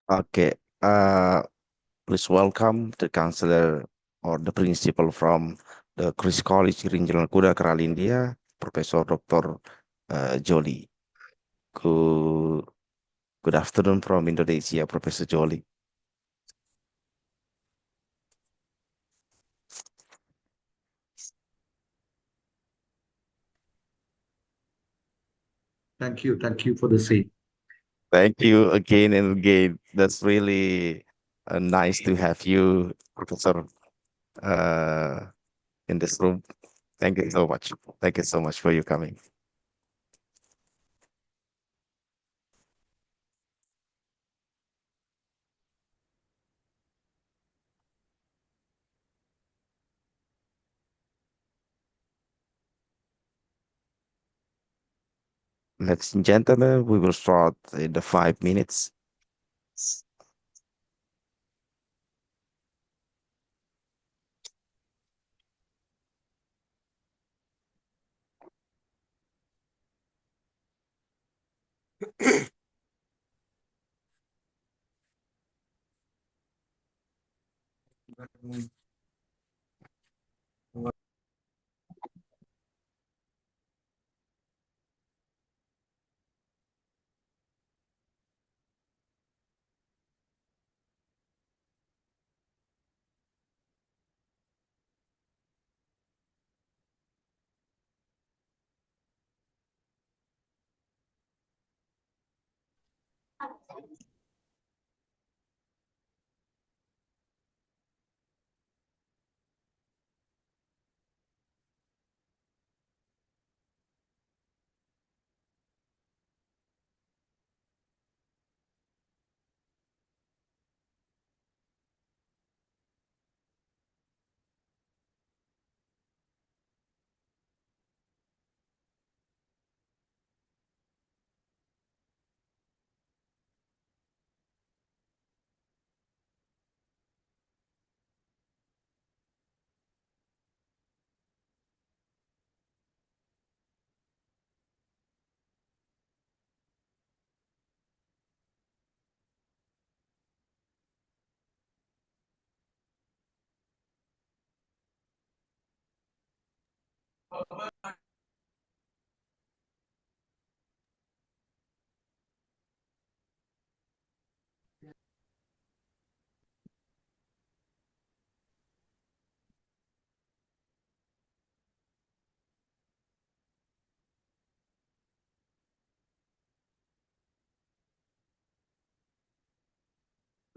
Okay. Please welcome the counselor or the principal from the Chris College Regional Kuda Kral India, Professor Dr. Jolly. Good, good afternoon from Indonesia, Professor Jolly. Thank you for the same. Thank you again and again. That's really nice to have you, Professor, uh, in this room. Thank you so much. Thank you so much for you coming. Ladies and gentlemen, we will start in the 5 minutes.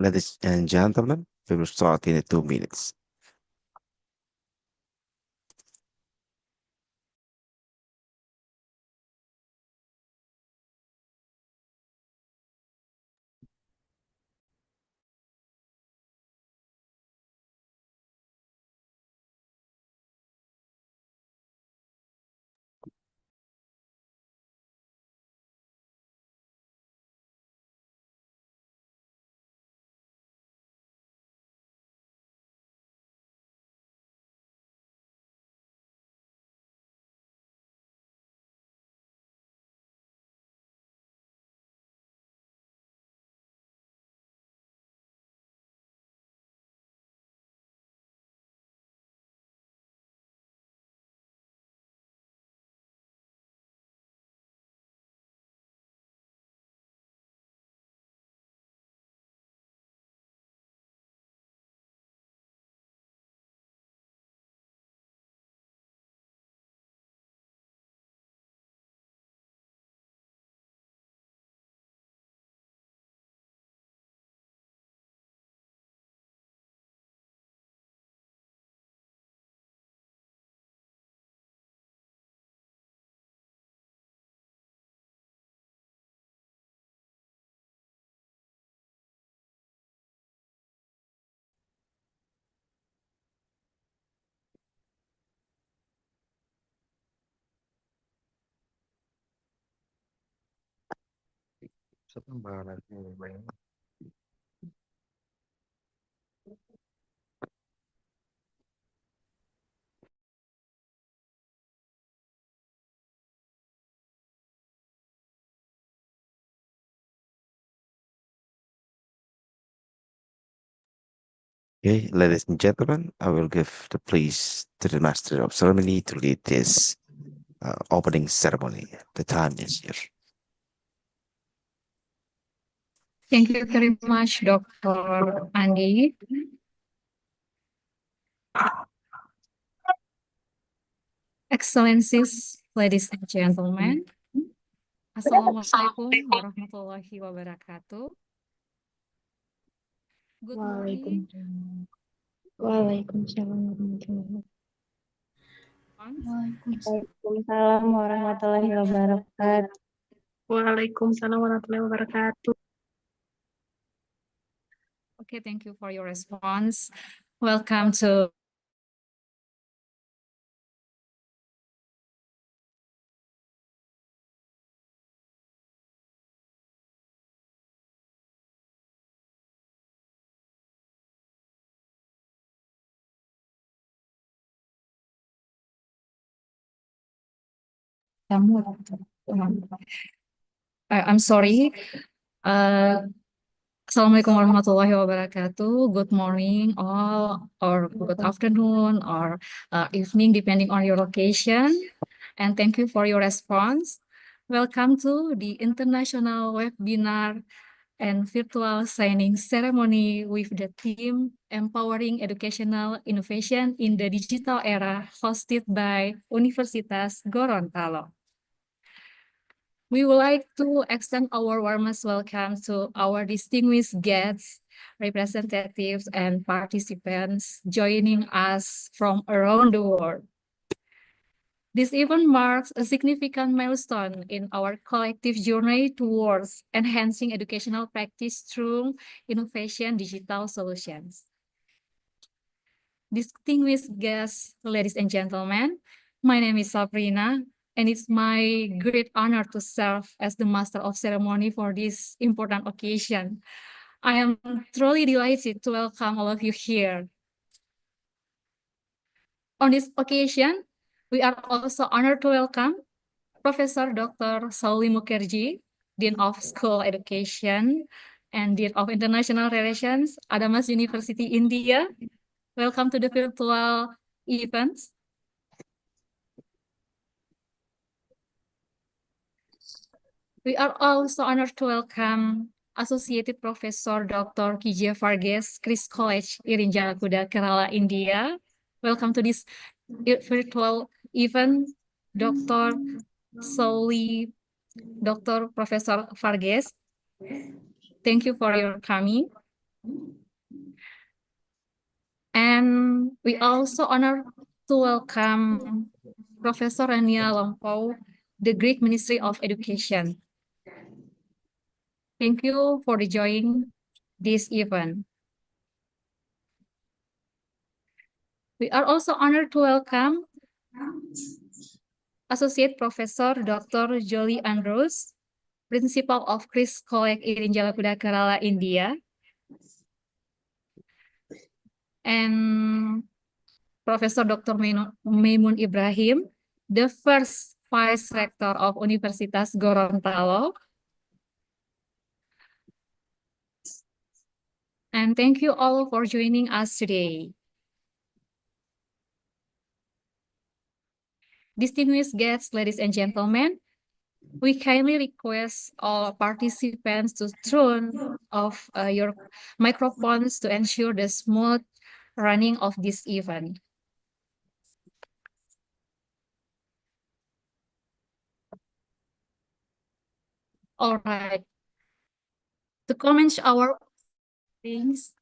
Ladies and gentlemen, we will start in 2 minutes. Okay, ladies and gentlemen, I will give the place to the Master of Ceremony to lead this opening ceremony. The time is here. Thank you very much, Dr. Andi. Excellencies, ladies and gentlemen, Assalamualaikum warahmatullahi wabarakatuh. Good morning. Waalaikumsalam warahmatullahi Waalaikumsalam warahmatullahi wabarakatuh. Waalaikumsalam warahmatullahi wabarakatuh. Okay, thank you for your response. Welcome to I'm sorry. Assalamualaikum warahmatullahi wabarakatuh. Good morning, all, or good afternoon, or evening, depending on your location. And thank you for your response. Welcome to the International Webinar and Virtual Signing Ceremony with the theme Empowering Educational Innovation in the Digital Era, hosted by Universitas Gorontalo. We would like to extend our warmest welcome to our distinguished guests, representatives, and participants joining us from around the world. This event marks a significant milestone in our collective journey towards enhancing educational practice through innovation digital solutions. Distinguished guests, ladies and gentlemen, my name is Sabrina, and it's my great honor to serve as the Master of Ceremony for this important occasion. I am truly delighted to welcome all of you here. On this occasion, we are also honored to welcome Professor Dr. Shauli Mukherjee, Dean of School Education and Dean of International Relations, Adamas University, India. Welcome to the virtual events. We are also honored to welcome Associate Professor Dr. K.J. Varghese, Chris College, Irinjalakuda, Kerala, India. Welcome to this virtual event, Dr. Shauli, Dr. Professor Varghese. Thank you for your coming. And we also honor to welcome Professor Rania Lampou, the Greek Ministry of Education. Thank you for joining this event. We are also honored to welcome Associate Professor Dr. Jolie Andrews, Principal of Chris College Irinjalakuda, Kerala, India, and Professor Dr. Maimun Ibrahim, the first Vice Rector of Universitas Gorontalo. And thank you all for joining us today. Distinguished guests, ladies and gentlemen, we kindly request all participants to turn off your microphones to ensure the smooth running of this event. All right. To commence our things,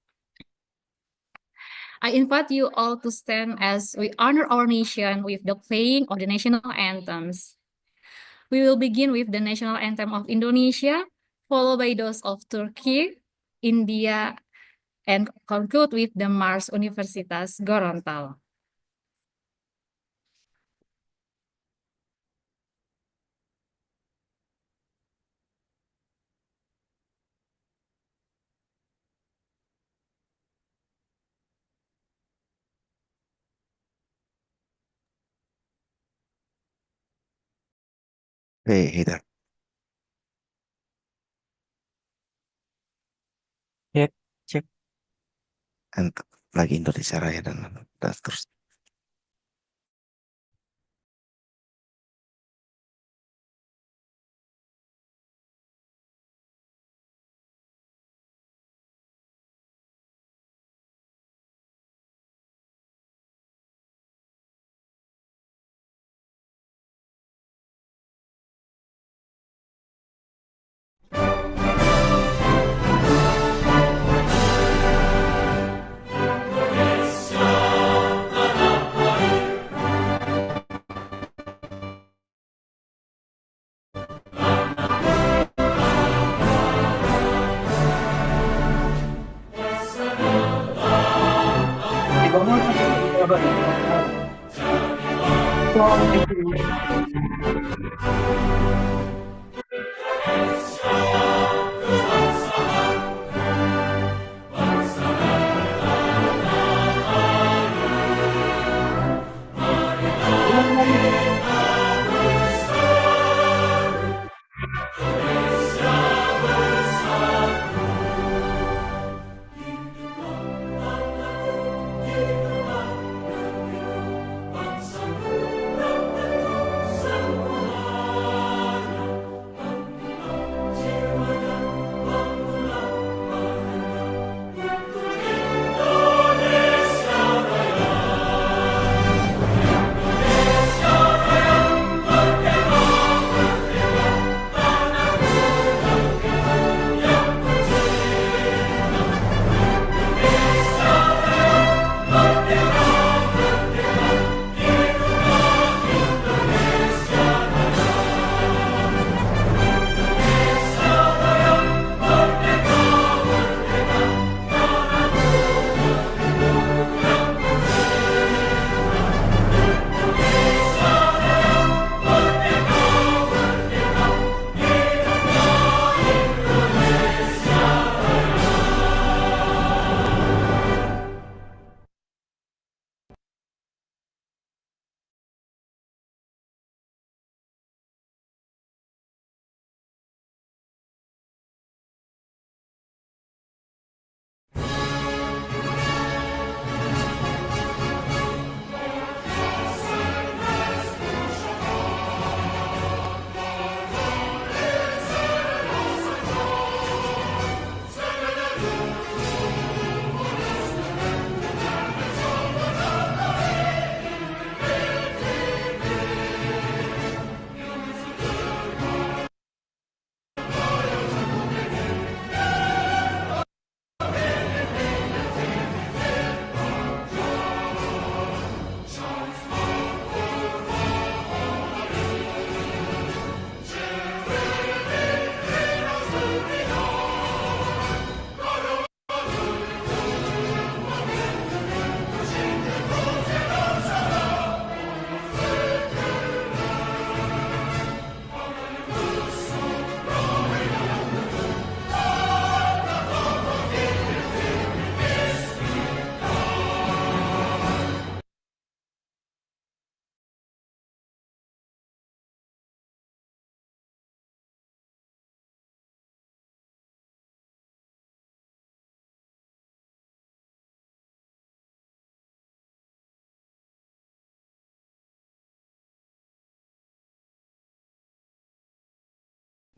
I invite you all to stand as we honor our nation with the playing of the national anthems. We will begin with the national anthem of Indonesia, followed by those of Turkey, India, and conclude with the Mars Universitas Gorontalo. Hey there. Cek, cek. And lagi Indonesia Raya dan terus.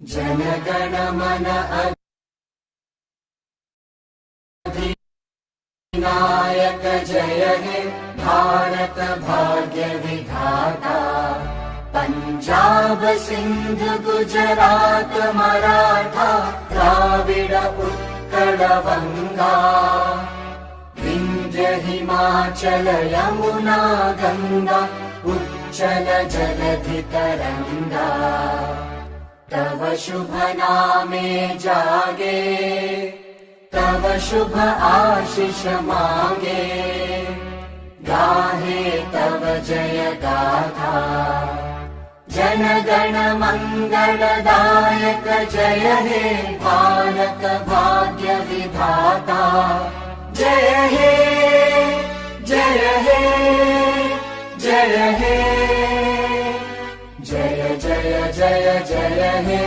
जनगण मन अधिनायक जय हे भारत भाग्य विधाता पंजाब सिंध गुजरात मराठा द्राविड उत्कल बंगा विंध्य हिमाचल यमुना गंगा उच्चल जलधि तरंगा तव शुभ नामे जागे तव शुभ आशीष मांगे गाहे तव जय गाथा जन गण मंगलदायक जय हे भारत भाग्य विधाता जय हे जय हे जय हे जय जय जय जय हे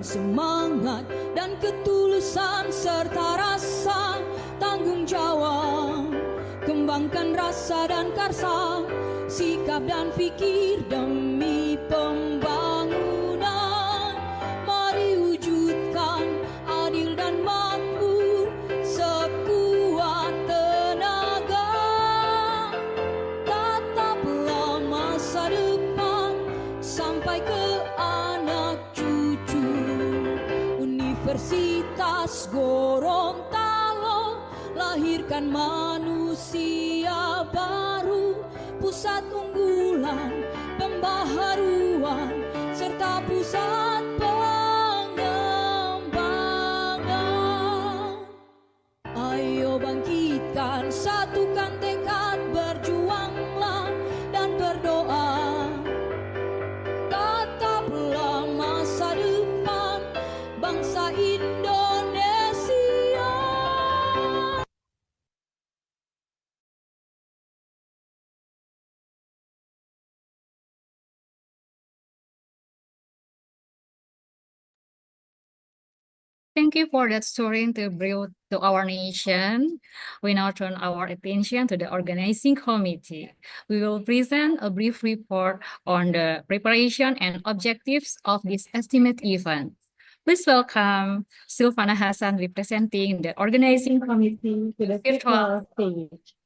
semangat dan ketulusan serta rasa tanggung jawab. Kembangkan rasa dan karsa, sikap dan fikir demi pembangunan. Mari wujudkan adil dan makmur sekuat tenaga. Tataplah masa depan sampai ke anak cucu. Universitas Gorontalo lahirkan manusia baru, pusat unggulan pembaharuan serta pusat pengembangan. Ayo bangkitkan, satukan tekad, berjuanglah dan berdoa. Tataplah masa depan bangsa Indonesia. Thank you for that story to bring to our nation. We now turn our attention to the organizing committee. We will present a brief report on the preparation and objectives of this estimate event. Please welcome Silvana Hassan representing the organizing committee To the virtual virtual stage.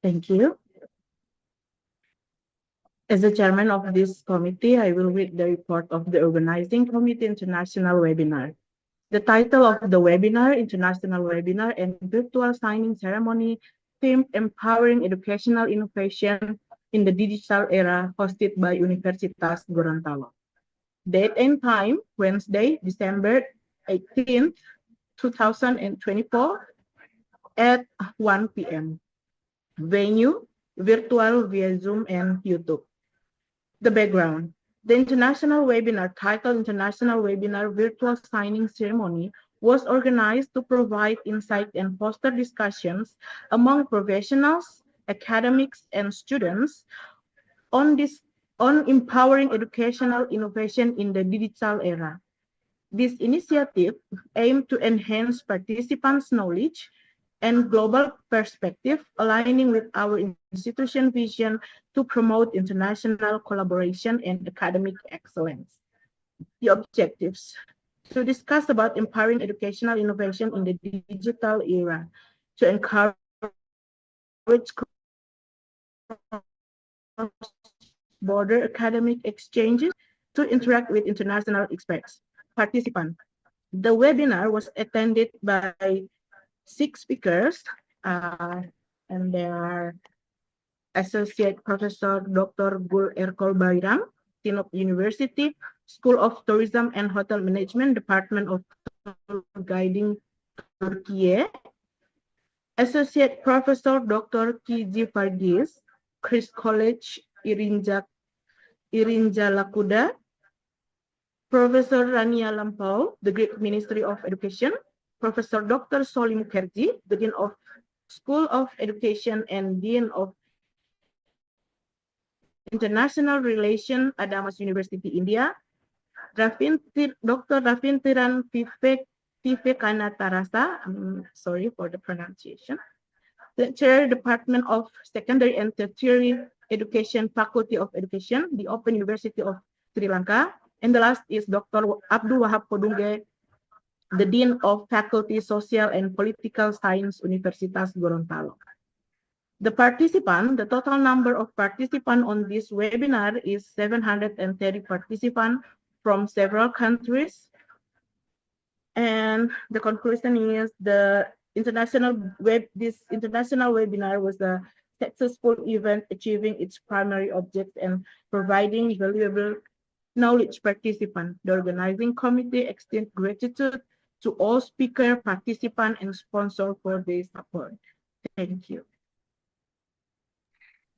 Thank you. As the chairman of this committee, I will read the report of the Organizing Committee International Webinar. The title of the webinar, International Webinar and Virtual Signing Ceremony, themed Empowering Educational Innovation in the Digital Era, hosted by Universitas Gorontalo. Date and time, Wednesday, December 18, 2024 at 1 p.m. Venue, virtual via Zoom and YouTube. The background. The international webinar, titled International Webinar Virtual Signing Ceremony, was organized to provide insight and foster discussions among professionals, academics, and students on empowering educational innovation in the digital era. This initiative aimed to enhance participants' knowledge and global perspective, aligning with our institution vision to promote international collaboration and academic excellence. The objectives: to discuss about empowering educational innovation in the digital era, to encourage border academic exchanges, to interact with international experts. Participants. The webinar was attended by 6 speakers, and they are Associate Professor Dr. ERKOL BAYRAM, Sinop University, School of Tourism and Hotel Management, Department of Tour Guiding, Turkiye. Associate Professor Dr. Kiji Fargis, Chris College, Irinjalakuda. Professor Rania Lampou, the Greek Ministry of Education. Professor Dr. Shauli Mukherjee, the Dean of School of Education and Dean of International Relations, Adamas University, India. Dr. Ravintiran Vivekanatharasa, I'm sorry for the pronunciation. Lecturer, Department of Secondary and Tertiary Education, Faculty of Education, the Open University of Sri Lanka. And the last is Dr. Abdul Wahab Podungge, the Dean of Faculty Social and Political Science, Universitas Gorontalo. The total number of participants on this webinar is 730 participants from several countries. And the conclusion is this international webinar was a successful event, achieving its primary object and providing valuable knowledge participants. The organizing committee extends gratitude to all speakers, participants, and sponsors for their support. Thank you.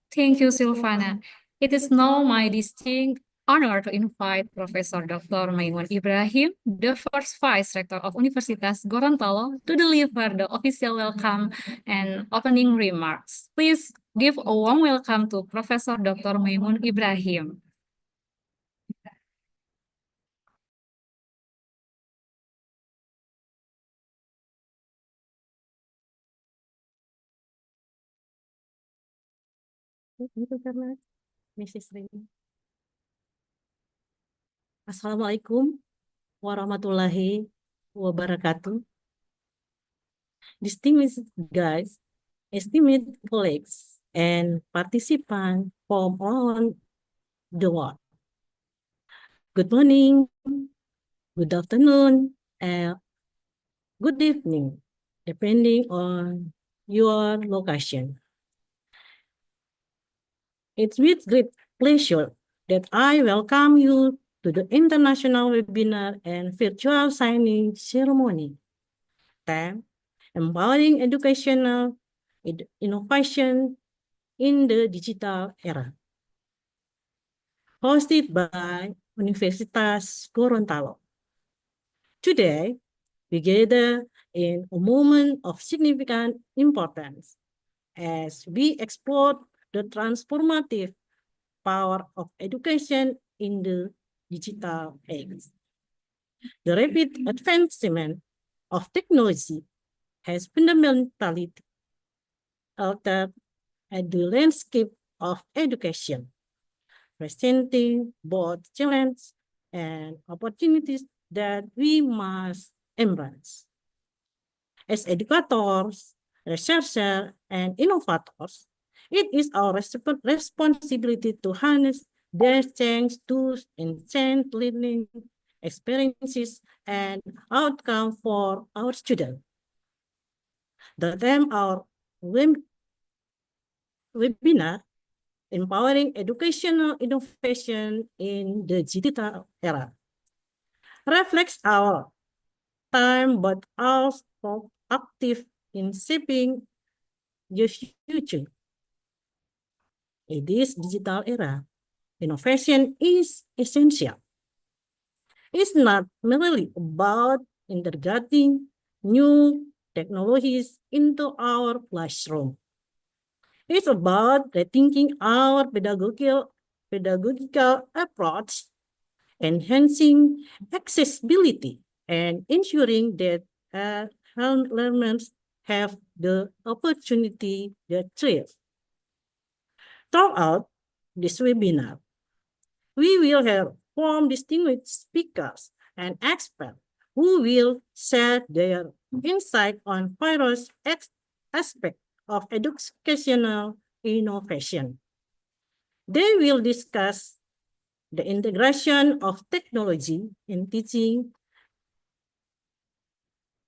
Thank you, Silvana. It is now my distinct honor to invite Professor Dr. Maimun Ibrahim, the first Vice Rector of Universitas Gorontalo, to deliver the official welcome and opening remarks. Please give a warm welcome to Professor Dr. Maimun Ibrahim. Thank you very much, Mrs. Rania. Assalamualaikum warahmatullahi wabarakatuh. Distinguished guys, esteemed colleagues, and participants from all the world. Good morning, good afternoon, and good evening, depending on your location. It's with great pleasure that I welcome you to the international webinar and virtual signing ceremony. Theme: Empowering Educational Innovation in the Digital Era. Hosted by Universitas Gorontalo. Today, we gather in a moment of significant importance as we explore the transformative power of education in the digital age. The rapid advancement of technology has fundamentally altered the landscape of education, presenting both challenges and opportunities that we must embrace. As educators, researchers, and innovators, it is our responsibility to harness their strengths to enhance learning experiences and outcomes for our students. The theme of our webinar, Empowering Educational Innovation in the Digital Era, reflects our time but also active in shaping the future. In this digital era, innovation is essential. It's not merely about integrating new technologies into our classroom. It's about rethinking our pedagogical approach, enhancing accessibility, and ensuring that learners have the opportunity to thrive. Throughout this webinar, we will have 4 distinguished speakers and experts who will share their insight on various aspects of educational innovation. They will discuss the integration of technology in teaching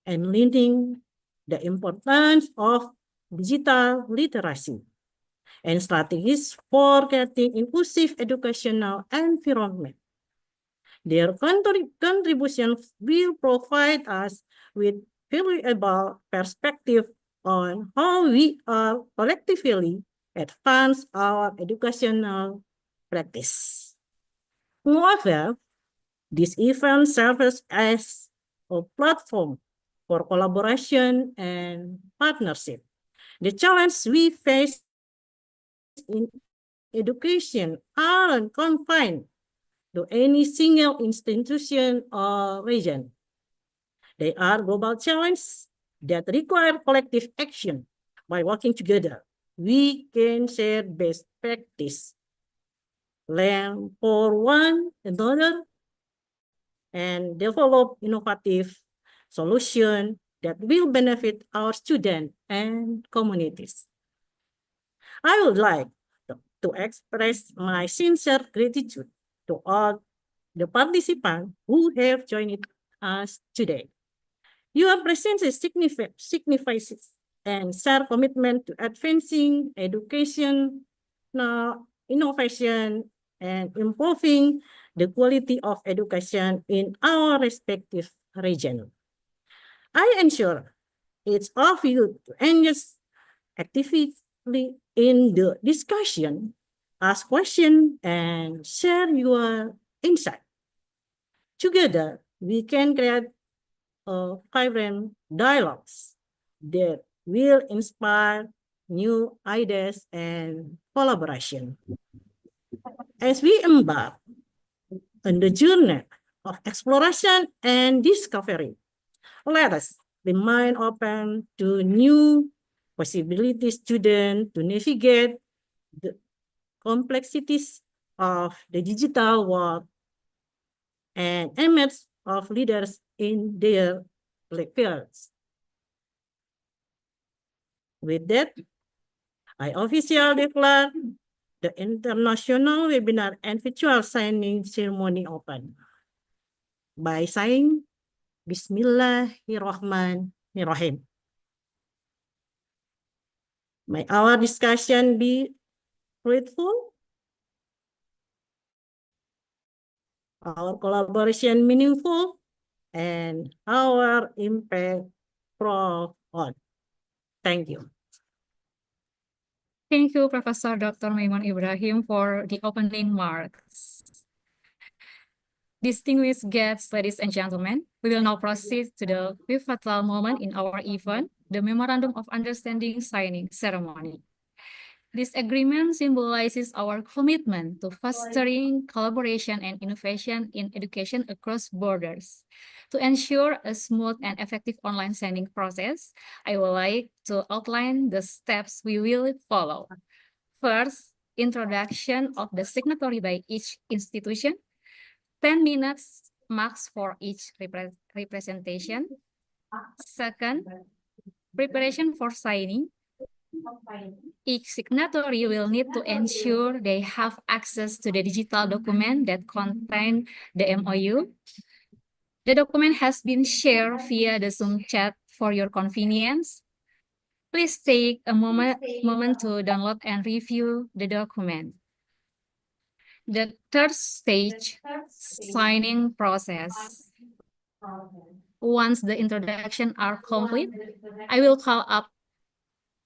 and learning, the importance of digital literacy, and strategies for creating inclusive educational environment. Their contributions will provide us with valuable perspective on how we are collectively advance our educational practice. Moreover, this event serves as a platform for collaboration and partnership. The challenges we face in education aren't confined to any single institution or region. They are global challenges that require collective action. By working together, we can share best practice, learn for one another, and develop innovative solutions that will benefit our students and communities. I would like to express my sincere gratitude to all the participants who have joined us today. Your presence signifies and shared commitment to advancing education, innovation, and improving the quality of education in our respective region. I ensure each of you to engage actively in the discussion, ask questions, and share your insight. Together, we can create vibrant dialogues that will inspire new ideas and collaboration. As we embark on the journey of exploration and discovery, let us remain open to new possibilities, students to navigate complexities of the digital world and emerge of leaders in their fields. With that, I officially declare the international webinar and virtual signing ceremony open by saying Bismillahirrahmanirrahim. May our discussion be fruitful, our collaboration meaningful, and our impact profound. Thank you. Thank you, Professor Dr. Maimun Ibrahim, for the opening remarks. Distinguished guests, ladies and gentlemen, we will now proceed to the pivotal moment in our event, the Memorandum of Understanding signing ceremony. This agreement symbolizes our commitment to fostering collaboration and innovation in education across borders. To ensure a smooth and effective online signing process, I would like to outline the steps we will follow. First, introduction of the signatory by each institution, 10 minutes max for each representation. Second, preparation for signing. Each signatory will need to ensure they have access to the digital document that contain the MOU. The document has been shared via the Zoom chat for your convenience. Please take a moment to download and review the document. The third stage, signing process. Once the introduction are complete, I will call up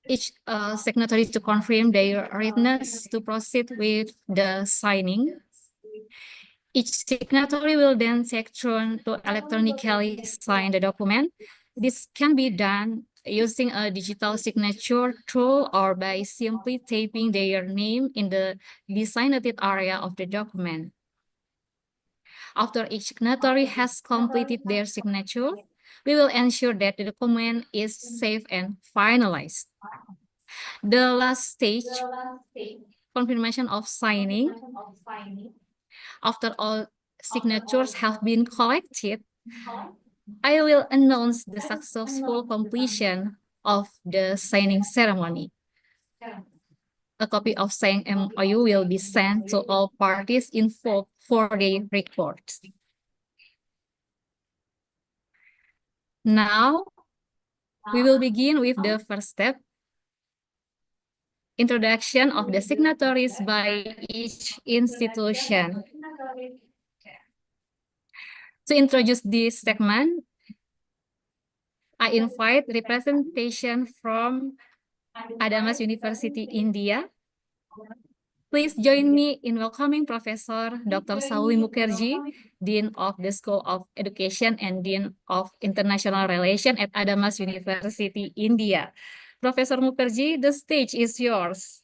each signatory to confirm their readiness to proceed with the signing. Each signatory will then take turn to electronically sign the document. This can be done using a digital signature tool or by simply typing their name in the designated area of the document. After each signatory has completed their signature, we will ensure that the document is saved and finalized. The last stage, confirmation of signing. After all signatures have been collected, I will announce the successful completion of the signing ceremony. A copy of signed MOU will be sent to all parties involved for their records. Now, we will begin with the first step, introduction of the signatories by each institution. To introduce this segment, I invite representation from Adamas University, India. Please join me in welcoming Professor Dr. Shauli Mukherjee, Dean of the School of Education and Dean of International Relations at Adamas University, India. Professor Mukherjee, the stage is yours.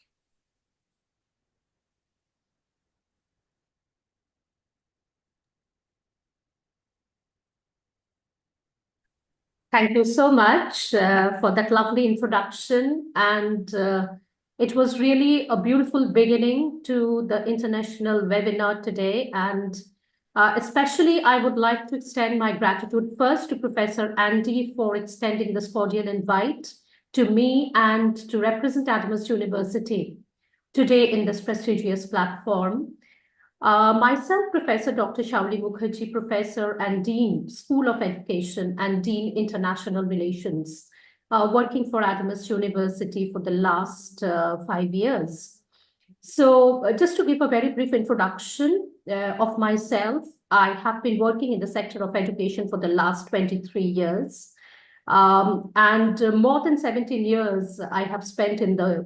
Thank you so much for that lovely introduction. And it was really a beautiful beginning to the international webinar today. And especially, I would like to extend my gratitude first to Professor Andy for extending this cordial invite to me and to represent Adamas University today in this prestigious platform. Myself, Professor Dr. Shauli Mukherjee, Professor and Dean, School of Education and Dean International Relations, working for Adamas University for the last 5 years. So just to give a very brief introduction of myself, I have been working in the sector of education for the last 23 years. And more than 17 years I have spent in the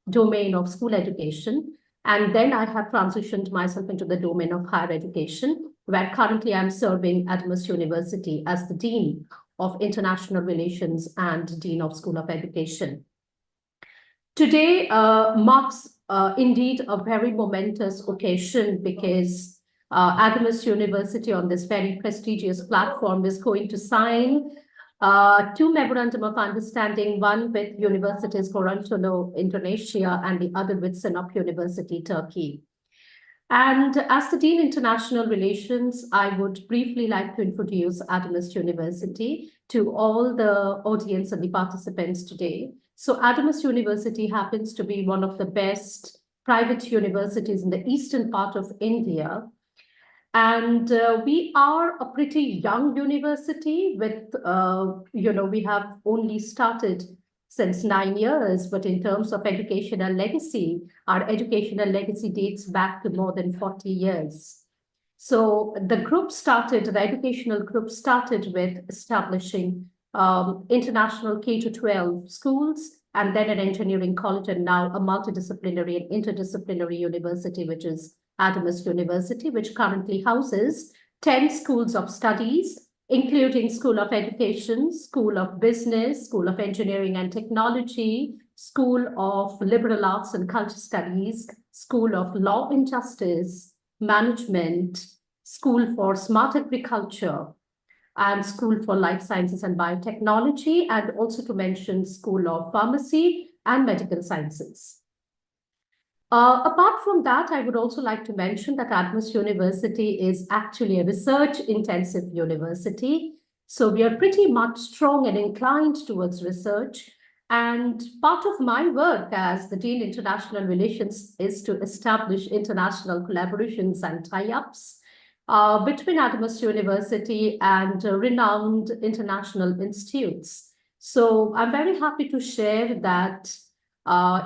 domain of school education. And then I have transitioned myself into the domain of higher education, where currently I'm serving Adamas University as the Dean of International Relations and Dean of School of Education. Today marks indeed a very momentous occasion because Adamas University on this very prestigious platform is going to sign two memorandum of understanding, one with universities Gorontalo, Indonesia, and the other with Sinop University, Turkey. And as the Dean International Relations, I would briefly like to introduce Adamas University to all the audience and the participants today. So Adamas University happens to be one of the best private universities in the eastern part of India. And we are a pretty young university with, we have only started since 9 years, but in terms of educational legacy, our educational legacy dates back to more than 40 years. So the educational group started with establishing international K-12 schools, and then an engineering college, and now a multidisciplinary and interdisciplinary university, which is Adamas University, which currently houses 10 schools of studies, including School of Education, School of Business, School of Engineering and Technology, School of Liberal Arts and Culture Studies, School of Law and Justice, Management, School for Smart Agriculture, and School for Life Sciences and Biotechnology, and also to mention School of Pharmacy and Medical Sciences. Apart from that, I would also like to mention that Adamas University is actually a research-intensive university. So we are pretty much strong and inclined towards research. And part of my work as the Dean International Relations is to establish international collaborations and tie-ups between Adamas University and renowned international institutes. So I'm very happy to share that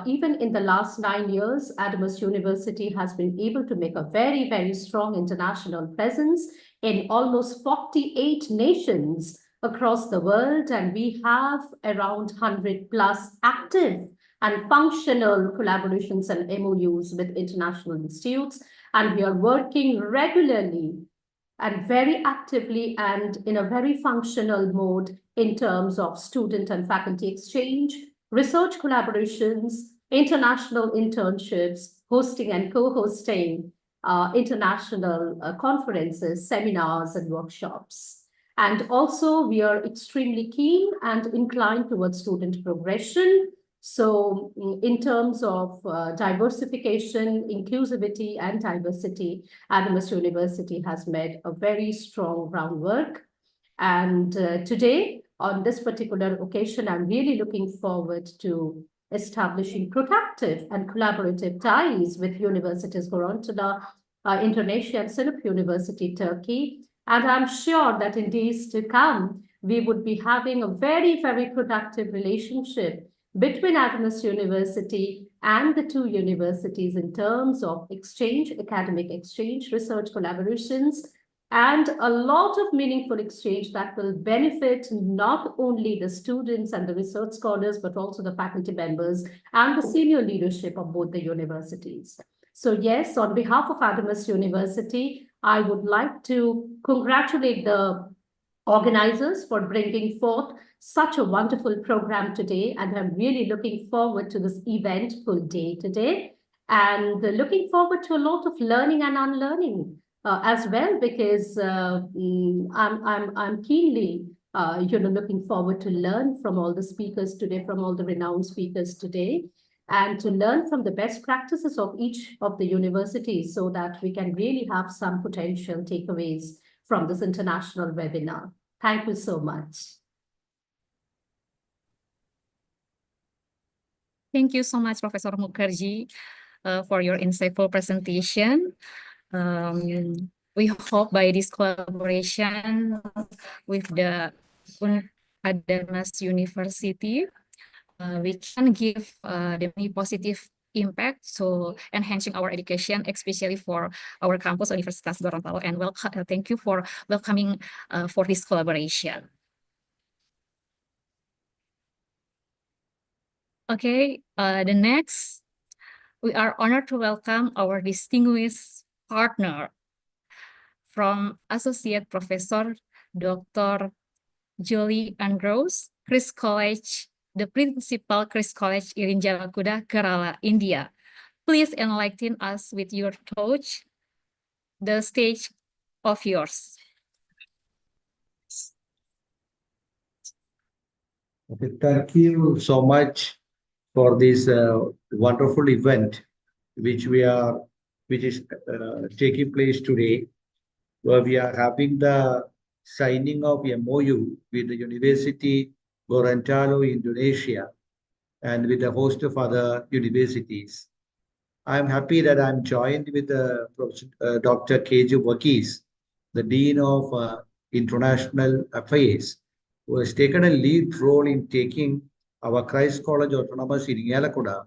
even in the last 9 years, Adamas University has been able to make a very, very strong international presence in almost 48 nations across the world. And we have around 100 plus active and functional collaborations and MOUs with international institutes. And we are working regularly and very actively and in a very functional mode in terms of student and faculty exchange, research collaborations, international internships, hosting and co-hosting international conferences, seminars, and workshops. And also, we are extremely keen and inclined towards student progression. So in terms of diversification, inclusivity, and diversity, Adamas University has made a very strong groundwork. And today, on this particular occasion, I'm really looking forward to establishing productive and collaborative ties with universities Gorontalo, Indonesia, and Sinop University, Turkey. And I'm sure that in days to come, we would be having a very, very productive relationship between Adamas University and the two universities in terms of exchange, academic exchange, research collaborations, and a lot of meaningful exchange that will benefit not only the students and the research scholars, but also the faculty members and the senior leadership of both the universities. So yes, on behalf of Adamas University, I would like to congratulate the organizers for bringing forth such a wonderful program today. And I'm really looking forward to this eventful day today, and looking forward to a lot of learning and unlearning as well, because I'm keenly looking forward to learn from all the speakers today, from all the renowned speakers today, and to learn from the best practices of each of the universities so that we can really have some potential takeaways from this international webinar. Thank you so much. Thank you so much, Professor Mukherjee, for your insightful presentation. We hope by this collaboration with the Adamas University, we can give the many positive impact, so enhancing our education, especially for our campus, Universitas Gorontalo, and thank you for welcoming for this collaboration. Okay, the next, we are honored to welcome our distinguished partner from Associate Professor Dr. Jolie Andrews, Chris College, the Principal Chris College Irinjalakuda, Kerala, India. Please enlighten us with your thoughts. The stage of yours. Okay, thank you so much for this wonderful event, which is taking place today, where we are having the signing of MOU with the University Gorontalo, Indonesia, and with a host of other universities. I'm happy that I'm joined with Dr. KJ Wakis, the Dean of International Affairs, who has taken a lead role in taking our Christ College Autonomous in Yalakuda,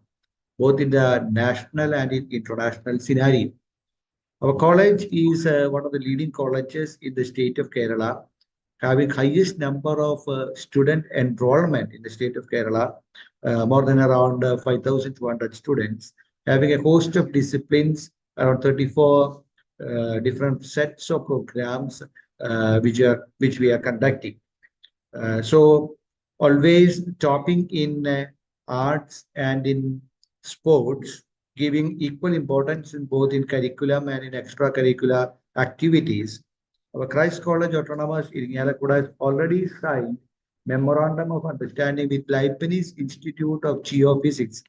both in the national and in international scenario. Our college is one of the leading colleges in the state of Kerala, having highest number of student enrollment in the state of Kerala, more than around 5,200 students, having a host of disciplines, around 34 different sets of programs which we are conducting. So always topping in arts and in sports, giving equal importance in both in curriculum and in extracurricular activities. Our Christ College Autonomous in Yalakuda has already signed Memorandum of Understanding with Leibniz Institute of Geophysics,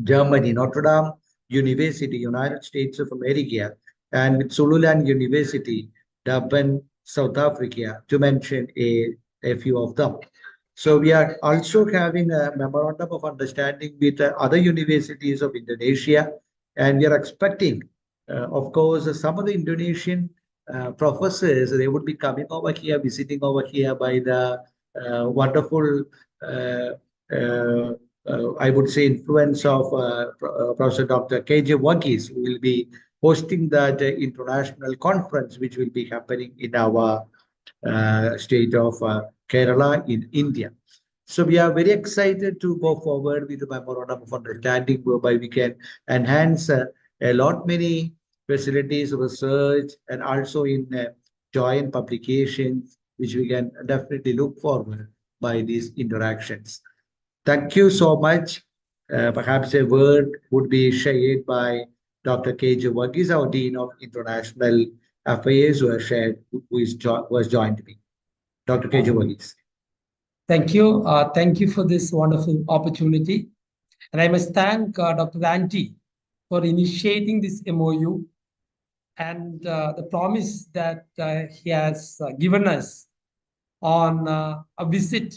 Germany, Notre Dame University, United States of America, and with Zululand University, Durban, South Africa, to mention a few of them. So we are also having a memorandum of understanding with other universities of Indonesia, and we are expecting, of course, some of the Indonesian professors, they would be coming over here, visiting over here by the wonderful I would say, influence of Professor Dr. KJ Wakis, who will be hosting that international conference, which will be happening in our state of Kerala in India. So we are very excited to go forward with the memorandum of understanding, whereby we can enhance a lot many facilities, research, and also in joint publications, which we can definitely look forward by these interactions. Thank you so much. Perhaps a word would be shared by Dr. KJ Wakis, our Dean of International Affairs, who has joined me. Dr. KJ Wakis. Thank you. Thank you for this wonderful opportunity. And I must thank Dr. Antti for initiating this MOU and the promise that he has given us on a visit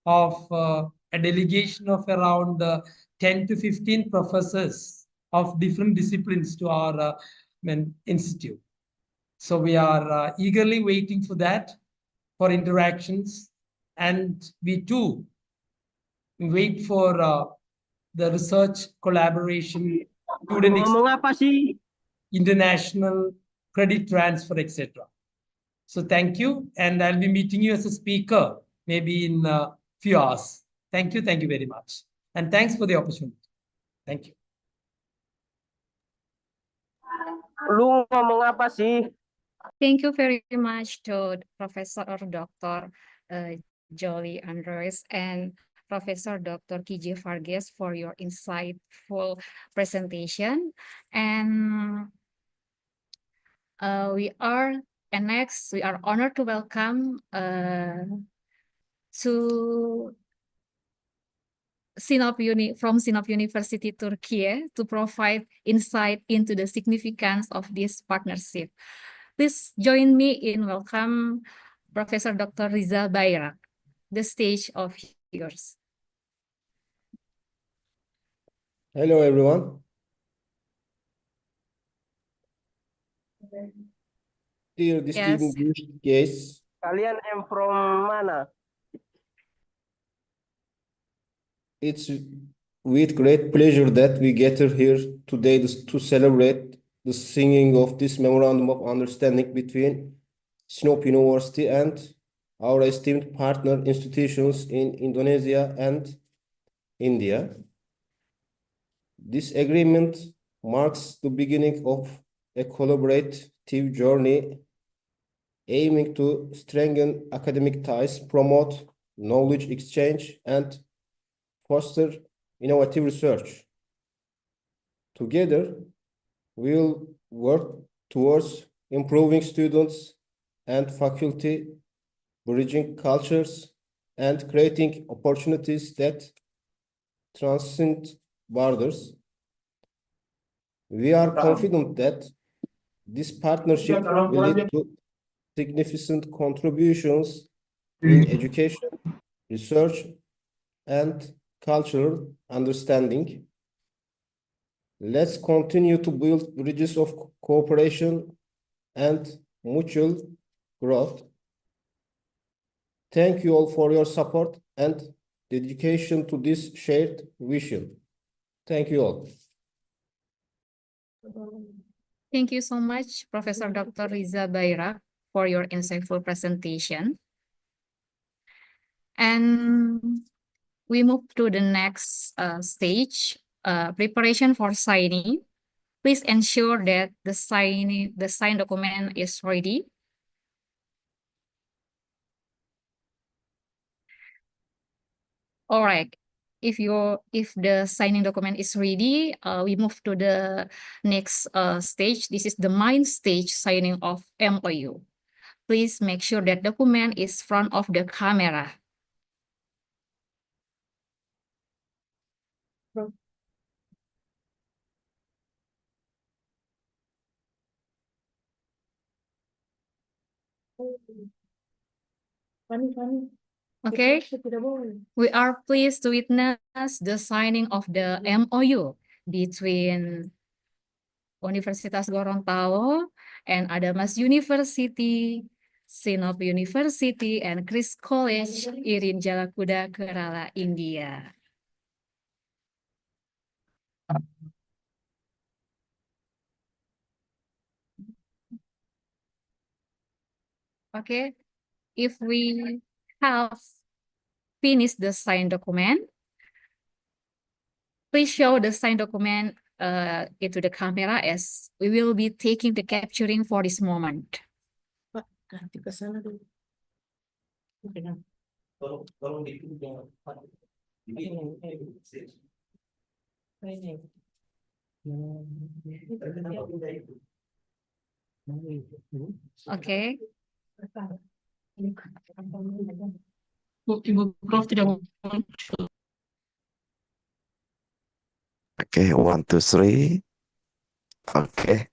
of a delegation of around 10 to 15 professors of different disciplines to our institute. So we are eagerly waiting for that, for interactions, and we too wait for the research collaboration, student international credit transfer, etc. So thank you, and I'll be meeting you as a speaker maybe in a few hours. Thank you very much. And thanks for the opportunity. Thank you. Lu ngomong apa sih? Thank you very much to Professor Dr. Jolie Andres and Professor Dr. KJ Vargas for your insightful presentation. And next, we are honored to welcome to from Sinop University, Turkiye, to provide insight into the significance of this partnership. Please join me in welcome Professor Dr. Riza Bayrak. The stage of yours. Hello, everyone. Dear distinguished guests. Kalian from mana? It's with great pleasure that we gather here today to celebrate the signing of this memorandum of understanding between Sinop University and our esteemed partner institutions in Indonesia and India. This agreement marks the beginning of a collaborative journey aiming to strengthen academic ties, promote knowledge exchange, and foster innovative research. Together, we will work towards improving students and faculty, bridging cultures, and creating opportunities that transcend borders. We are confident that this partnership will lead to significant contributions in education, research, and cultural understanding. Let's continue to build bridges of cooperation and mutual growth. Thank you all for your support and dedication to this shared vision. Thank you all. Thank you so much, Professor Dr. Riza Bayrak, for your insightful presentation. And we move to the next stage, preparation for signing. Please ensure that the signed document is ready. All right. If the signing document is ready, we move to the next stage. This is the main stage, signing of MOU. Please make sure that document is front of the camera. Okay, we are pleased to witness the signing of the MOU between Universitas Gorontalo and Adamas University, Sinop University, and Christ College, Irinjalakuda, Kerala, India. Okay, if we have finished the signed document, please show the signed document into the camera as we will be taking the capturing for this moment. Pak, ganti ke sana dulu. Tolong jangan. Okay. Ibu Prof tidak muncul. Okay, 1, 2, 3. Okay.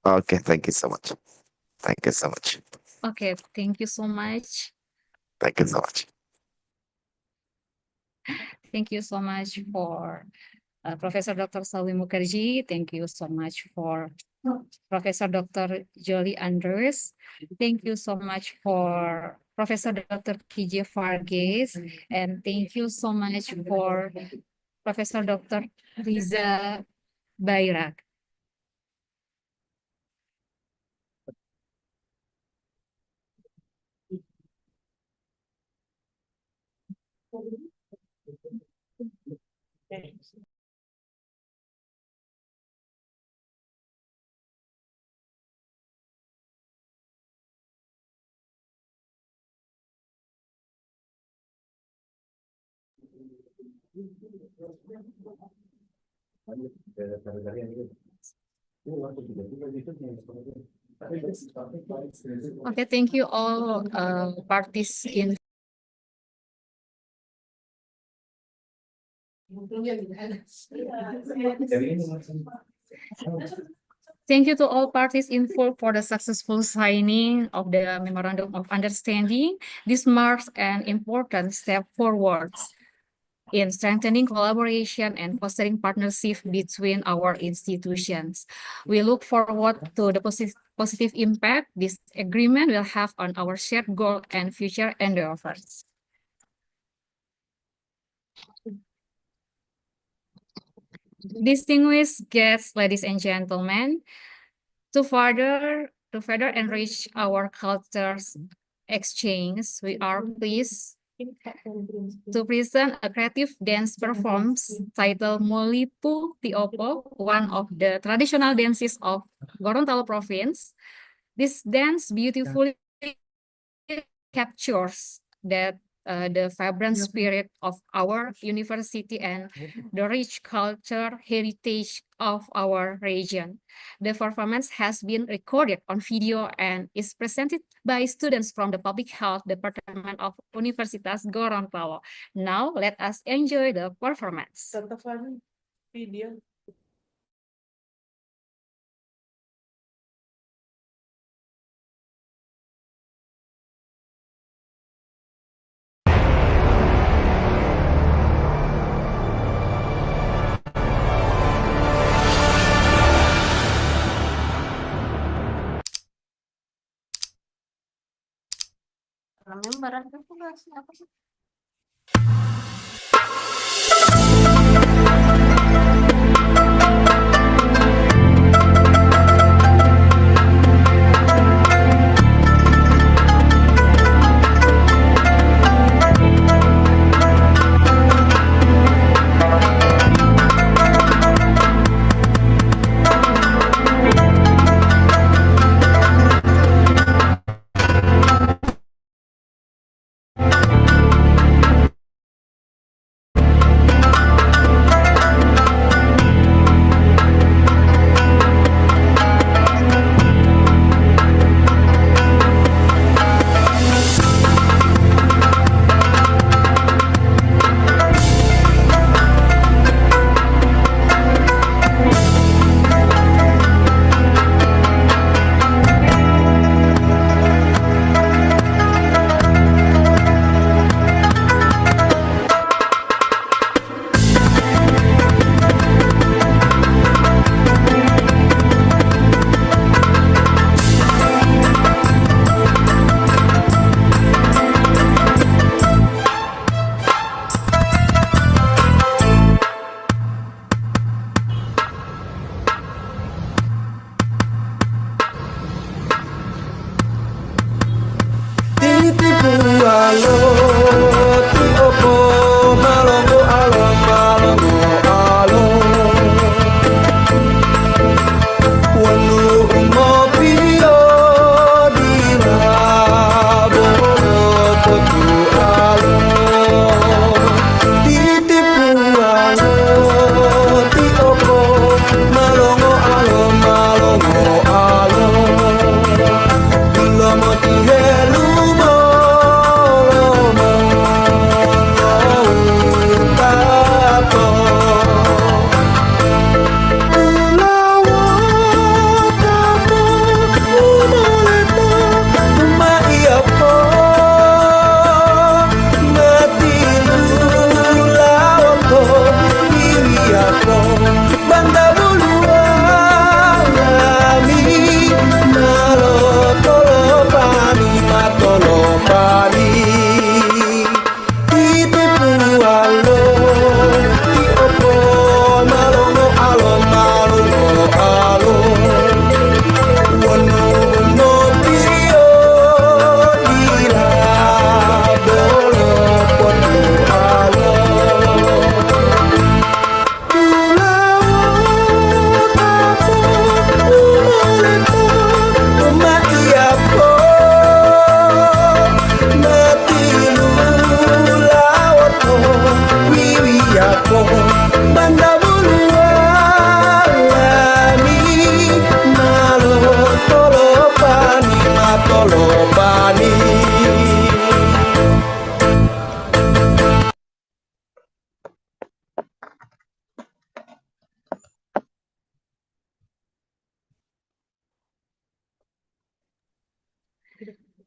Okay, thank you so much. Thank you so much. Okay, thank you so much. Thank you so much. Thank you so much for Professor Dr. Shauli Mukherjee. Thank you so much for Professor Dr. Jolie Andrews. Thank you so much for Professor Dr. KJ Varghese. And thank you so much for Professor Dr. Riza Bayrak. Okay, thank you all parties in. Thank you to all parties involved for the successful signing of the Memorandum of Understanding. This marks an important step forward in strengthening collaboration and fostering partnership between our institutions. We look forward to the positive impact this agreement will have on our shared goal and future endeavors. Distinguished guests, ladies and gentlemen, to further enrich our cultures exchange, we are pleased to present a creative dance performance titled Molipu Tiopo, one of the traditional dances of Gorontalo province. This dance beautifully captures that the vibrant spirit of our university and the rich culture heritage of our region. The performance has been recorded on video and is presented by students from the Public Health Department of Universitas Gorontalo. Now, let us enjoy the performance. Video.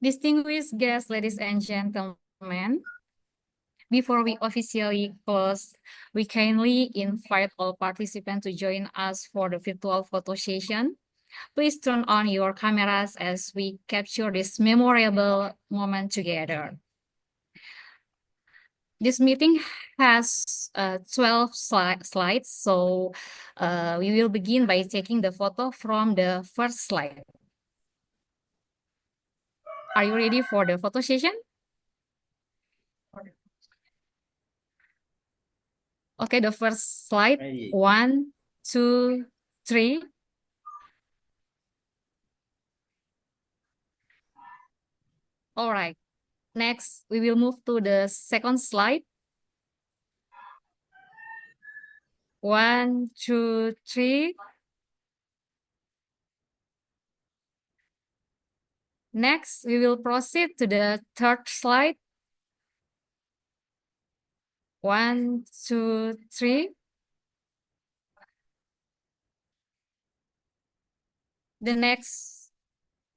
Distinguished guests, ladies and gentlemen, before we officially close, we kindly invite all participants to join us for the virtual photo session. Please turn on your cameras as we capture this memorable moment together. This meeting has 12 slides, so we will begin by taking the photo from the first slide. Are you ready for the photo session? Okay, the first slide. 1, 2, 3. All right. Next, we will move to the second slide. 1, 2, 3. Next, we will proceed to the third slide. 1, 2, 3.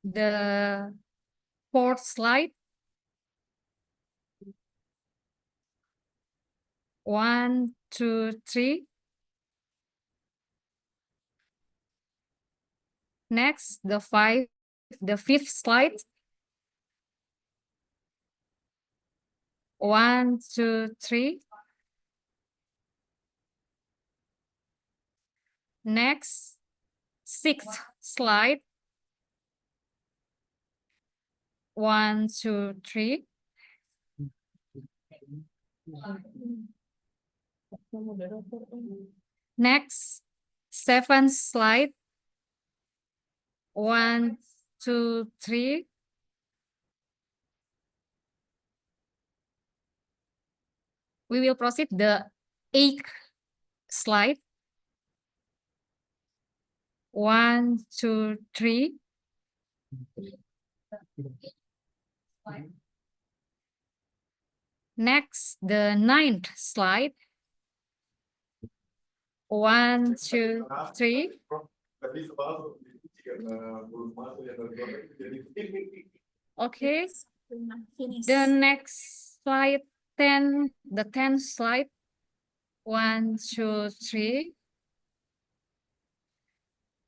The fourth slide. 1, 2, 3. Next, the fifth slide. 1, 2, 3. Next, sixth slide. 1, 2, 3. Next, seventh slide. 1, 2, 3. We will proceed the eighth slide. 1, 2, 3. Next, the ninth slide. 1, 2, 3. Okay. The next slide, the 10th slide. 1, 2, 3.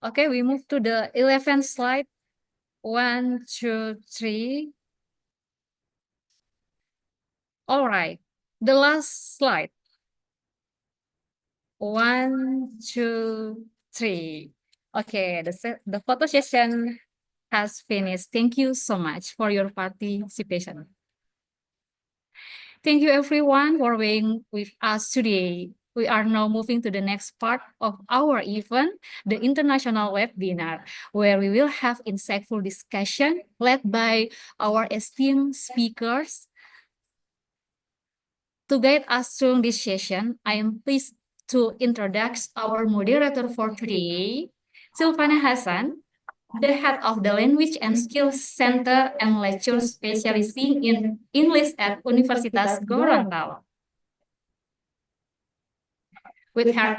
Okay, we move to the 11th slide. 1, 2, 3. All right, the last slide. 1, 2, 3. Okay, the photo session has finished. Thank you so much for your participation. Thank you everyone for being with us today. We are now moving to the next part of our event, the international webinar, where we will have insightful discussion led by our esteemed speakers. To guide us through this session, I am pleased to introduce our moderator for today, Silvana Hassan, the head of the Language and Skills Center and lecture specialist in English at Universitas Gorontalo. With her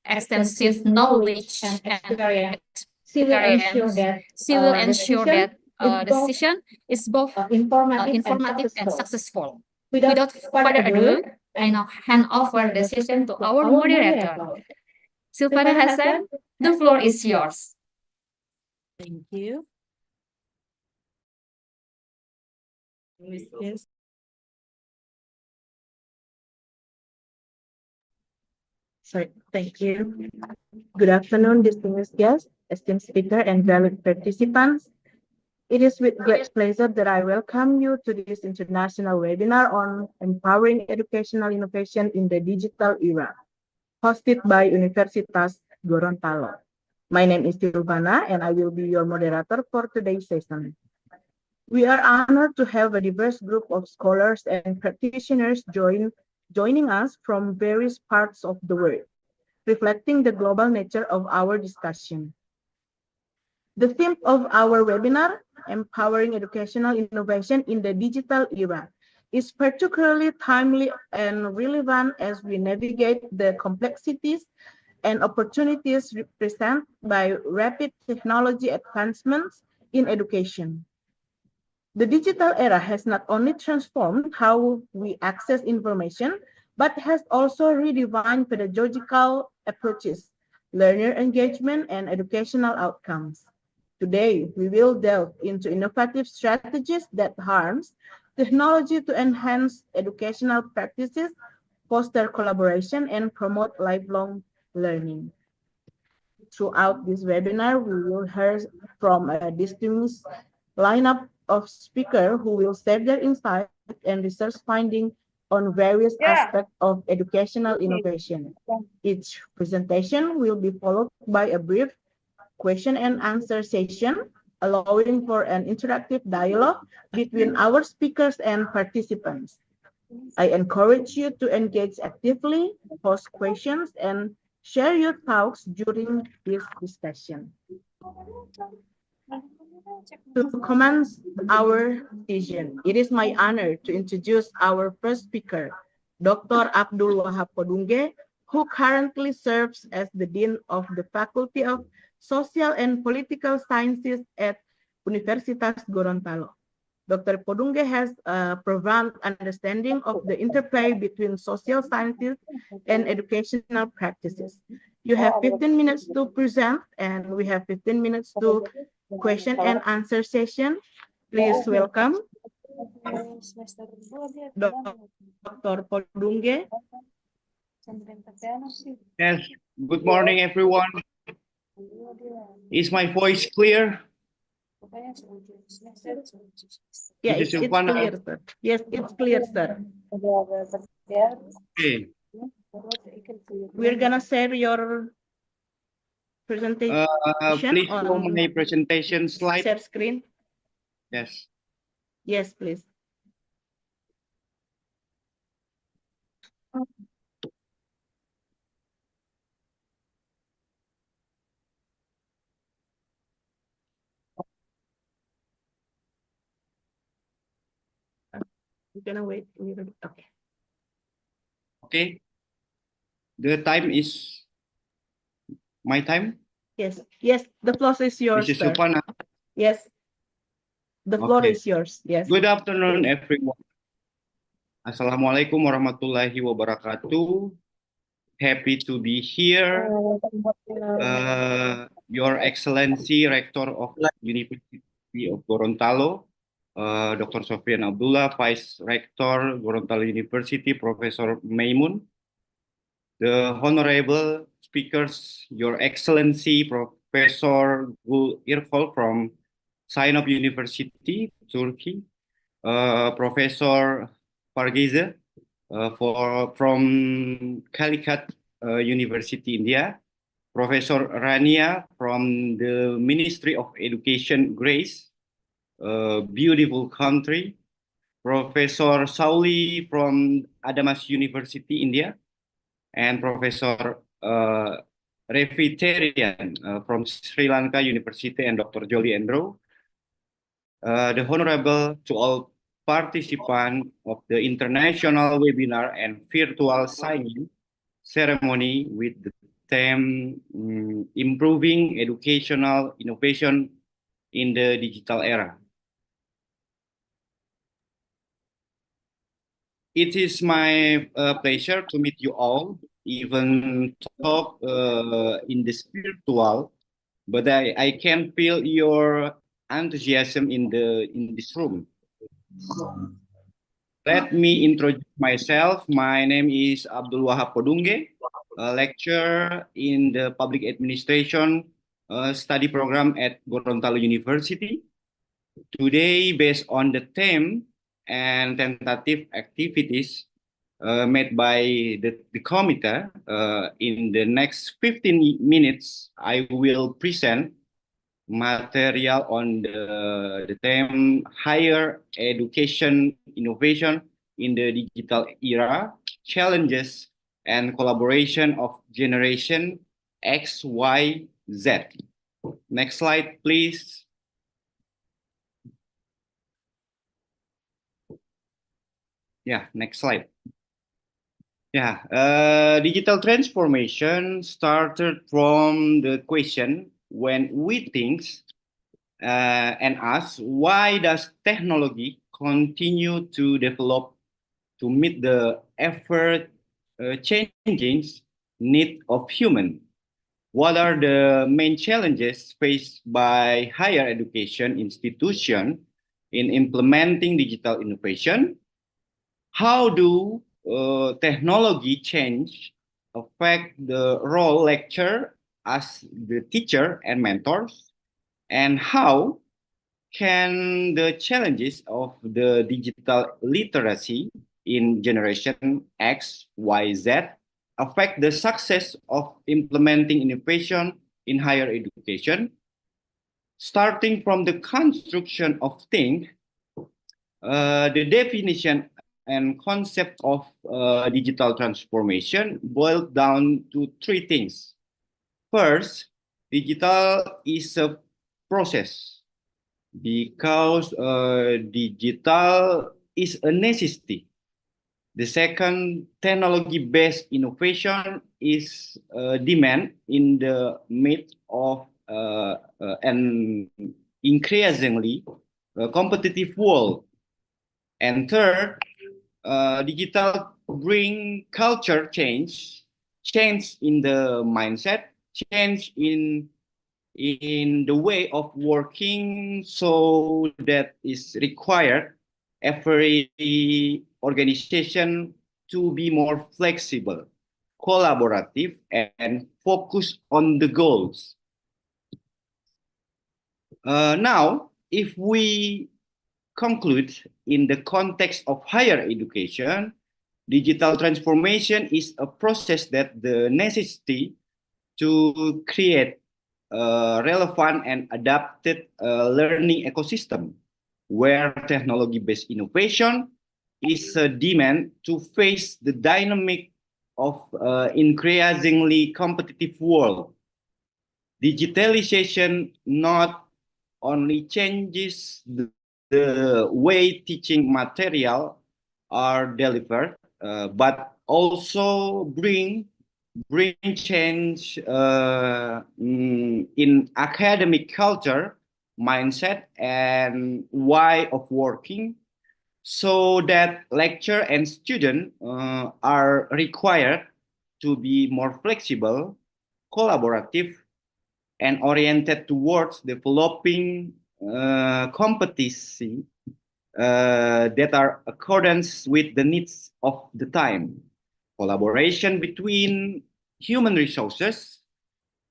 extensive knowledge and experience, she will ensure that the session is both informative and successful. Without further ado, I now hand over the session to our moderator. Silvana Hassan, the floor is yours. Thank you. Yes. Sorry, thank you. Good afternoon, distinguished guests, esteemed speaker, and valued participants. It is with great pleasure that I welcome you to this international webinar on empowering educational innovation in the digital era, hosted by Universitas Gorontalo. My name is Silvana, and I will be your moderator for today's session. We are honored to have a diverse group of scholars and practitioners joining us from various parts of the world, reflecting the global nature of our discussion. The theme of our webinar, Empowering Educational Innovation in the Digital Era, is particularly timely and relevant as we navigate the complexities and opportunities represented by rapid technology advancements in education. The digital era has not only transformed how we access information, but has also redefined pedagogical approaches, learner engagement, and educational outcomes. Today, we will delve into innovative strategies that harness technology to enhance educational practices, foster collaboration, and promote lifelong learning. Throughout this webinar, we will hear from a distinguished lineup of speakers who will share their insights and research findings on various aspects of educational innovation. Each presentation will be followed by a brief question and answer session allowing for an interactive dialogue between our speakers and participants. I encourage you to engage actively, post questions, and share your thoughts during this discussion. To commence our session, it is my honor to introduce our first speaker, Dr. Abdul Wahab Podungge, who currently serves as the Dean of the Faculty of Social and Political Sciences at Universitas Gorontalo. Dr. Podungge has a profound understanding of the interplay between social sciences and educational practices. You have 15 minutes to present, and we have 15 minutes to question and answer session. Please welcome Dr. Podungge. Yes, good morning, everyone. Is my voice clear? Yeah, This it's is Silvana. clear, sir. Yes, it's clear, sir. Okay. We're gonna share your presentation Please show on my presentation slide. share screen. Yes. Yes, please. We're gonna wait a little bit. Okay. Okay. The time is my time. Yes, yes, the floor is yours, This is sir. Silvana. Yes, the floor Okay. is yours. Yes. Good afternoon, everyone. Assalamualaikum warahmatullahi wabarakatuh. Happy to be here. Your Excellency, Rector of University of Gorontalo, Dr. Sofian Abdullah, Vice Rector, Gorontalo University, Professor Maimun, the Honorable Speakers, Your Excellency, Professor Gul ERKOL from Sinop University, Turkey, Professor Pargize from Calicut University, India, Professor Rania from the Ministry of Education, Grace, beautiful country, Professor Shauli from Adamas University, India, and Professor Revitarian from Sri Lanka University, and Dr. Jolly Andrew. The Honorable to all participants of the international webinar and virtual signing ceremony with the theme Improving Educational Innovation in the Digital Era. It is my pleasure to meet you all, even talk in this virtual, but I can feel your enthusiasm in this room. Let me introduce myself. My name is Abdul Wahab Podungge, a lecturer in the Public Administration study program at Gorontalo University. Today, based on the theme and tentative activities made by the committee, in the next 15 minutes, I will present material on the theme higher education innovation in the digital era, challenges and collaboration of generation X, Y, Z. Next slide, please. Yeah, next slide. Yeah, digital transformation started from the question when we think and ask, why does technology continue to develop to meet the ever changing need of human? What are the main challenges faced by higher education institutions in implementing digital innovation? How do technology change affect the role lecturer as the teacher and mentors? And how can the challenges of the digital literacy in generation X, Y, Z affect the success of implementing innovation in higher education? Starting from the construction of things, the definition and concept of digital transformation boiled down to three things. First, digital is a process because digital is a necessity. The second, technology-based innovation is demand in the midst of an increasingly competitive world. And third, digital bring culture change in the mindset, change in the way of working, so that is required every organization to be more flexible, collaborative, and focus on the goals. Now, if we conclude in the context of higher education, digital transformation is a process that the necessity to create a relevant and adapted learning ecosystem where technology-based innovation is a demand to face the dynamic of increasingly competitive world. Digitalization not only changes the way teaching material are delivered, but also bring change in academic culture, mindset, and way of working, so that lecturer and student are required to be more flexible, collaborative, and oriented towards developing competency that are accordance with the needs of the time. Collaboration between human resources,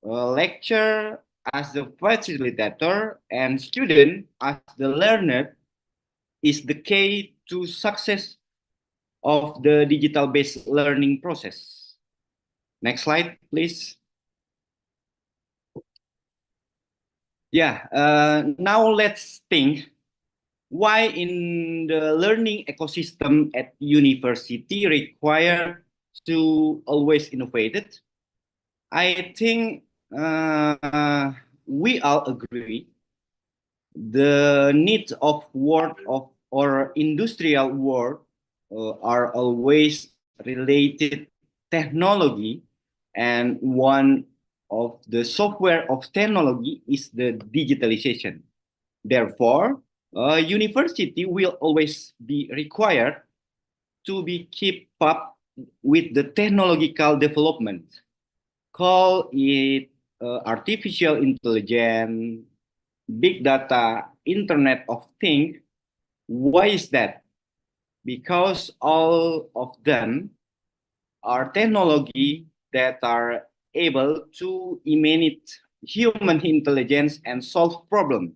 lecturer as the facilitator, and student as the learner is the key to success of the digital-based learning process. Next slide, please. Yeah, now let's think why in the learning ecosystem at university require to always innovate it. I think we all agree the needs of world of or industrial world are always related technology, and one of the software of technology is the digitalization. Therefore, university will always be required to be keep up with the technological development. Call it artificial intelligence, big data, Internet of Things. Why is that? Because all of them are technology that are able to imitate human intelligence and solve problems.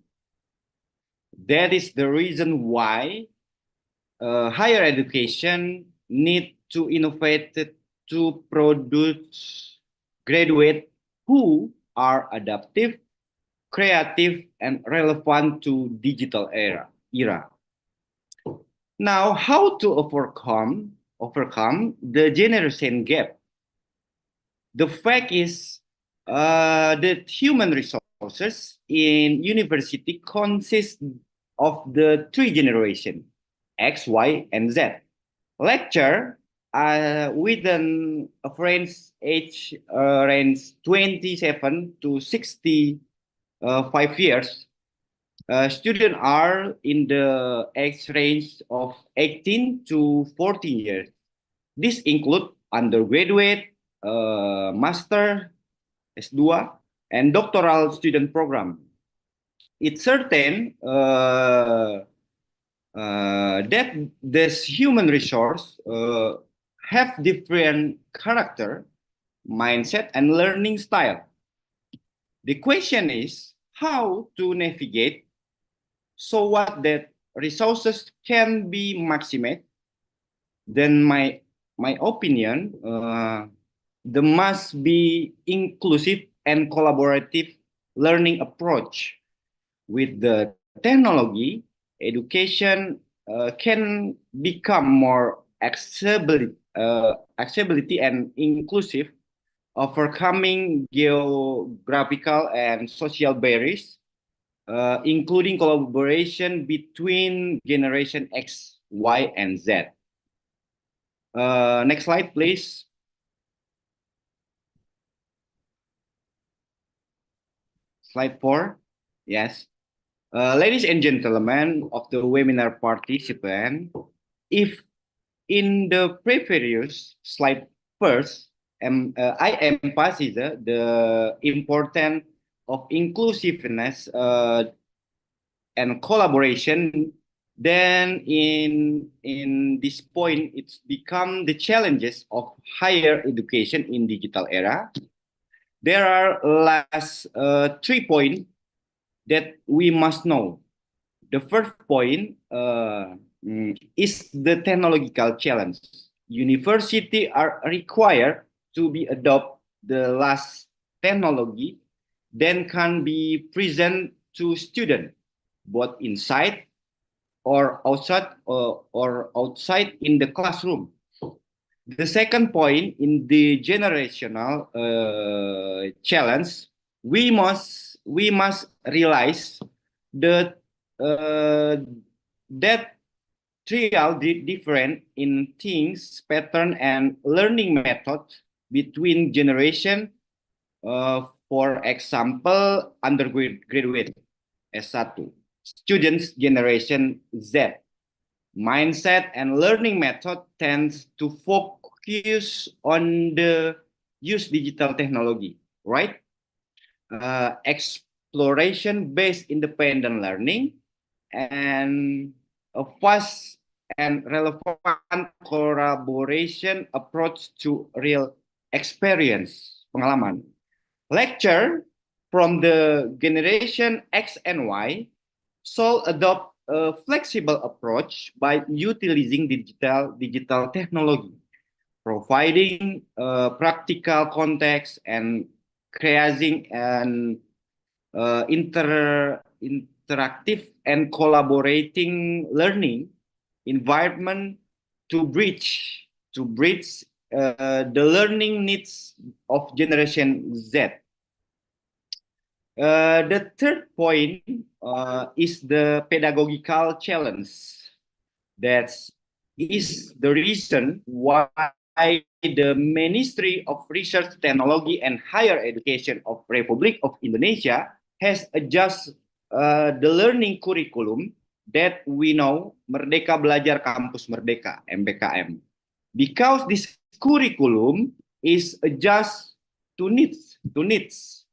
That is the reason why higher education need to innovate to produce graduates who are adaptive, creative, and relevant to digital era. Now, how to overcome the generation gap? The fact is that human resources in university consist of the three generations, X, Y, and Z. Lecture with an average age range 27 to 65 years. Students are in the age range of 18 to 14 years. This includes undergraduate, master, S2, and doctoral student program. It's certain that this human resource have different character, mindset, and learning style. The question is how to navigate so what that resources can be maximized. Then my opinion, there must be inclusive and collaborative learning approach with the technology, education can become more accessibility and inclusive, overcoming geographical and social barriers, including collaboration between generation X, Y, and Z. Next slide, please. Slide 4. Yes. Ladies and gentlemen of the webinar participant, if in the previous slide first, I emphasize the importance of inclusiveness and collaboration, then in this point, it's become the challenges of higher education in digital era. There are last 3 points that we must know. The first point is the technological challenge. Universities are required to be adopt the last technology, then can be present to students, both inside or outside in the classroom. The second point in the generational challenge, we must realize that that trial different in things, pattern, and learning method between generation. For example, undergraduate S1, students generation Z. Mindset and learning method tends to focus on the use digital technology, right? Exploration-based independent learning and a fast and relevant collaboration approach to real experience, pengalaman. Lecture from the generation X and Y should adopt a flexible approach by utilizing digital technology, providing practical context and creating an interactive and collaborating learning environment to bridge the learning needs of generation Z. The third point is the pedagogical challenge. That is the reason why the Ministry of Research, Technology, and Higher Education of Republic of Indonesia has adjusted the learning curriculum that we know Merdeka Belajar Kampus Merdeka, MBKM. Because this curriculum is adjusted to needs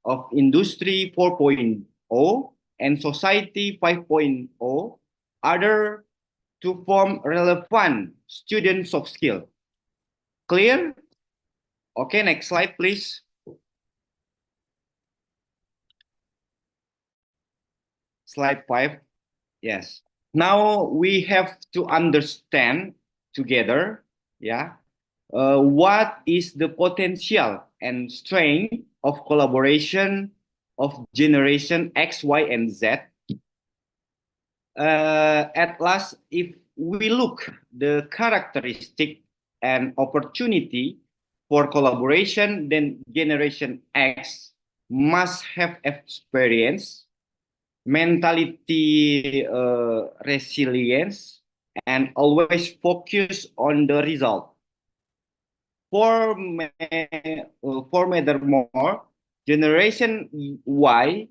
of Industry 4.0 and Society 5.0, other to form relevant student soft skill. Clear? Okay, next slide, please. Slide 5. Yes. Now we have to understand together, what is the potential and strength of collaboration of generation X, Y, and Z. At last, if we look the characteristic and opportunity for collaboration, then generation X must have experience, mentality, resilience, and always focus on the result. Furthermore, generation Y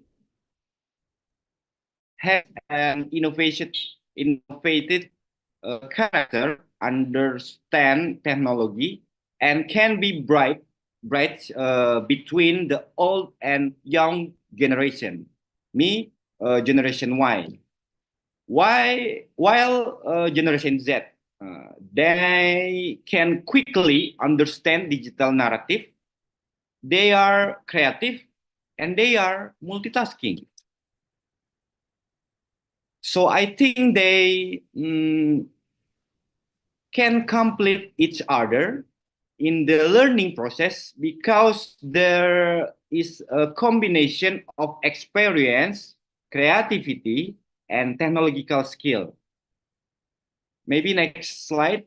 has an innovative character, understand technology, and can be bright between the old and young generation. Generation Y. While generation Z, they can quickly understand digital narrative. They are creative and they are multitasking. So I think they can complete each other in the learning process because there is a combination of experience creativity, and technological skill. Maybe next slide.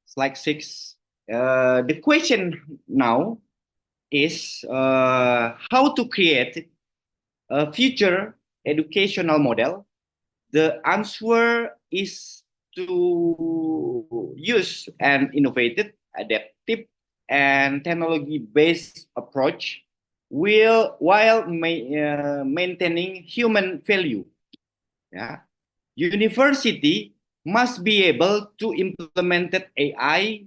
Slide 6. The question now is how to create a future educational model. The answer is to use an innovative, adaptive, and technology-based approach while maintaining human value. Yeah. University must be able to implement AI,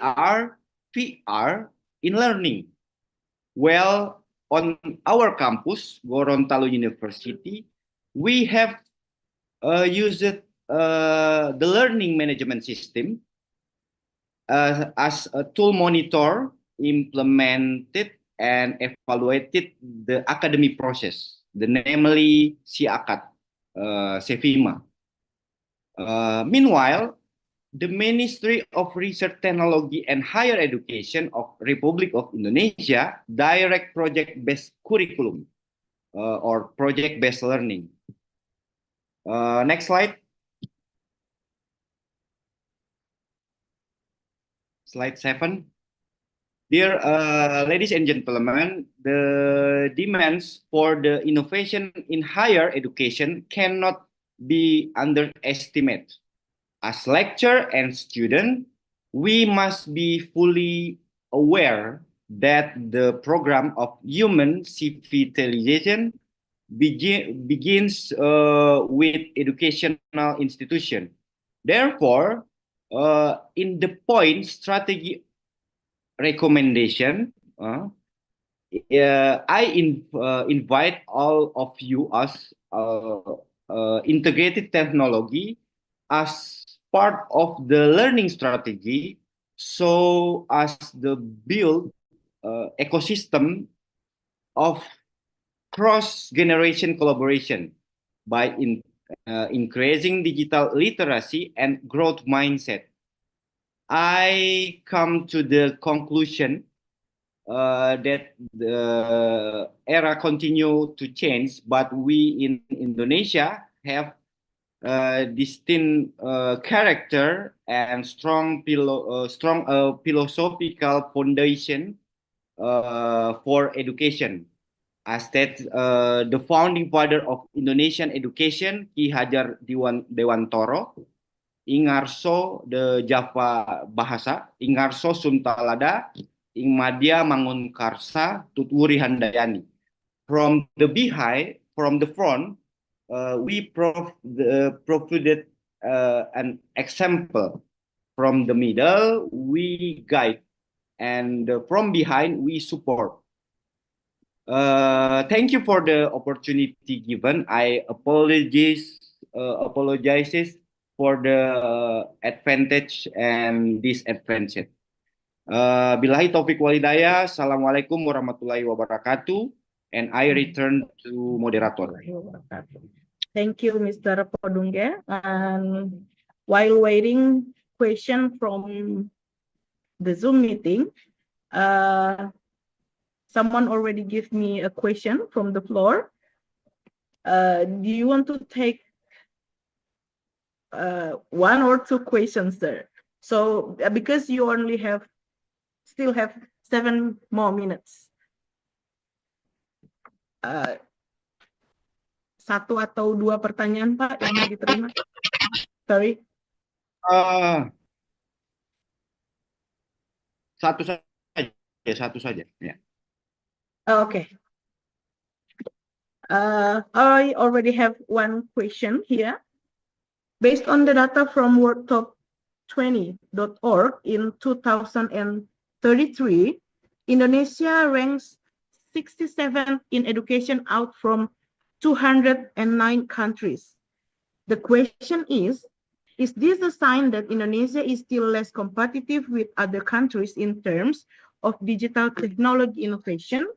AR, VR in learning. Well, on our campus, Gorontalo University, we have used the learning management system as a tool monitor, implemented and evaluated the academic process, namely SIAKAT, SEVIMA. Meanwhile, the Ministry of Research, Technology and Higher Education of Republic of Indonesia direct project-based curriculum or project-based learning. Next slide. Slide 7. Dear ladies and gentlemen, the demands for the innovation in higher education cannot be underestimated. As lecturer and student, we must be fully aware that the program of human civilization begins with educational institution. Therefore, in the point strategy recommendation, I invite all of you as integrated technology as part of the learning strategy, so as the build ecosystem of cross-generation collaboration by increasing digital literacy and growth mindset. I come to the conclusion that the era continue to change, but we in Indonesia have distinct character and strong philosophical foundation for education. As that the founding father of Indonesian education, Ki Hajar Dewantoro, Ingarso de Java Bahasa, Ingarso Suntalada, Ing Madya Mangun Karsa, Tuturi Handayani. From the behind, from the front, we provided an example. From the middle, we guide, and from behind, we support. Thank you for the opportunity given. I apologize for the advantage and disadvantage. Billahi taufiq walhidayah. Assalamualaikum warahmatullahi wabarakatuh. And I return to moderator. Thank you, Mr. Podungge. And while waiting question from the Zoom meeting, someone already gave me a question from the floor. Do you want to take one or two questions there? So because you only still have 7 more minutes. Satu atau dua pertanyaan, Pak, yang mau diterima? Sorry. Satu saja. Yeah. Okay. I already have one question here. Based on the data from WorldTop20.org in 2033, Indonesia ranks 67 in education out from 209 countries. The question is this a sign that Indonesia is still less competitive with other countries in terms of digital technology innovation?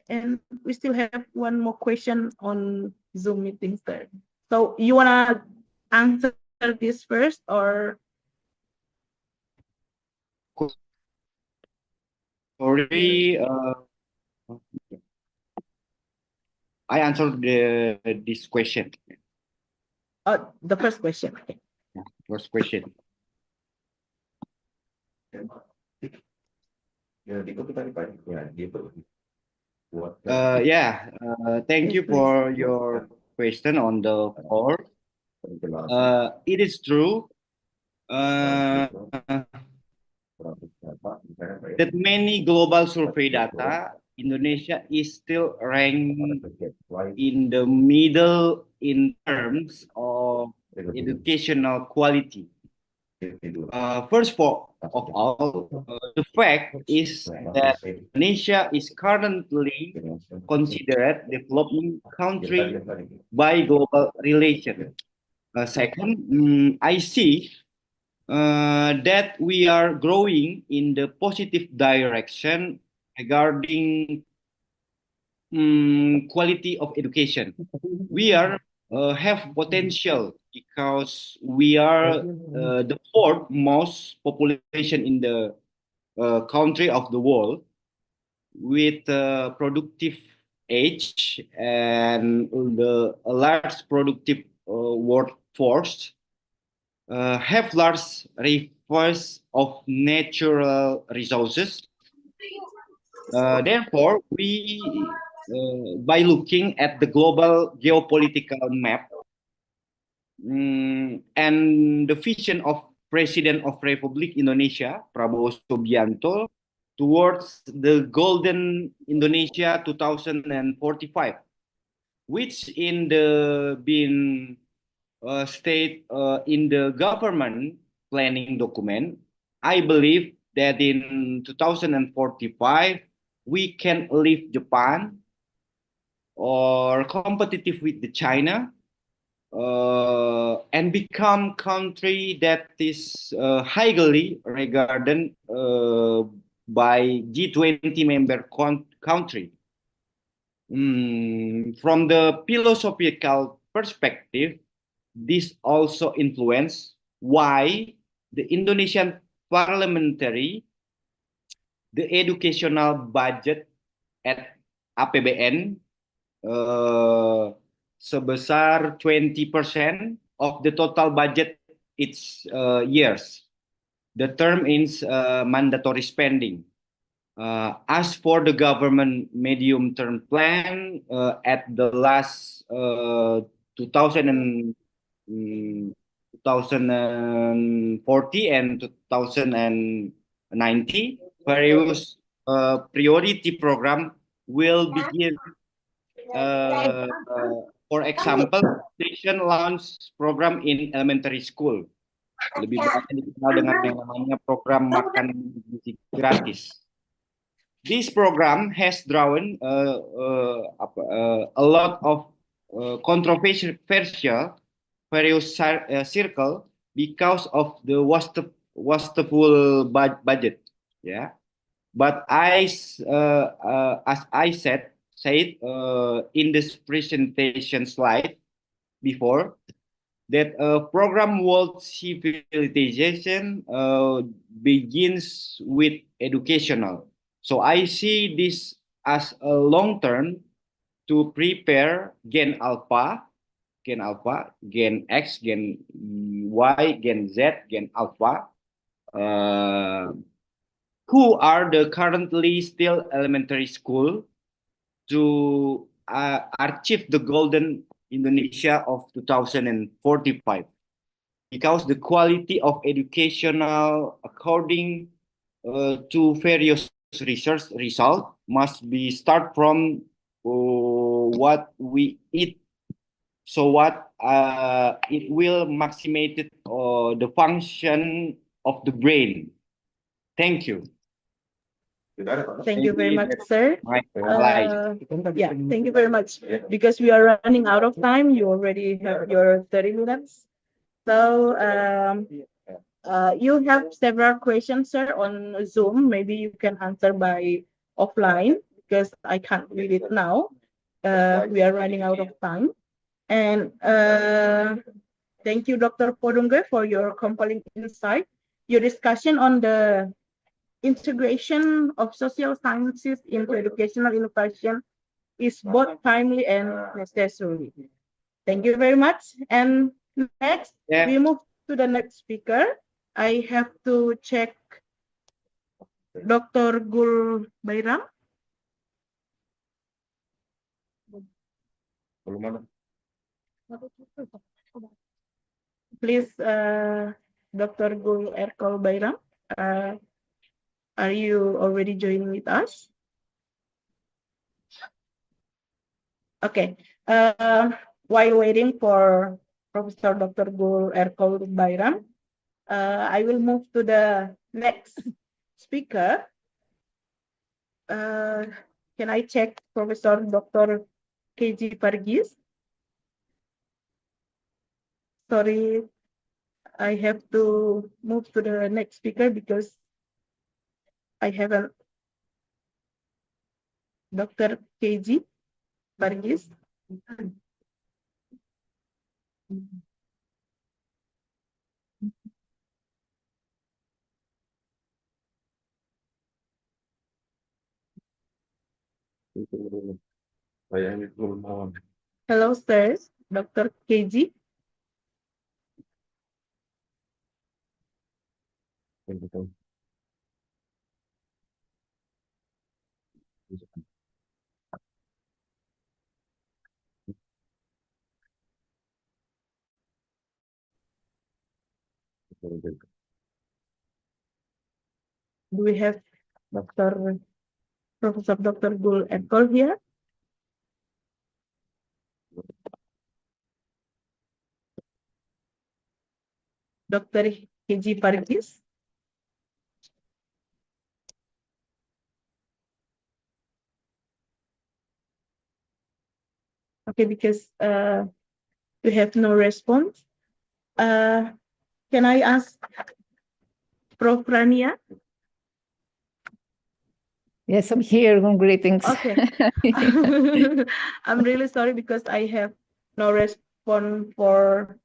And we still have one more question on Zoom meetings there. So you want to answer this first or? Sorry, I answered this question. The first question. Okay. First question. Thank you for your question on the floor. It is true that many global survey data, Indonesia is still ranked in the middle in terms of educational quality. First of all, the fact is that Indonesia is currently considered developing country by global relations. Second, I see that we are growing in the positive direction regarding quality of education. We are have potential because we are the fourth most population in the country of the world with productive age and a large productive workforce, have large reserves of natural resources. Therefore, we, by looking at the global geopolitical map and the vision of President of Republik Indonesia, Prabowo Subianto, towards the Golden Indonesia 2045, which in the been state in the government planning document, I believe that in 2045 we can leave Japan or competitive with the China and become country that is highly regarded by G20 member country. From the philosophical perspective, this also influence why the Indonesian parliamentary, the educational budget at APBN sebesar 20% of the total budget each years. The term is mandatory spending. As for the government medium-term plan, at the last 2040 and 2090, various priority program will begin. For example, station launch program in elementary school. Lebih banyak dikenal dengan yang namanya program makan gizi gratis. This program has drawn a lot of controversial various circle because of the wasteful budget. Yeah, but as I said in this presentation slide before, that program world civilization begins with educational. So I see this as a long term to prepare Gen Alpha, Gen X, Gen Y, Gen Z, Gen Alpha, who are the currently still elementary school to achieve the golden Indonesia of 2045. Because the quality of educational according to various research result must be start from what we eat, so what it will maximize the function of the brain. Thank you. Thank you very much, sir. Yeah, thank you very much. Because we are running out of time, you already have your 30 minutes. So you have several questions, sir, on Zoom. Maybe you can answer by offline because I can't read it now. We are running out of time. And thank you, Dr. Podungge, for your compelling insight. Your discussion on the integration of social sciences into educational innovation is both timely and necessary. Thank you very much. And next, we move to the next speaker. I have to check Dr. Gul Bayram. Please, Dr. Gul ERKOL Bayram, are you already joining with us? Okay. While waiting for Professor Dr. Gul ERKOL Bayram, I will move to the next speaker. Can I check Professor Dr. KG Pargis? Sorry, I have to move to the next speaker because I haven't. Dr. KG Pargis. Hello, sirs. Dr. KG. Do we have Professor Dr. Gul ERKOL here? Dr. KG Pargis. Okay, because we have no response. Can I ask Prof. Rania? Yes, I'm here. Greetings. Okay. I'm really sorry because I have no response for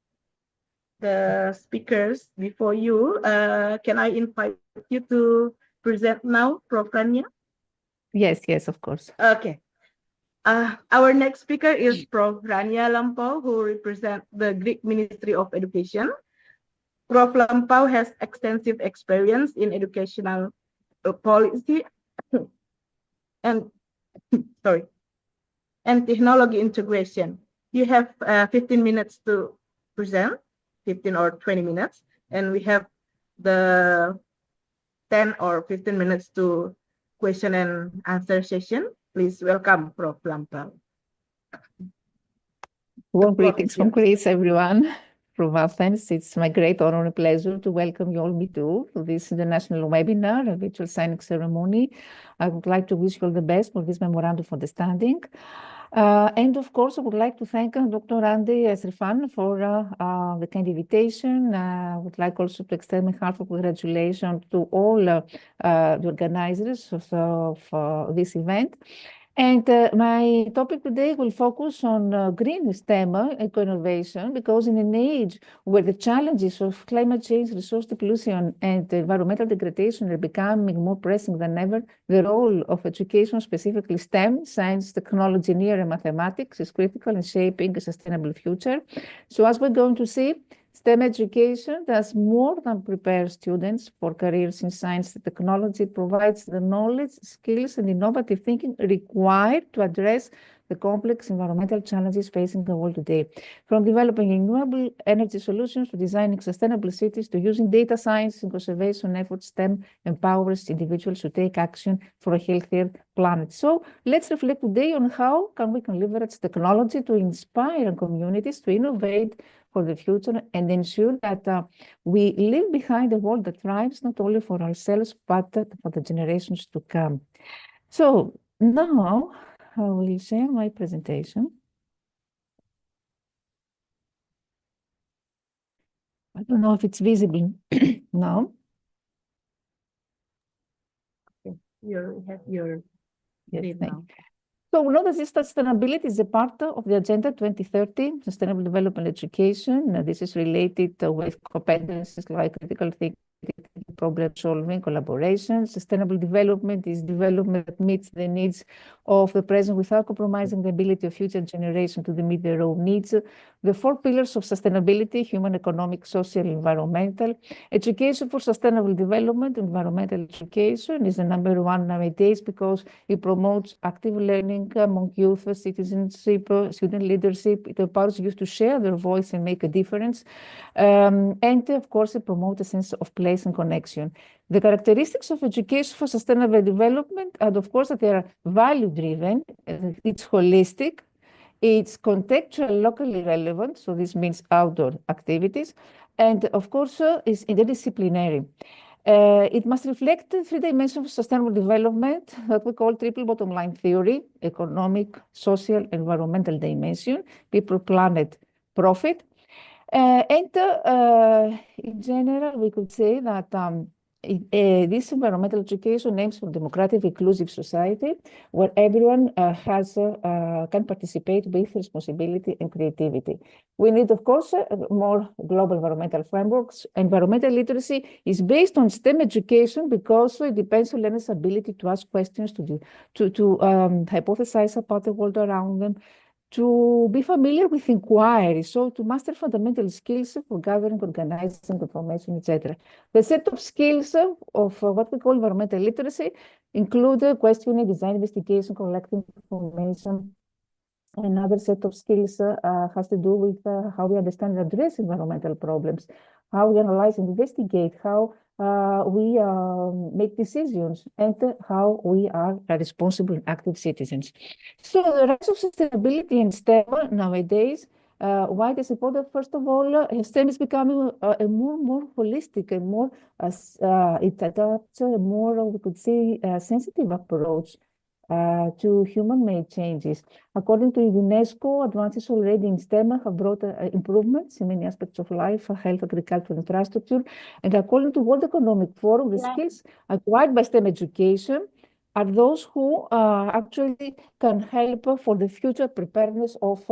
the speakers before you. Can I invite you to present now, Prof. Rania? Yes, yes, of course. Okay. Our next speaker is Prof. Rania Lampou, who represents the Greek Ministry of Education. Prof. Lampou has extensive experience in educational policy and technology integration. You have 15 minutes to present, 15 or 20 minutes, and we have the 10 or 15 minutes to question and answer session. Please welcome Prof. Lampou. Warm greetings from Greece, everyone. From Athens, it's my great honor and pleasure to welcome you all, me too, to this international webinar, a virtual signing ceremony. I would like to wish you all the best for this memorandum of understanding. And of course, I would like to thank Dr. Andy Esrifan for the kind invitation. I would like also to extend my heartfelt congratulations to all the organizers of this event. And my topic today will focus on green STEM, eco-innovation, because in an age where the challenges of climate change, resource depletion, and environmental degradation are becoming more pressing than ever, the role of education, specifically STEM, science, technology, engineering, and mathematics, is critical in shaping a sustainable future. So as we're going to see, STEM education does more than prepare students for careers in science and technology. It provides the knowledge, skills, and innovative thinking required to address the complex environmental challenges facing the world today. From developing renewable energy solutions to designing sustainable cities to using data science and conservation efforts, STEM empowers individuals to take action for a healthier planet. So let's reflect today on how we can leverage technology to inspire communities to innovate for the future and ensure that we leave behind a world that thrives not only for ourselves, but for the generations to come. So now I will share my presentation. I don't know if it's visible now. You have your lead now. So we know that sustainability is a part of the Agenda 2030, Sustainable Development Education. This is related with competencies like critical thinking, problem solving, collaboration. Sustainable development is development that meets the needs of the present without compromising the ability of future generations to meet their own needs. The 4 pillars of sustainability: human, economic, social, environmental. Education for sustainable development, environmental education is the #1 nowadays because it promotes active learning among youth, citizenship, student leadership. It empowers youth to share their voice and make a difference. And of course, it promotes a sense of place and connection. The characteristics of education for sustainable development are, of course, that they are value-driven, it's holistic, it's contextual, locally relevant, so this means outdoor activities, and of course, is interdisciplinary. It must reflect the 3 dimensions of sustainable development that we call triple bottom line theory: economic, social, environmental dimension, people, planet, profit. In general, we could say that this environmental education aims for democratic, inclusive society where everyone can participate with responsibility and creativity. We need, of course, more global environmental frameworks. Environmental literacy is based on STEM education because it depends on learners' ability to ask questions, to hypothesize about the world around them, to be familiar with inquiry, so to master fundamental skills for gathering, organizing information, etc. The set of skills of what we call environmental literacy include questioning, design, investigation, collecting information. Another set of skills has to do with how we understand and address environmental problems, how we analyze and investigate, how we make decisions, and how we are responsible and active citizens. So the rise of sustainability in STEM nowadays, why it is important? First of all, STEM is becoming a more holistic and more, it adopts a more, we could say, sensitive approach to human-made changes. According to UNESCO, advances already in STEM have brought improvements in many aspects of life, health, agriculture, infrastructure. And according to World Economic Forum, the skills acquired by STEM education are those who actually can help for the future preparedness of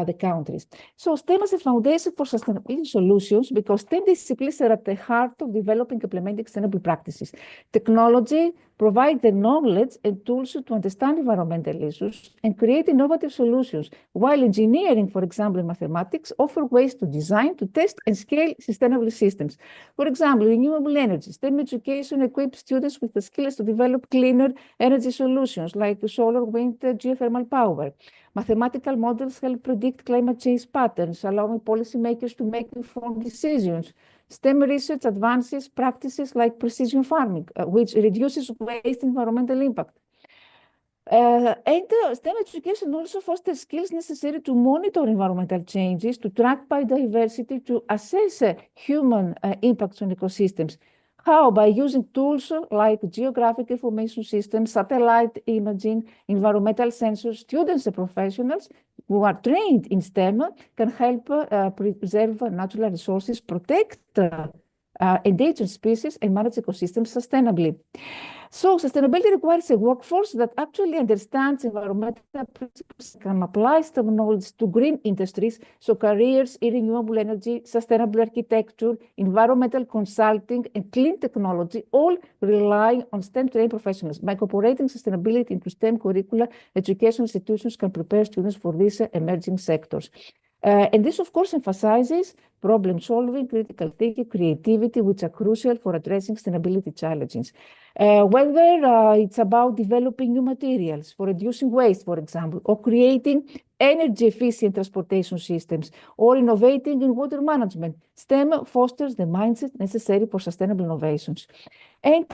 the countries. So STEM is a foundation for sustainability solutions because STEM disciplines are at the heart of developing and implementing sustainable practices. Technology provides the knowledge and tools to understand environmental issues and create innovative solutions, while engineering, for example, and mathematics offer ways to design, to test, and scale sustainable systems. For example, renewable energy. STEM education equips students with the skills to develop cleaner energy solutions like solar, wind, geothermal power. Mathematical models help predict climate change patterns, allowing policymakers to make informed decisions. STEM research advances practices like precision farming, which reduces waste and environmental impact. STEM education also fosters skills necessary to monitor environmental changes, to track biodiversity, to assess human impacts on ecosystems. How? By using tools like geographic information systems, satellite imaging, environmental sensors. Students and professionals who are trained in STEM can help preserve natural resources, protect endangered species, and manage ecosystems sustainably. So sustainability requires a workforce that actually understands environmental principles, can apply STEM knowledge to green industries, so careers in renewable energy, sustainable architecture, environmental consulting, and clean technology all rely on STEM-trained professionals. By incorporating sustainability into STEM curricula, education institutions can prepare students for these emerging sectors. And this, of course, emphasizes problem solving, critical thinking, creativity, which are crucial for addressing sustainability challenges. Whether it's about developing new materials for reducing waste, for example, or creating energy-efficient transportation systems, or innovating in water management, STEM fosters the mindset necessary for sustainable innovations. And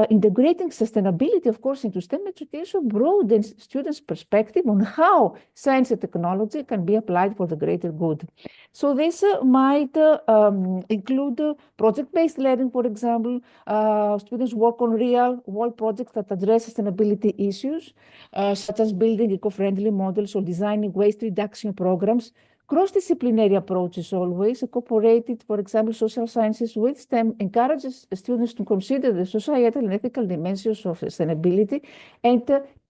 integrating sustainability, of course, into STEM education broadens students' perspective on how science and technology can be applied for the greater good. So this might include project-based learning, for example. Students work on real-world projects that address sustainability issues, such as building eco-friendly models or designing waste reduction programs. Cross-disciplinary approaches always incorporated, for example, social sciences with STEM encourages students to consider the societal and ethical dimensions of sustainability and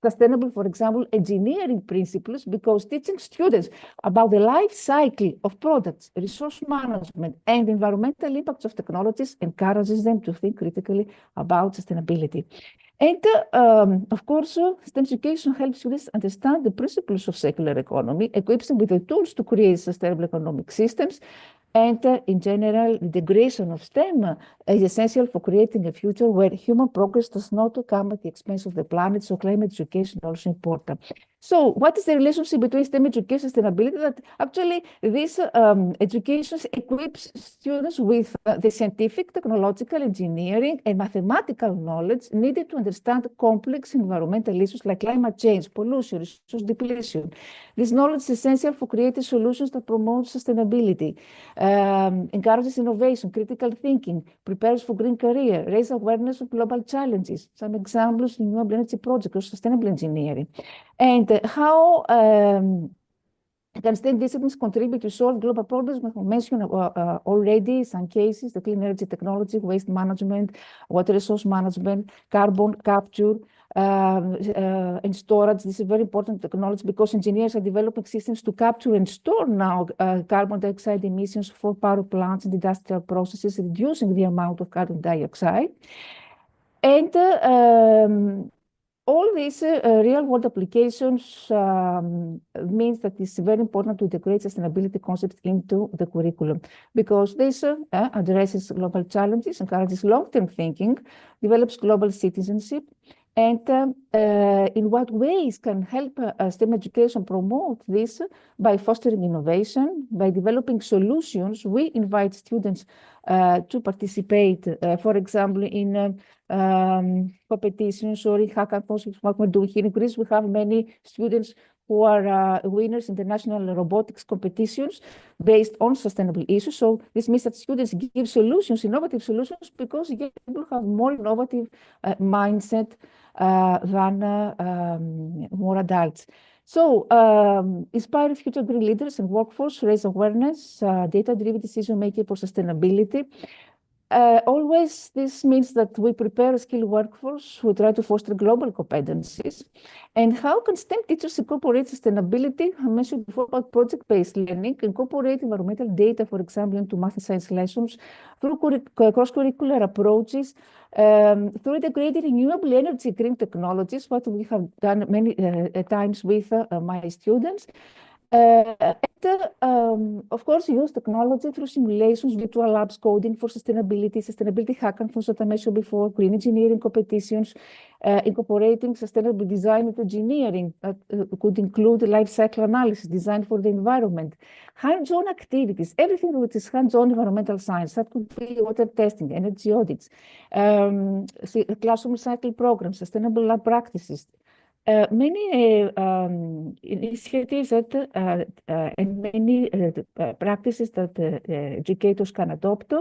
sustainable, for example, engineering principles, because teaching students about the life cycle of products, resource management, and environmental impacts of technologies encourages them to think critically about sustainability. And of course, STEM education helps students understand the principles of circular economy, equips them with the tools to create sustainable economic systems. And in general, the integration of STEM is essential for creating a future where human progress does not come at the expense of the planet. So climate education is also important. So what is the relationship between STEM education and sustainability? That actually this education equips students with the scientific, technological, engineering, and mathematical knowledge needed to understand complex environmental issues like climate change, pollution, resource depletion. This knowledge is essential for creating solutions that promote sustainability, encourages innovation, critical thinking, prepares for green career, raises awareness of global challenges. Some examples: renewable energy projects or sustainable engineering. And how can STEM disciplines contribute to solve global problems? We have mentioned already some cases: the clean energy technology, waste management, water resource management, carbon capture, and storage. This is very important technology because engineers are developing systems to capture and store now carbon dioxide emissions for power plants and industrial processes, reducing the amount of carbon dioxide. And all these real-world applications means that it's very important to integrate sustainability concepts into the curriculum, because this addresses global challenges, encourages long-term thinking, develops global citizenship. And in what ways can help STEM education promote this? By fostering innovation, by developing solutions. We invite students to participate, for example, in competitions or in hackathons. What we're doing here in Greece, we have many students who are winners in the national robotics competitions based on sustainable issues. So this means that students give solutions, innovative solutions, because young people have more innovative mindset than more adults. So inspire future green leaders and workforce, raise awareness, data-driven decision-making for sustainability. Always, this means that we prepare a skilled workforce. We try to foster global competencies. And how can STEM teachers incorporate sustainability? I mentioned before about project-based learning, incorporate environmental data, for example, into math and science lessons, through cross-curricular approaches, through integrating renewable energy, green technologies, what we have done many times with my students. Of course, use technology through simulations, virtual labs, coding for sustainability hackathons that I mentioned before, green engineering competitions, incorporating sustainable design into engineering that could include life cycle analysis, design for the environment, hands-on activities, everything which is hands-on environmental science. That could be water testing, energy audits, classroom cycle programs, sustainable lab practices. Many initiatives that, and many practices that educators can adopt,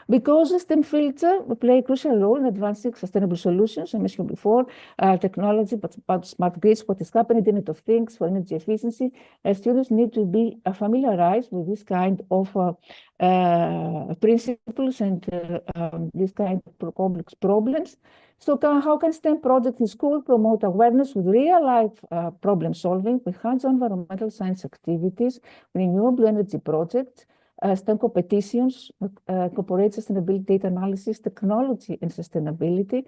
because STEM fields play a crucial role in advancing sustainable solutions. I mentioned before technology, but smart grids, what is happening, Internet of Things, for energy efficiency. Students need to be familiarized with this kind of principles and this kind of complex problems. So how can STEM projects in school promote awareness with real-life problem solving, with hands-on environmental science activities, renewable energy projects, STEM competitions, incorporate sustainability data analysis, technology and sustainability,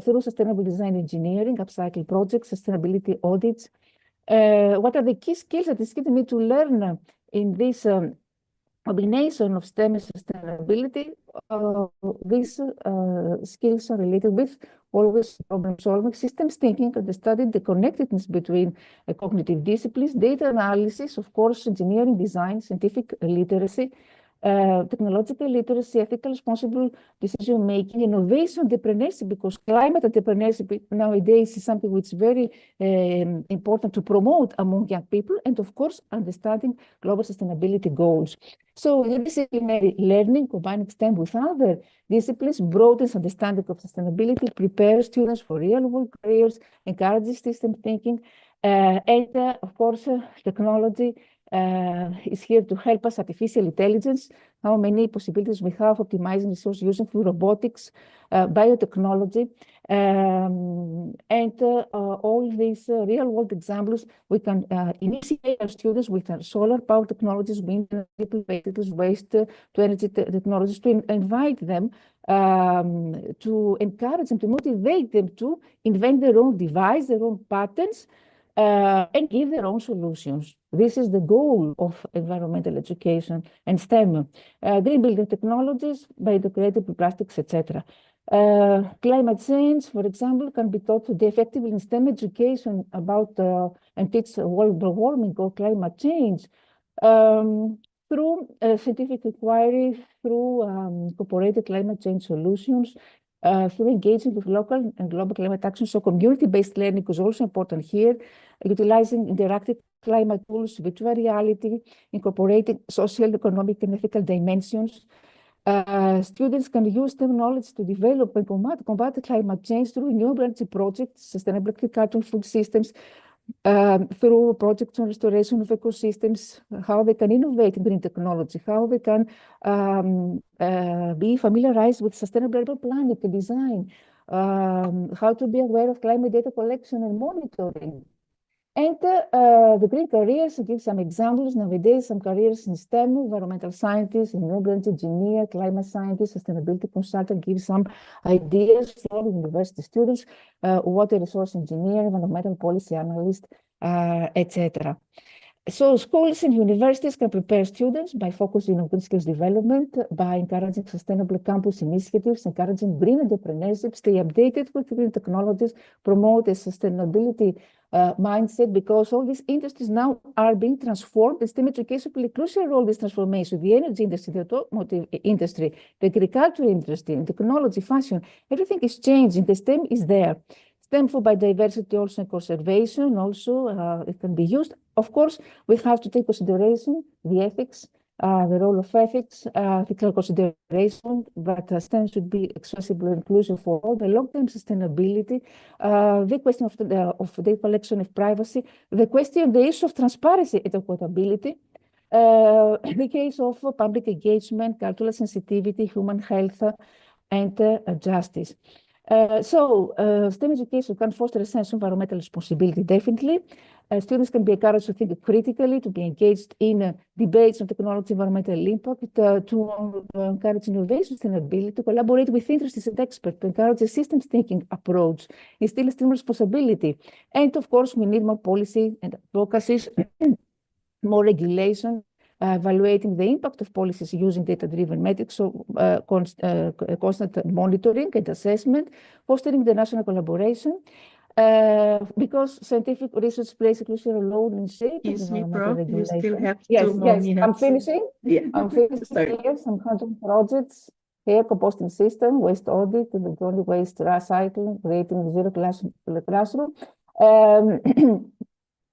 through sustainable design engineering, upcycle projects, sustainability audits. What are the key skills that the students need to learn in this combination of STEM and sustainability? These skills are related with always problem solving, systems thinking, understanding the connectedness between cognitive disciplines, data analysis, of course, engineering, design, scientific literacy, technological literacy, ethical, responsible decision making, innovation, entrepreneurship, because climate entrepreneurship nowadays is something which is very important to promote among young people, and of course, understanding global sustainability goals. So interdisciplinary learning, combining STEM with other disciplines, broadens understanding of sustainability, prepares students for real-world careers, encourages system thinking, and of course, technology is here to help us, artificial intelligence, how many possibilities we have optimizing resource using through robotics, biotechnology, and all these real-world examples. We can initiate our students with solar power technologies, wind energy, waste-to-energy technologies, to invite them, to encourage them, to motivate them to invent their own device, their own patents, and give their own solutions. This is the goal of environmental education and STEM. Green building technologies, biodegradable plastics, etc. Climate change, for example, can be taught today effectively in STEM education about and teach global warming or climate change through scientific inquiry, through incorporated climate change solutions, through engaging with local and global climate action. So community-based learning is also important here, utilizing interactive climate tools, virtual reality, incorporating social, economic, and ethical dimensions. Students can use STEM knowledge to develop and combat climate change through renewable energy projects, sustainable agricultural food systems, through projects on restoration of ecosystems, how they can innovate in green technology, how they can be familiarized with sustainable urban planning and design, how to be aware of climate data collection and monitoring. And the green careers, give some examples. Nowadays, some careers in STEM, environmental scientist, renewable energy engineer, climate scientist, sustainability consultant, give some ideas for university students, water resource engineer, environmental policy analyst, etc. So schools and universities can prepare students by focusing on green skills development, by encouraging sustainable campus initiatives, encouraging green entrepreneurship, stay updated with green technologies, promote a sustainability mindset, because all these industries now are being transformed. The STEM education plays a crucial role in this transformation. The energy industry, the automotive industry, the agriculture industry, technology, fashion, everything is changing. The STEM is there. STEM for biodiversity also and conservation also it can be used. Of course, we have to take consideration the ethics, the role of ethics, ethical consideration, but STEM should be accessible and inclusive for all. The long-term sustainability, the question of data collection of privacy, the issue of transparency and accountability, the case of public engagement, cultural sensitivity, human health, and justice. STEM education can foster a sense of environmental responsibility, definitely. Students can be encouraged to think critically, to be engaged in debates on technology, environmental impact, to encourage innovation, sustainability, to collaborate with interested experts, to encourage a systems thinking approach, instill STEM responsibility. And of course, we need more policy and advocacies, more regulation, evaluating the impact of policies using data-driven metrics, so constant monitoring and assessment, fostering the national collaboration, because scientific research plays a crucial role in shaping environmental regulation. You still have yes, 2 more yes, minutes. I'm finishing. Yeah. I'm finishing here, some content projects, here, composting system, waste audit, electronic waste recycling, creating zero classroom.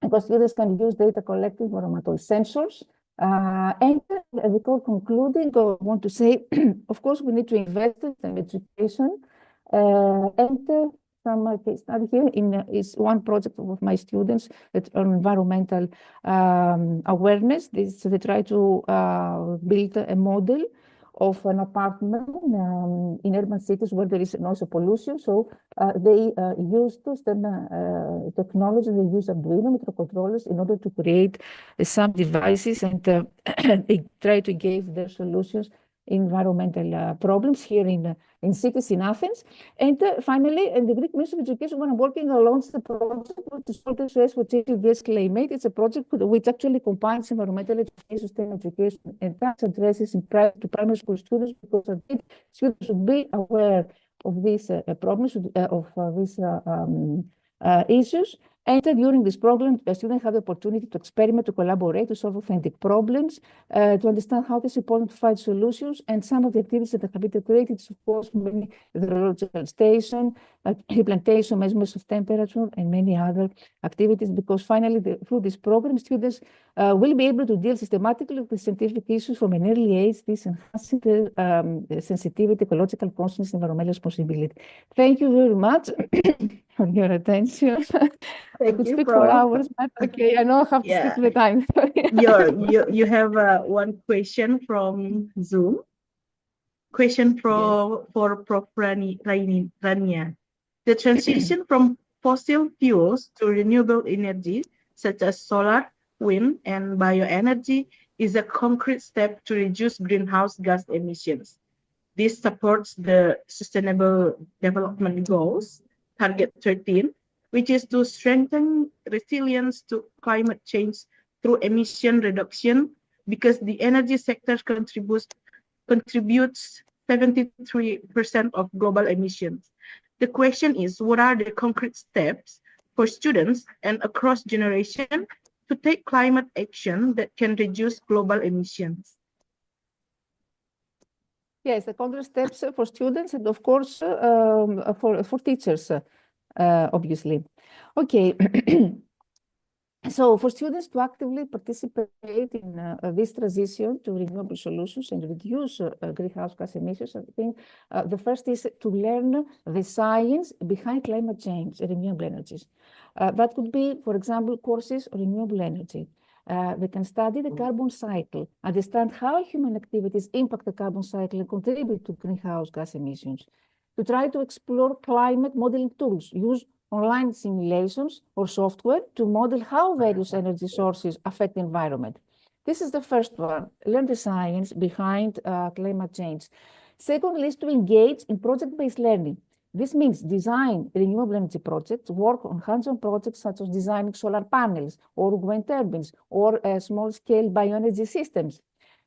Because students can use data collecting environmental sensors. And before concluding, I want to say, of course, we need to invest in education. And some case study here is one project of my students that on environmental awareness. They try to build a model of an apartment in urban cities where there is noise pollution. So they use STEM technology. They use Arduino microcontrollers in order to create some devices, and they try to give their solutions environmental problems here in cities in Athens. And finally, in the Greek Ministry of Education, when I'm working along the project to solve the stress for GTVS climate, it's a project which actually combines environmental education, STEM education, and that addresses in to primary school students, because students should be aware of these problems, of these issues. And during this program, students have the opportunity to experiment, to collaborate, to solve authentic problems, to understand how it is important to find solutions. And some of the activities that have been created, of course, many hydrological station, plantation, measurements of temperature, and many other activities, because finally, through this program, students will be able to deal systematically with scientific issues from an early age, this enhancing the sensitivity, ecological consciousness, environmental responsibility. Thank you very much. for your attention. I Thank could you, speak for Prof. hours, but okay, I know I have to stick Yeah, to the time. you have one question from Zoom. Question for Prof. Rania. The transition from fossil fuels to renewable energy, such as solar, wind, and bioenergy, is a concrete step to reduce greenhouse gas emissions. This supports the Sustainable Development Goals, Target 13, which is to strengthen resilience to climate change through emission reduction, because the energy sector contributes 73% of global emissions. The question is, what are the concrete steps for students and across generation to take climate action that can reduce global emissions? Yes, the concrete steps for students and of course for teachers, obviously. Okay. So for students to actively participate in this transition to renewable solutions and reduce greenhouse gas emissions, I think the first is to learn the science behind climate change and renewable energies. That could be, for example, courses on renewable energy. They can study the carbon cycle, understand how human activities impact the carbon cycle and contribute to greenhouse gas emissions. To try to explore climate modeling tools, use online simulations or software to model how various energy sources affect the environment. This is the first one, learn the science behind climate change. Secondly is to engage in project-based learning. This means design renewable energy projects, work on hands-on projects such as designing solar panels or wind turbines or small-scale bioenergy systems.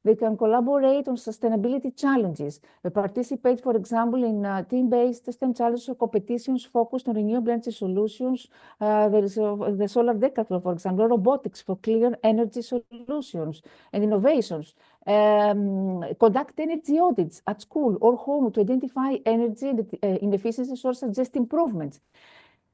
They can collaborate on sustainability challenges. They participate, for example, in team-based STEM challenges or competitions focused on renewable energy solutions. There is the solar decathlon, for example, robotics for clean energy solutions and innovations. Conduct energy audits at school or home to identify energy inefficiencies or suggest improvements.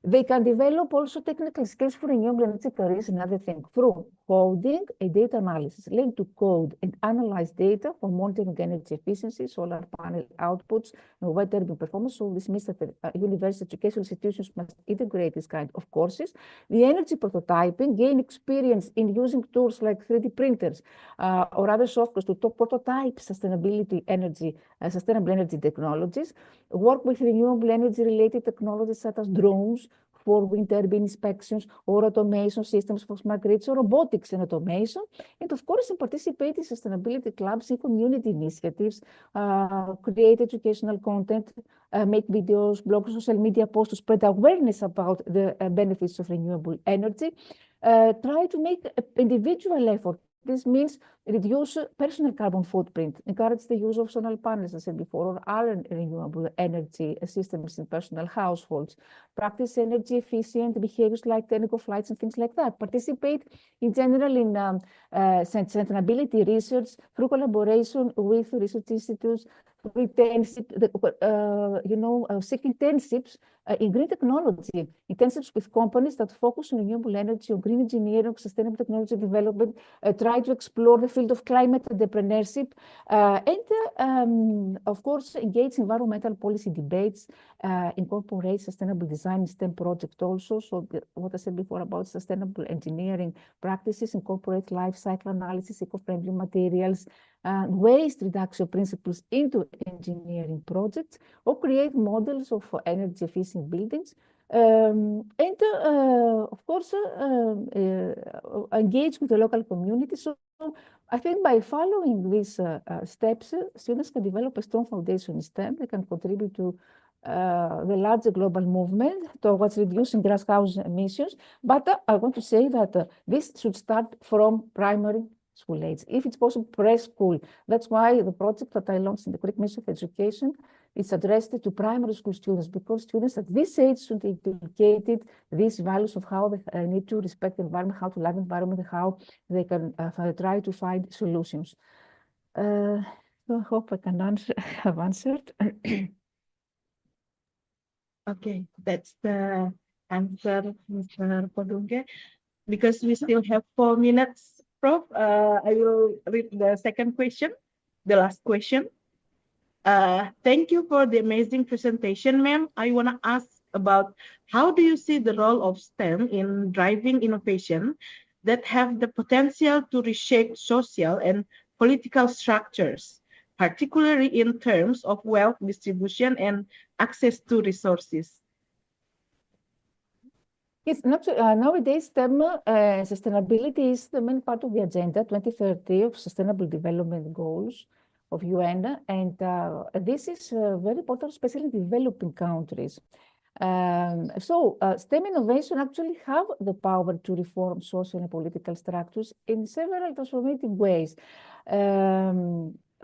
They can develop also technical skills for renewable energy careers, another thing, through coding and data analysis. Learn to code and analyze data for monitoring energy efficiency, solar panel outputs, and wind turbine performance. So this means that the university educational institutions must integrate this kind of courses. The energy prototyping, gain experience in using tools like 3D printers or other softwares to prototype sustainable energy technologies. Work with renewable energy related technologies such as drones for wind turbine inspections or automation systems for smart grids or robotics and automation. And of course, participate in sustainability clubs and community initiatives, create educational content, make videos, blogs, social media posts to spread awareness about the benefits of renewable energy. Try to make individual effort. This means reduce personal carbon footprint, encourage the use of solar panels, as I said before, or other renewable energy systems in personal households. Practice energy efficient behaviors like technical flights and things like that. Participate in general in sustainability research through collaboration with research institutes, seek internships in green technology, internships with companies that focus on renewable energy or green engineering, sustainable technology development, try to explore the field of climate entrepreneurship, and of course, engage in environmental policy debates, incorporate sustainable design in STEM projects also. So what I said before about sustainable engineering practices, incorporate life cycle analysis, eco-friendly materials, waste reduction principles into engineering projects, or create models of energy efficient buildings. And of course, engage with the local community. So I think by following these steps, students can develop a strong foundation in STEM. They can contribute to the larger global movement towards reducing greenhouse emissions. But I want to say that this should start from primary school age, if it's possible, preschool. That's why the project that I launched in the Greek Ministry of Education is addressed to primary school students, because students at this age should be inculcated these values of how they need to respect the environment, how to love the environment, how they can try to find solutions. So I hope I can have answered. Okay, that's the answer, Mr. Podungge. Because we still have 4 minutes, Prof, I will read the second question, the last question. Thank you for the amazing presentation, ma'am. I want to ask about how do you see the role of STEM in driving innovation that have the potential to reshape social and political structures, particularly in terms of wealth distribution and access to resources. Yes, nowadays STEM sustainability is the main part of the agenda 2030 of Sustainable Development Goals of UN, and this is very important, especially in developing countries. STEM innovation actually have the power to reform social and political structures in several transformative ways.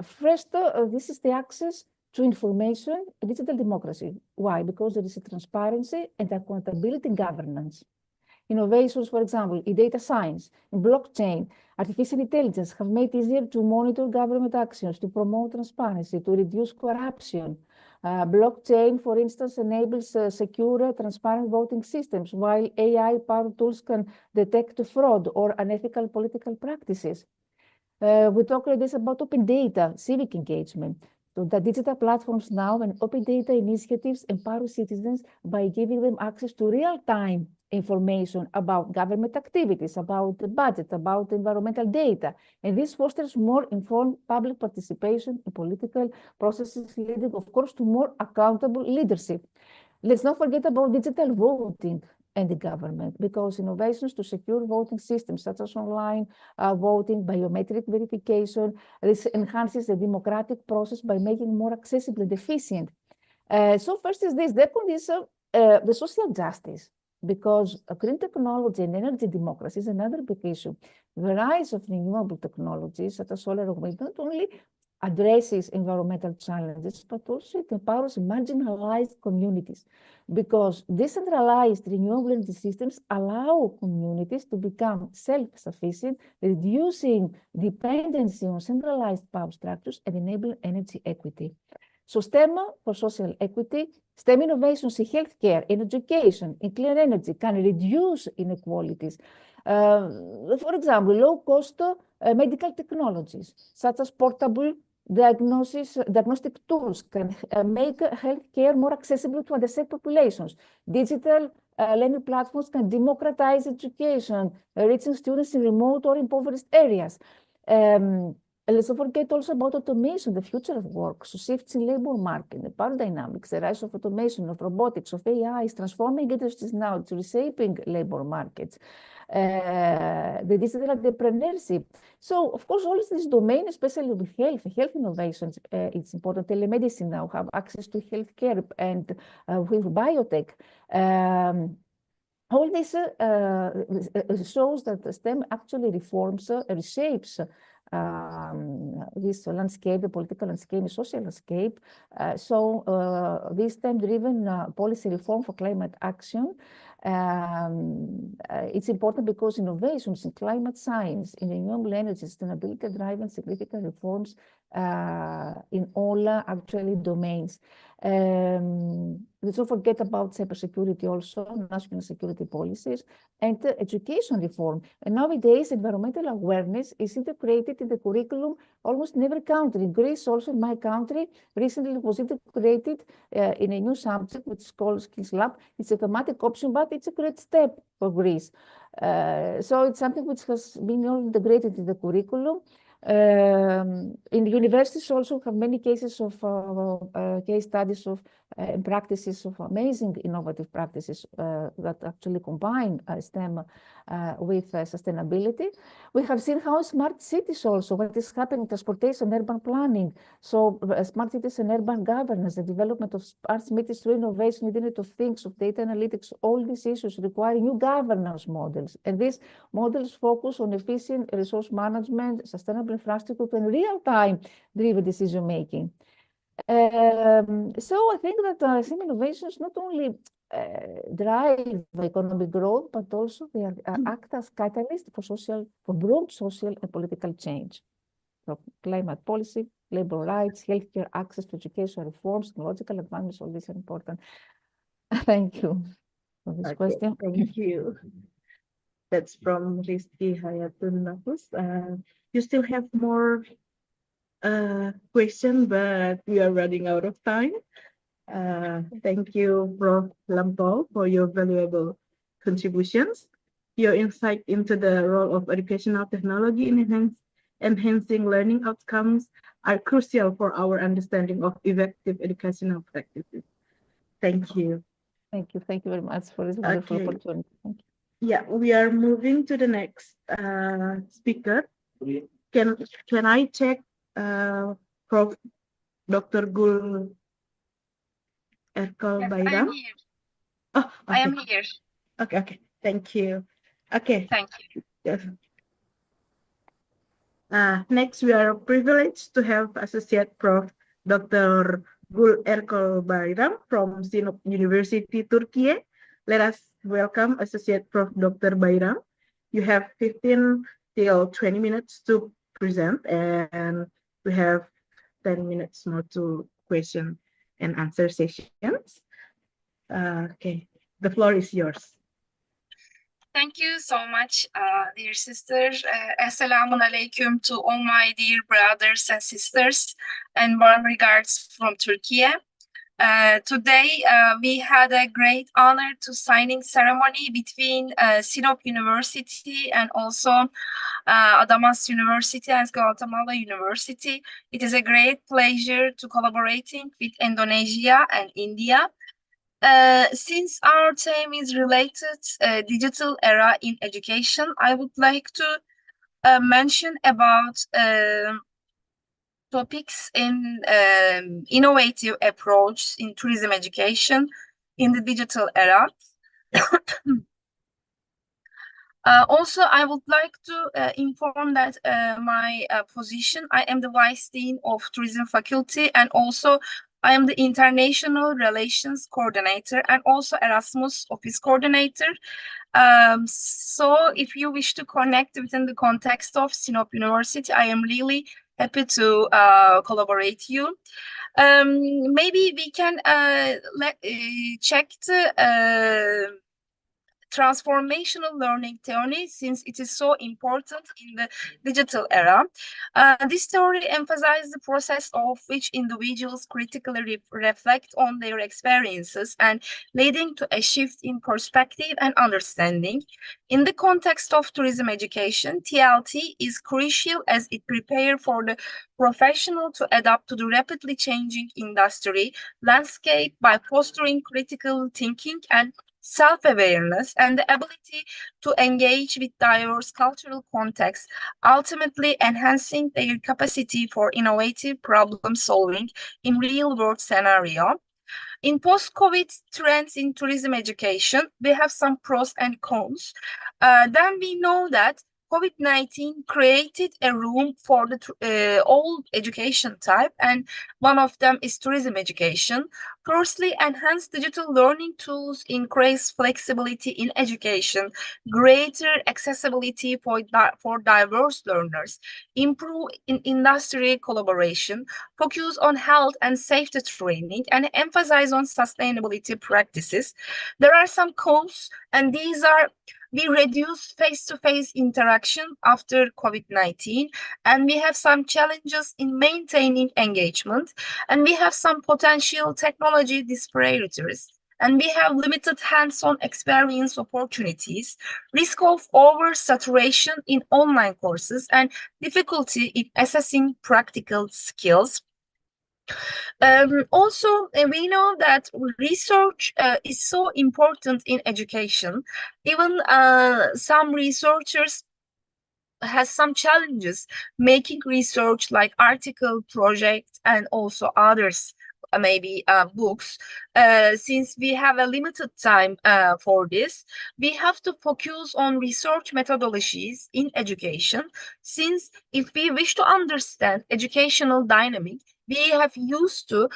First, this is the access to information, digital democracy. Why? Because there is a transparency and accountability in governance. Innovations, for example, in data science, in blockchain, artificial intelligence have made it easier to monitor government actions, to promote transparency, to reduce corruption. Blockchain, for instance, enables secure, transparent voting systems, while AI-powered tools can detect fraud or unethical political practices. We talk like this about open data, civic engagement. So the digital platforms now and open data initiatives empower citizens by giving them access to real-time information about government activities, about the budget, about environmental data. And this fosters more informed public participation in political processes, leading, of course, to more accountable leadership. Let's not forget about digital voting and the government, because innovations to secure voting systems, such as online voting, biometric verification, this enhances the democratic process by making it more accessible and efficient. So first is this. Second is the social justice, because green technology and energy democracy is another big issue. The rise of renewable technologies, such as solar and wind, not only addresses environmental challenges, but also it empowers marginalized communities, because decentralized renewable energy systems allow communities to become self-sufficient, reducing dependency on centralized power structures and enable energy equity. So STEM for social equity, STEM innovations in healthcare, in education, in clean energy can reduce inequalities. For example, low-cost medical technologies, such as portable diagnostic tools can make healthcare more accessible to underserved populations. Digital learning platforms can democratize education, reaching students in remote or impoverished areas. Let's not forget also about automation, the future of work, so shifts in labor market, the power dynamics, the rise of automation, of robotics, of AI is transforming industries now, it's reshaping labor markets. The digital entrepreneurship. So, of course, all this domain, especially with health innovations, it's important. Telemedicine now have access to healthcare and with biotech. All this shows that the STEM actually reforms, reshapes this landscape, the political landscape, the social landscape. This STEM-driven policy reform for climate action, it's important because innovations in climate science, in renewable energy, sustainability are driving significant reforms in all actually domains. Let's not forget about cybersecurity also, national security policies, and education reform. And nowadays, environmental awareness is integrated in the curriculum almost in every country. In Greece, also in my country, recently was integrated in a new subject which is called Skills Lab. It's a thematic option, but it's a great step for Greece. So it's something which has been all integrated in the curriculum. In the universities also have many cases of case studies of practices of amazing innovative practices that actually combine STEM with sustainability. We have seen how smart cities also, what is happening in transportation, urban planning. So smart cities and urban governance, the development of smart cities through innovation, Internet of Things, of data analytics, all these issues require new governance models. And these models focus on efficient resource management, sustainable infrastructure, and real-time driven decision-making. So I think that STEM innovations not only drive economic growth, but also they act as catalysts for broad social and political change. So climate policy, labor rights, healthcare access to education reforms, technological advancements, all these are important. Thank you for this question. Thank you. That's from Rizky Hayatun Nafus. You still have more question, but we are running out of time. Thank you, Prof. Lampou, for your valuable contributions. Your insight into the role of educational technology in enhancing learning outcomes are crucial for our understanding of effective educational practices. Thank you. Thank you. Thank you very much for this wonderful Okay. opportunity. Thank you. Yeah, we are moving to the next speaker. Can I check Prof. Dr. Gul ERKOL Yes, I am BAYRAM? here. Oh, I okay. am here. Okay. Thank you. Okay. Thank you. Yes. Next, we are privileged to have Associate Prof. Dr. Gul ERKOL BAYRAM from Sinop University, Turkiye. Let us welcome Associate Prof. Dr. BAYRAM. You have 15 till 20 minutes to present, and we have 10 minutes more to question and answer sessions. Okay, the floor is yours. Thank you so much, dear sisters. Assalamu alaikum to all my dear brothers and sisters, and warm regards from Turkey. Today, we had a great honor to signing ceremony between Sinop University and also Adamas University and Gorontalo University. It is a great pleasure to collaborating with Indonesia and India. Since our theme is related digital era in education, I would like to mention about topics in innovative approach in tourism education in the digital era. Also, I would like to inform that my position, I am the Vice Dean of Tourism Faculty, and also I am the International Relations Coordinator and also Erasmus Office Coordinator. So if you wish to connect within the context of Sinop University, I am really happy to collaborate you. Maybe we can check the transformational learning theory, since it is so important in the digital era. This theory emphasizes the process of which individuals critically reflect on their experiences and leading to a shift in perspective and understanding. In the context of tourism education, TLT is crucial as it prepares for the professional to adapt to the rapidly changing industry landscape by fostering critical thinking and self-awareness and the ability to engage with diverse cultural contexts, ultimately enhancing their capacity for innovative problem solving in real-world scenario. In post-COVID trends in tourism education, we have some pros and cons. Then we know that COVID-19 created a room for the all education type, and one of them is tourism education. Firstly, enhanced digital learning tools increase flexibility in education, greater accessibility for diverse learners, improve in industry collaboration, focus on health and safety training, and emphasize on sustainability practices. There are some cons, and these are: we reduce face-to-face interaction after COVID-19, and we have some challenges in maintaining engagement, and we have some potential technology disparities, and we have limited hands-on experience opportunities, risk of oversaturation in online courses, and difficulty in assessing practical skills. Also, we know that research is so important in education. Even some researchers has some challenges making research, like article, project, and also others, maybe books. Since we have a limited time for this, we have to focus on research methodologies in education, since if we wish to understand educational dynamic, we have used to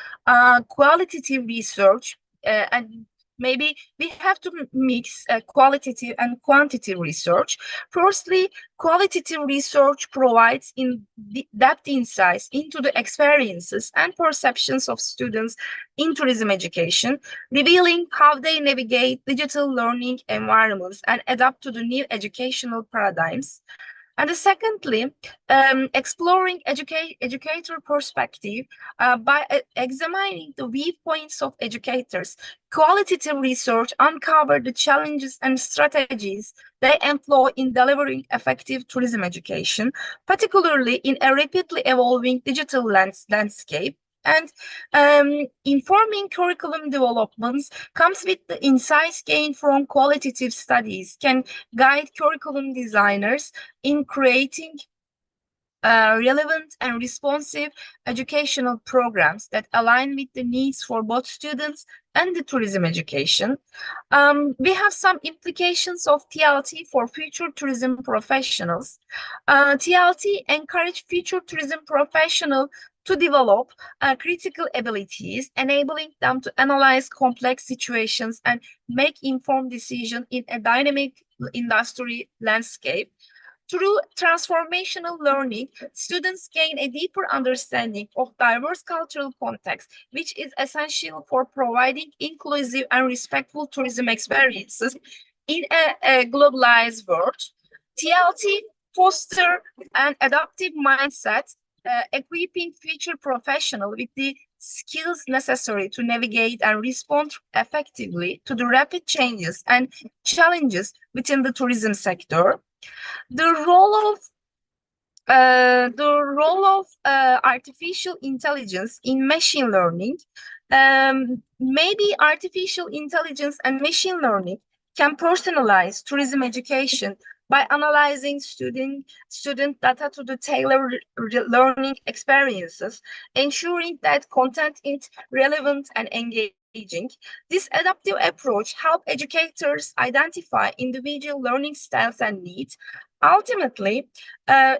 qualitative research, and maybe we have to mix qualitative and quantitative research. Firstly, qualitative research provides in-depth insights into the experiences and perceptions of students in tourism education, revealing how they navigate digital learning environments and adapt to the new educational paradigms. And secondly, exploring educator perspective by examining the viewpoints of educators. Qualitative research uncover the challenges and strategies they employ in delivering effective tourism education, particularly in a rapidly evolving digital landscape. And informing curriculum developments comes with the insights gained from qualitative studies, can guide curriculum designers in creating relevant and responsive educational programs that align with the needs for both students and the tourism education. We have some implications of TLT for future tourism professionals. TLT encourage future tourism professionals to develop critical abilities, enabling them to analyze complex situations and make informed decisions in a dynamic industry landscape. Through transformational learning, students gain a deeper understanding of diverse cultural contexts, which is essential for providing inclusive and respectful tourism experiences in a globalized world. TLT foster an adaptive mindset, equipping future professionals with the skills necessary to navigate and respond effectively to the rapid changes and challenges within the tourism sector. The role of artificial intelligence in machine learning. Maybe artificial intelligence and machine learning can personalize tourism education by analyzing student data to the tailored learning experiences, ensuring that content is relevant and engaging. This adaptive approach helps educators identify individual learning styles and needs, ultimately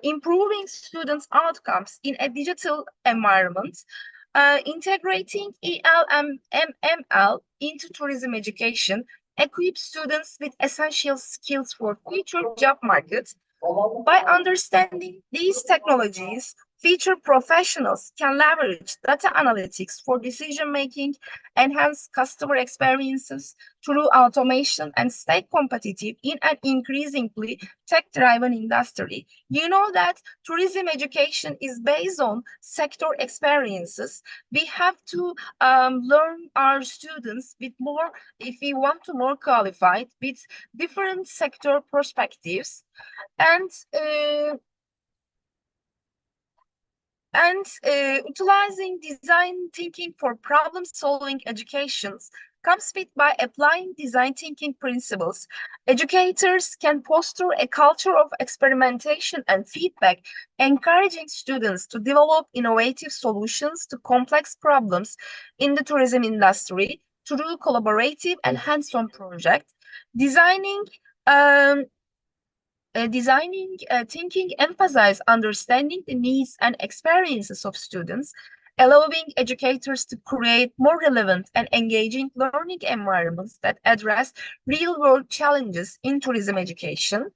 improving students' outcomes in a digital environment. Integrating EL and ML into tourism education equips students with essential skills for future job markets. By understanding these technologies, future professionals can leverage data analytics for decision-making, enhance customer experiences through automation, and stay competitive in an increasingly tech-driven industry. You know that tourism education is based on sector experiences. We have to learn our students with more, if we want to more qualified, with different sector perspectives. And utilizing design thinking for problem-solving educations comes with by applying design thinking principles. Educators can foster a culture of experimentation and feedback, encouraging students to develop innovative solutions to complex problems in the tourism industry through collaborative and hands-on projects. Thinking emphasize understanding the needs and experiences of students, allowing educators to create more relevant and engaging learning environments that address real-world challenges in tourism education.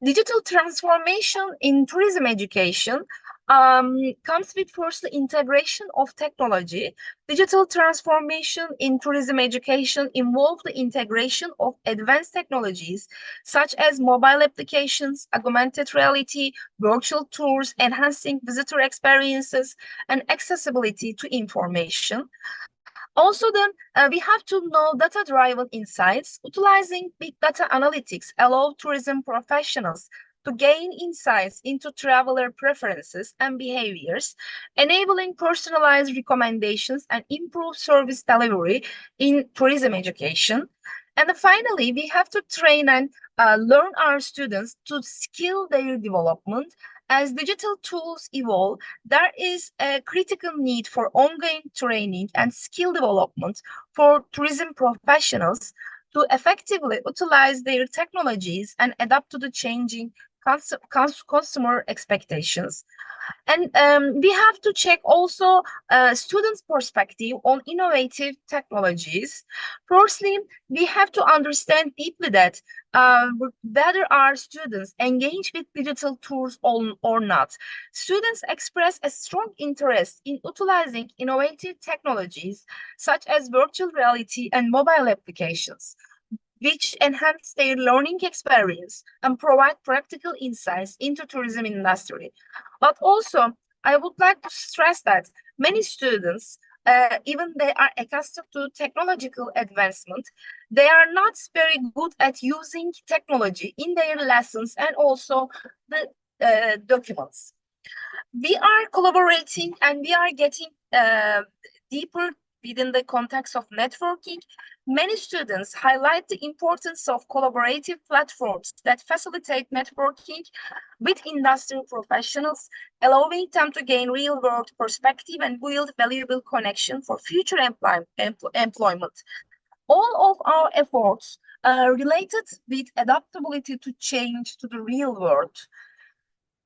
Digital transformation in tourism education comes with first the integration of technology. Digital transformation in tourism education involves the integration of advanced technologies such as mobile applications, augmented reality, virtual tours, enhancing visitor experiences and accessibility to information. Also, then we have to know data-driven insights. Utilizing big data analytics allow tourism professionals to gain insights into traveler preferences and behaviors, enabling personalized recommendations and improved service delivery in tourism education. And finally, we have to train and learn our students to skill their development. As digital tools evolve, there is a critical need for ongoing training and skill development for tourism professionals to effectively utilize their technologies and adapt to the changing customer expectations. And we have to check also students' perspective on innovative technologies. Firstly, we have to understand deeply that whether our students engage with digital tools or not. Students express a strong interest in utilizing innovative technologies such as virtual reality and mobile applications. which enhance their learning experience and provide practical insights into tourism industry. But also, I would like to stress that many students, even they are accustomed to technological advancement, they are not very good at using technology in their lessons and also the documents. We are collaborating and we are getting deeper within the context of networking. Many students highlight the importance of collaborative platforms that facilitate networking with industry professionals, allowing them to gain real-world perspective and build valuable connection for future employment. All of our efforts are related with adaptability to change to the real world.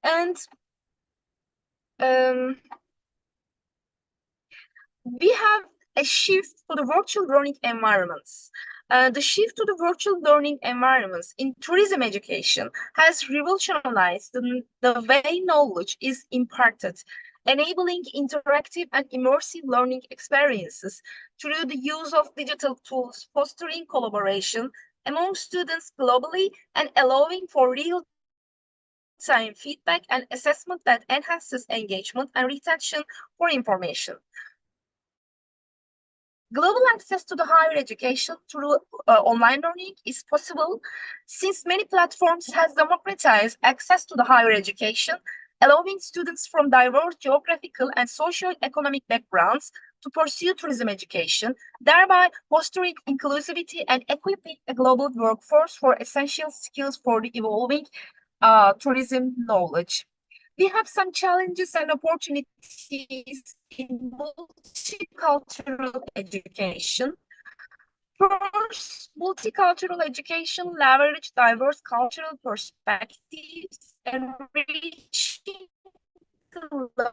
And we have a shift to the virtual learning environments. The shift to the virtual learning environments in tourism education has revolutionized the way knowledge is imparted, enabling interactive and immersive learning experiences through the use of digital tools, fostering collaboration among students globally and allowing for real-time feedback and assessment that enhances engagement and retention for information. Global access to the higher education through online learning is possible since many platforms has democratized access to the higher education, allowing students from diverse geographical and socio-economic backgrounds to pursue tourism education, thereby fostering inclusivity and equipping a global workforce for essential skills for the evolving tourism knowledge. We have some challenges and opportunities in multicultural education. First, multicultural education leverages diverse cultural perspectives and enriching the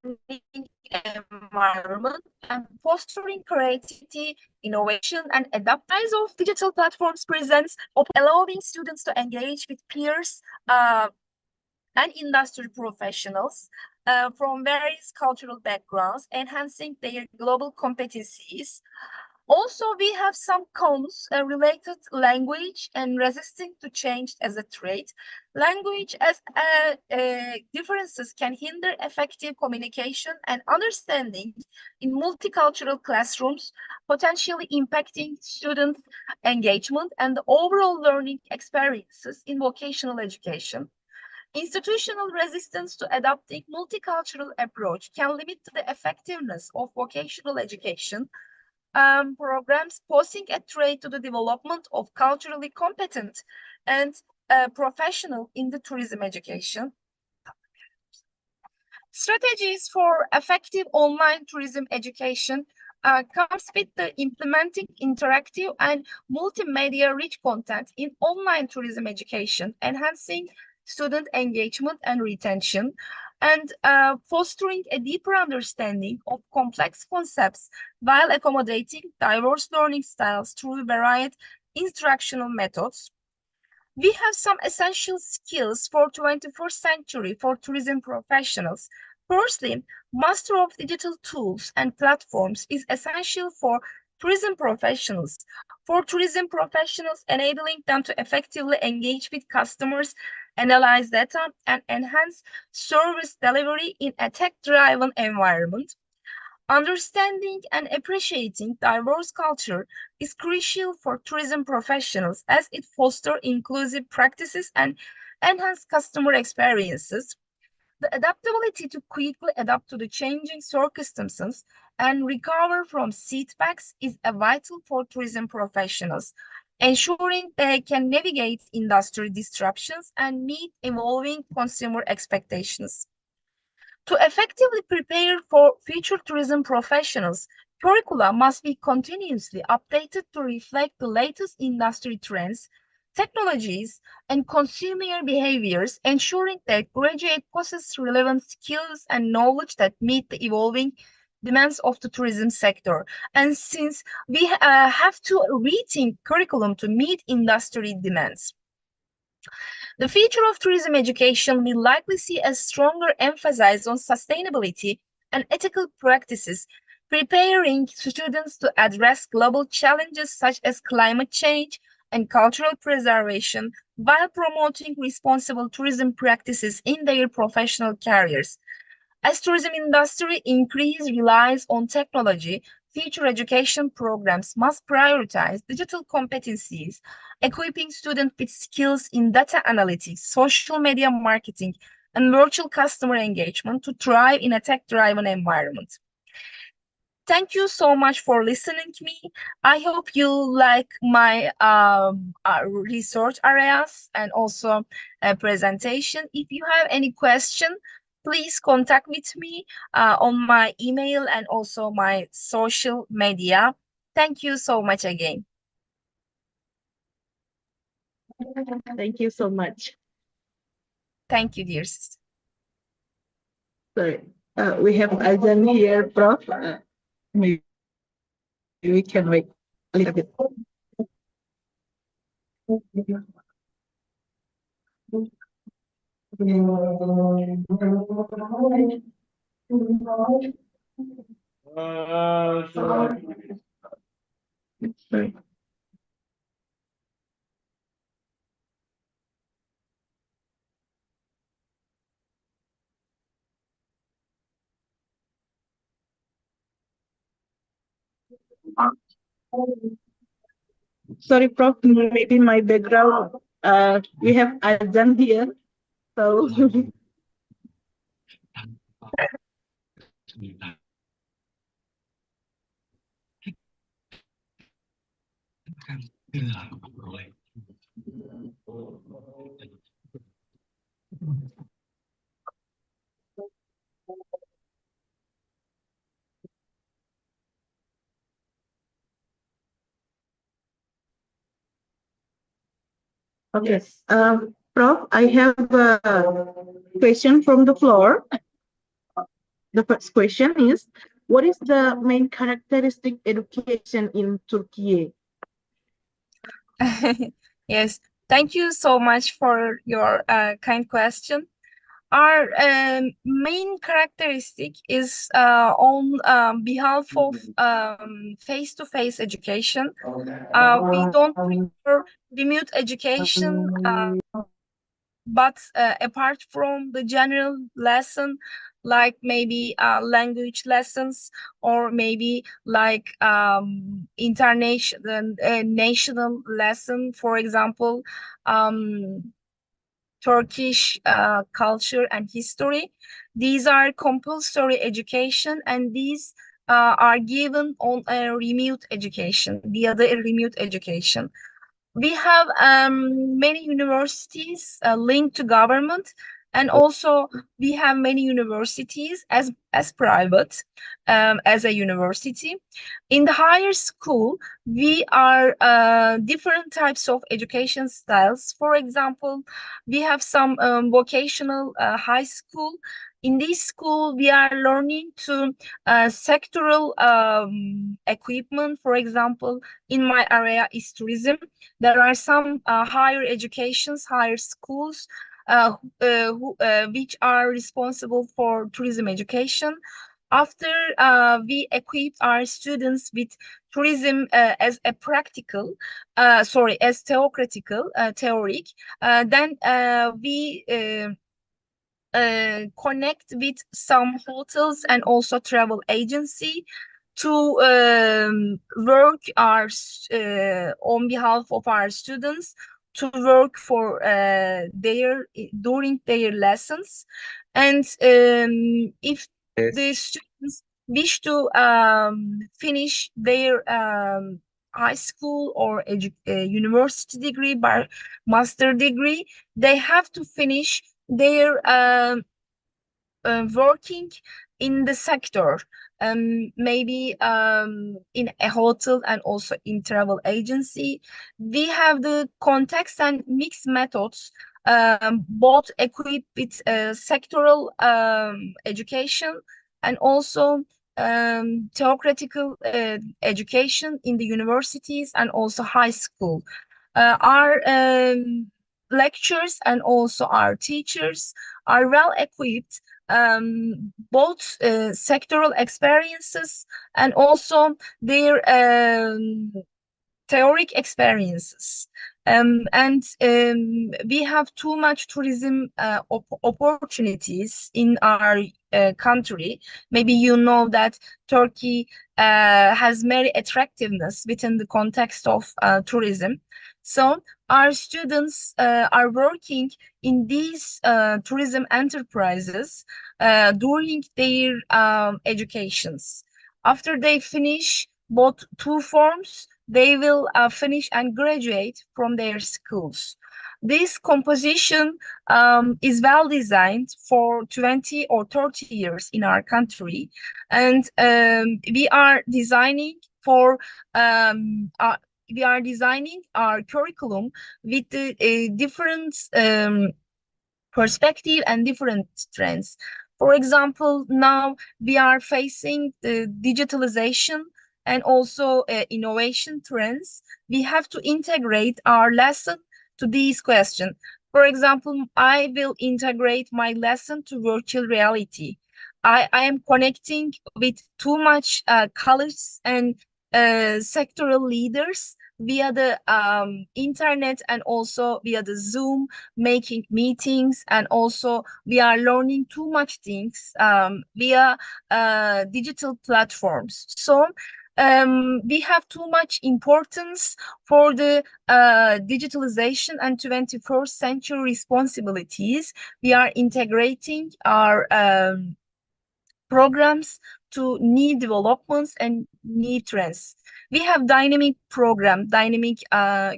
learning environment and fostering creativity, innovation, and adaptation of digital platforms presents, allowing students to engage with peers and industry professionals from various cultural backgrounds, enhancing their global competencies. Also, we have some cons related to language and resisting to change as a trait. Language as differences can hinder effective communication and understanding in multicultural classrooms, potentially impacting student engagement and the overall learning experiences in vocational education. Institutional resistance to adopting multicultural approach can limit the effectiveness of vocational education programs, posing a threat to the development of culturally competent and professional in the tourism education. Strategies for effective online tourism education comes with the implementing interactive and multimedia-rich content in online tourism education, enhancing student engagement and retention, and fostering a deeper understanding of complex concepts while accommodating diverse learning styles through varied instructional methods. We have some essential skills for 21st century for tourism professionals. Firstly, master of digital tools and platforms is essential for tourism professionals. For tourism professionals, enabling them to effectively engage with customers, analyze data, and enhance service delivery in a tech-driven environment. Understanding and appreciating diverse culture is crucial for tourism professionals as it fosters inclusive practices and enhances customer experiences. The adaptability to quickly adapt to the changing circumstances and recover from setbacks is vital for tourism professionals, ensuring they can navigate industry disruptions and meet evolving consumer expectations. To effectively prepare for future tourism professionals, curricula must be continuously updated to reflect the latest industry trends, technologies, and consumer behaviors, ensuring that graduates possess relevant skills and knowledge that meet the evolving demands of the tourism sector. And since we have to rethink curriculum to meet industry demands. The future of tourism education will likely see a stronger emphasis on sustainability and ethical practices, preparing students to address global challenges such as climate change, and cultural preservation while promoting responsible tourism practices in their professional careers. As tourism industry relies on technology, future education programs must prioritize digital competencies, equipping students with skills in data analytics, social media marketing, and virtual customer engagement to thrive in a tech-driven environment. Thank you so much for listening to me. I hope you like my research areas and also presentation. If you have any question, please contact with me on my email and also my social media. Thank you so much again. Thank you so much. Thank you, dear sister. Sorry, we have Azan here, Prof. Maybe we can wait a little bit. Sorry. Sorry, Prof. Maybe my background. We have Azan here, so. Okay. Prof, I have a question from the floor. The first question is, what is the main characteristic education in Turkey? Yes, thank you so much for your kind question. Our main characteristic is on behalf of face-to-face education. We don't prefer remote education, but apart from the general lesson, like maybe language lessons or maybe like international national lesson, for example, Turkish culture and history. These are compulsory education, and these are given on a remote education, via the remote education. We have many universities linked to government, and also we have many universities as private as a university. In the higher school, we are different types of education styles. For example, we have some vocational high school. In this school, we are learning to sectoral equipment. For example, in my area is tourism. There are some higher educations, higher schools which are responsible for tourism education. After we equipped our students with tourism as a practical, as theoric, then we connect with some hotels and also travel agency to work on behalf of our students, to work for during their lessons. And if the students wish to finish their high school or university degree by master degree, they have to finish their working in the sector, maybe in a hotel and also in travel agency. We have the context and mixed methods, both equipped with sectoral education and also theoretical education in the universities and also high school. Our lecturers and also our teachers are well equipped, both sectoral experiences and also their theoric experiences. And we have too much tourism opportunities in our country. Maybe you know that Turkey has many attractiveness within the context of tourism. So our students are working in these tourism enterprises during their educations. After they finish both two forms, they will finish and graduate from their schools. This composition is well designed for 20 or 30 years in our country, and we are designing our curriculum with the different perspective and different trends. For example, now we are facing the digitalization and also innovation trends. We have to integrate our lesson to these questions. For example, I will integrate my lesson to virtual reality. I am connecting with too much colleagues and sectoral leaders via the internet and also via the Zoom, making meetings, and also we are learning too much things via digital platforms. So we have too much importance for the digitalization and 21st century responsibilities. We are integrating our programs to new developments and new trends. We have dynamic program, dynamic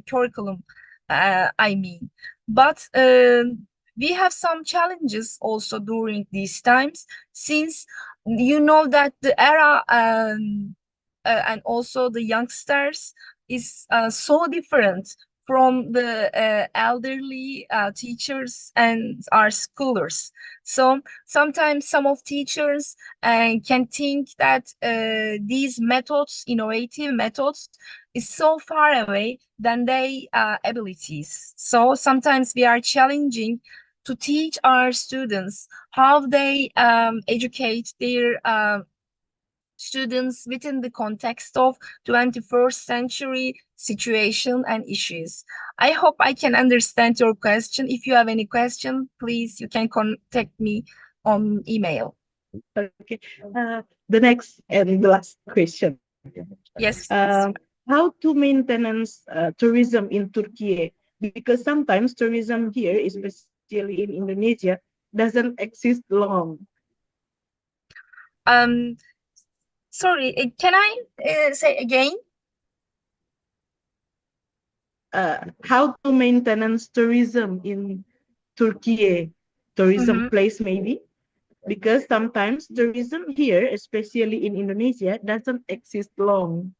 curriculum, but we have some challenges also during these times, since you know that the era and also the youngsters is so different from the elderly teachers and our schoolers. So sometimes some of teachers can think that these methods, innovative methods, is so far away than their abilities. So sometimes we are challenging to teach our students how they educate their students within the context of 21st century situation and issues. I hope I can understand your question. If you have any question, please, you can contact me on email. Okay. The next and the last question. Yes. How to maintenance tourism in Turkey? Because sometimes tourism here, especially in Indonesia, doesn't exist long. Sorry, can I say again? How to maintenance tourism in Turkey, tourism place maybe, because sometimes tourism here, especially in Indonesia, doesn't exist long.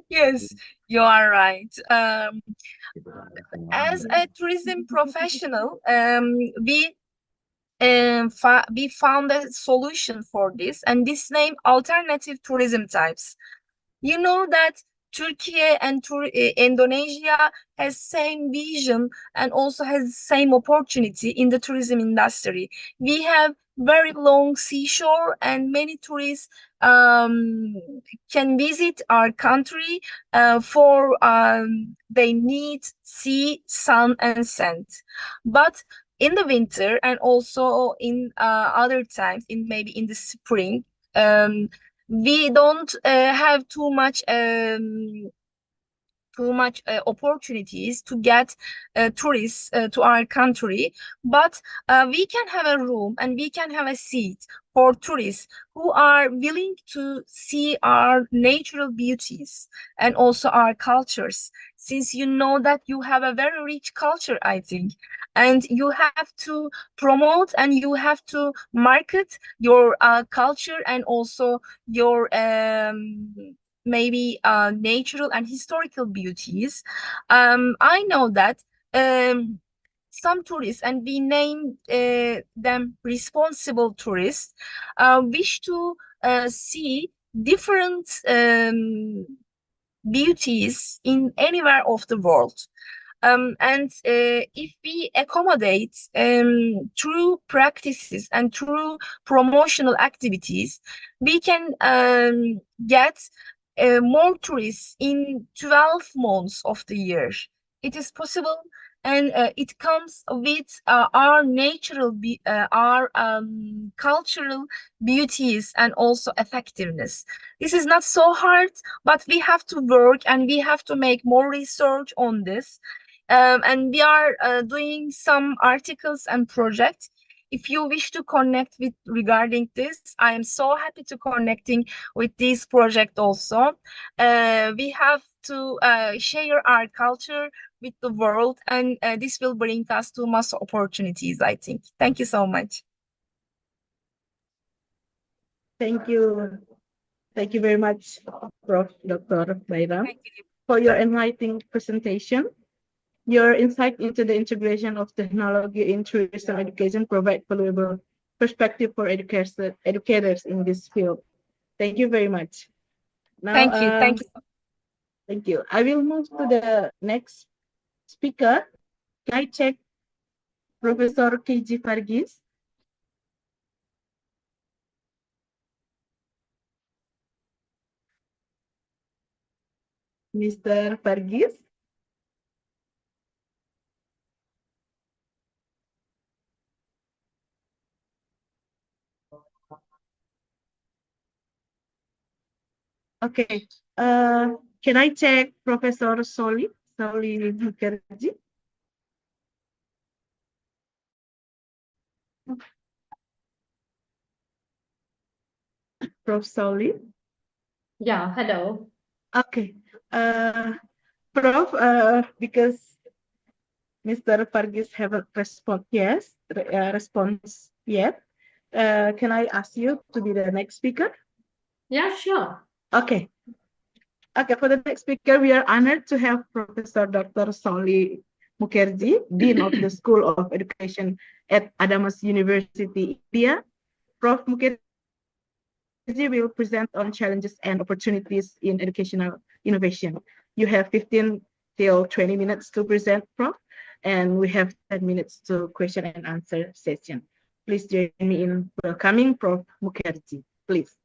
Yes, you are right. As a tourism professional, we found a solution for this, and this name alternative tourism types. You know that Turkey and Indonesia has same vision and also has same opportunity in the tourism industry. We have very long seashore and many tourists can visit our country for they need sea, sun, and sand. But in the winter and also in other times, in maybe in the spring, we don't have too much opportunities to get tourists to our country, but we can have a room and we can have a seat for tourists who are willing to see our natural beauties and also our cultures, since you know that you have a very rich culture, I think, and you have to promote and you have to market your culture and also your maybe natural and historical beauties. I know that some tourists, and we name them responsible tourists, wish to see different beauties in anywhere of the world. And if we accommodate through practices and through promotional activities, we can get more tourists in 12 months of the year. It is possible, and it comes with our our cultural beauties and also effectiveness. This is not so hard, but we have to work and we have to make more research on this. And we are doing some articles and projects. If you wish to connect with regarding this, I am so happy to connecting with this project also. We have to share our culture with the world, and this will bring us to mass opportunities, I think. Thank you so much. Thank you. Thank you very much, Prof. Dr. Bayram, for your enlightening presentation. Your insight into the integration of technology in tourism education provide valuable perspective for educators in this field. Thank you very much. Now, Thank you. Thank you. Thank you. I will move to the next speaker. Can I check Professor KG Fargis? Mr. Fargis? Okay. Can I check Professor Shauli Mukherjee? Prof. Shauli? Yeah, hello. Okay. Prof, because Mr. Fargis haven't response yet. Can I ask you to be the next speaker? Yeah, sure. Okay. Okay, for the next speaker, we are honored to have Professor Dr. Shauli Mukherjee, Dean of the School of Education at Adamas University, India. Prof. Mukherjee will present on challenges and opportunities in educational innovation. You have 15 till 20 minutes to present, Prof, and we have 10 minutes to question and answer session. Please join me in welcoming Prof. Mukherjee, please.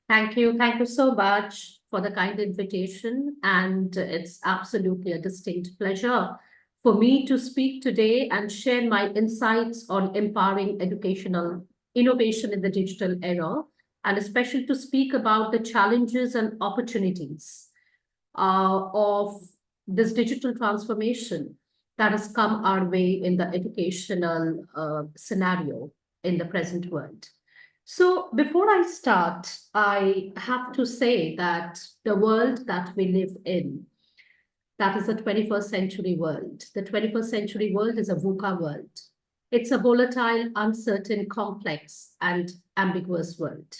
Thank you. Thank you so much for the kind invitation. And it's absolutely a distinct pleasure for me to speak today and share my insights on empowering educational innovation in the digital era, and especially to speak about the challenges and opportunities of this digital transformation that has come our way in the educational scenario in the present world. So before I start, I have to say that the world that we live in, that is the 21st century world. The 21st century world is a VUCA world. It's a volatile, uncertain, complex, and ambiguous world.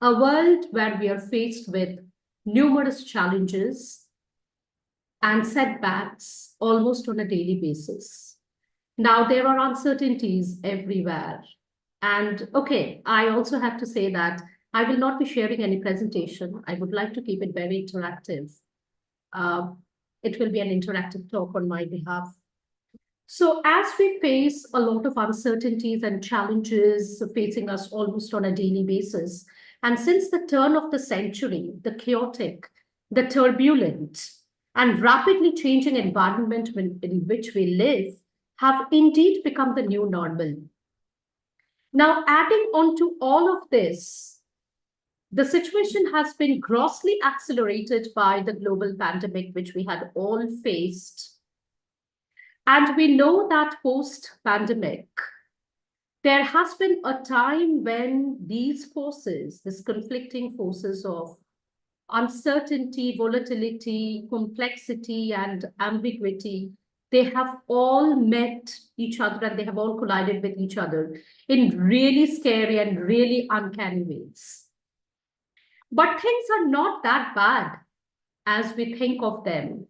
A world where we are faced with numerous challenges and setbacks almost on a daily basis. Now, there are uncertainties everywhere. And okay, I also have to say that I will not be sharing any presentation. I would like to keep it very interactive. It will be an interactive talk on my behalf. So as we face a lot of uncertainties and challenges facing us almost on a daily basis, and since the turn of the century, the chaotic, the turbulent, and rapidly changing environment in which we live have indeed become the new normal. Now, adding on to all of this, the situation has been grossly accelerated by the global pandemic, which we had all faced. And we know that post-pandemic, there has been a time when these forces, these conflicting forces of uncertainty, volatility, complexity, and ambiguity, they have all met each other and they have all collided with each other in really scary and really uncanny ways. But things are not that bad as we think of them.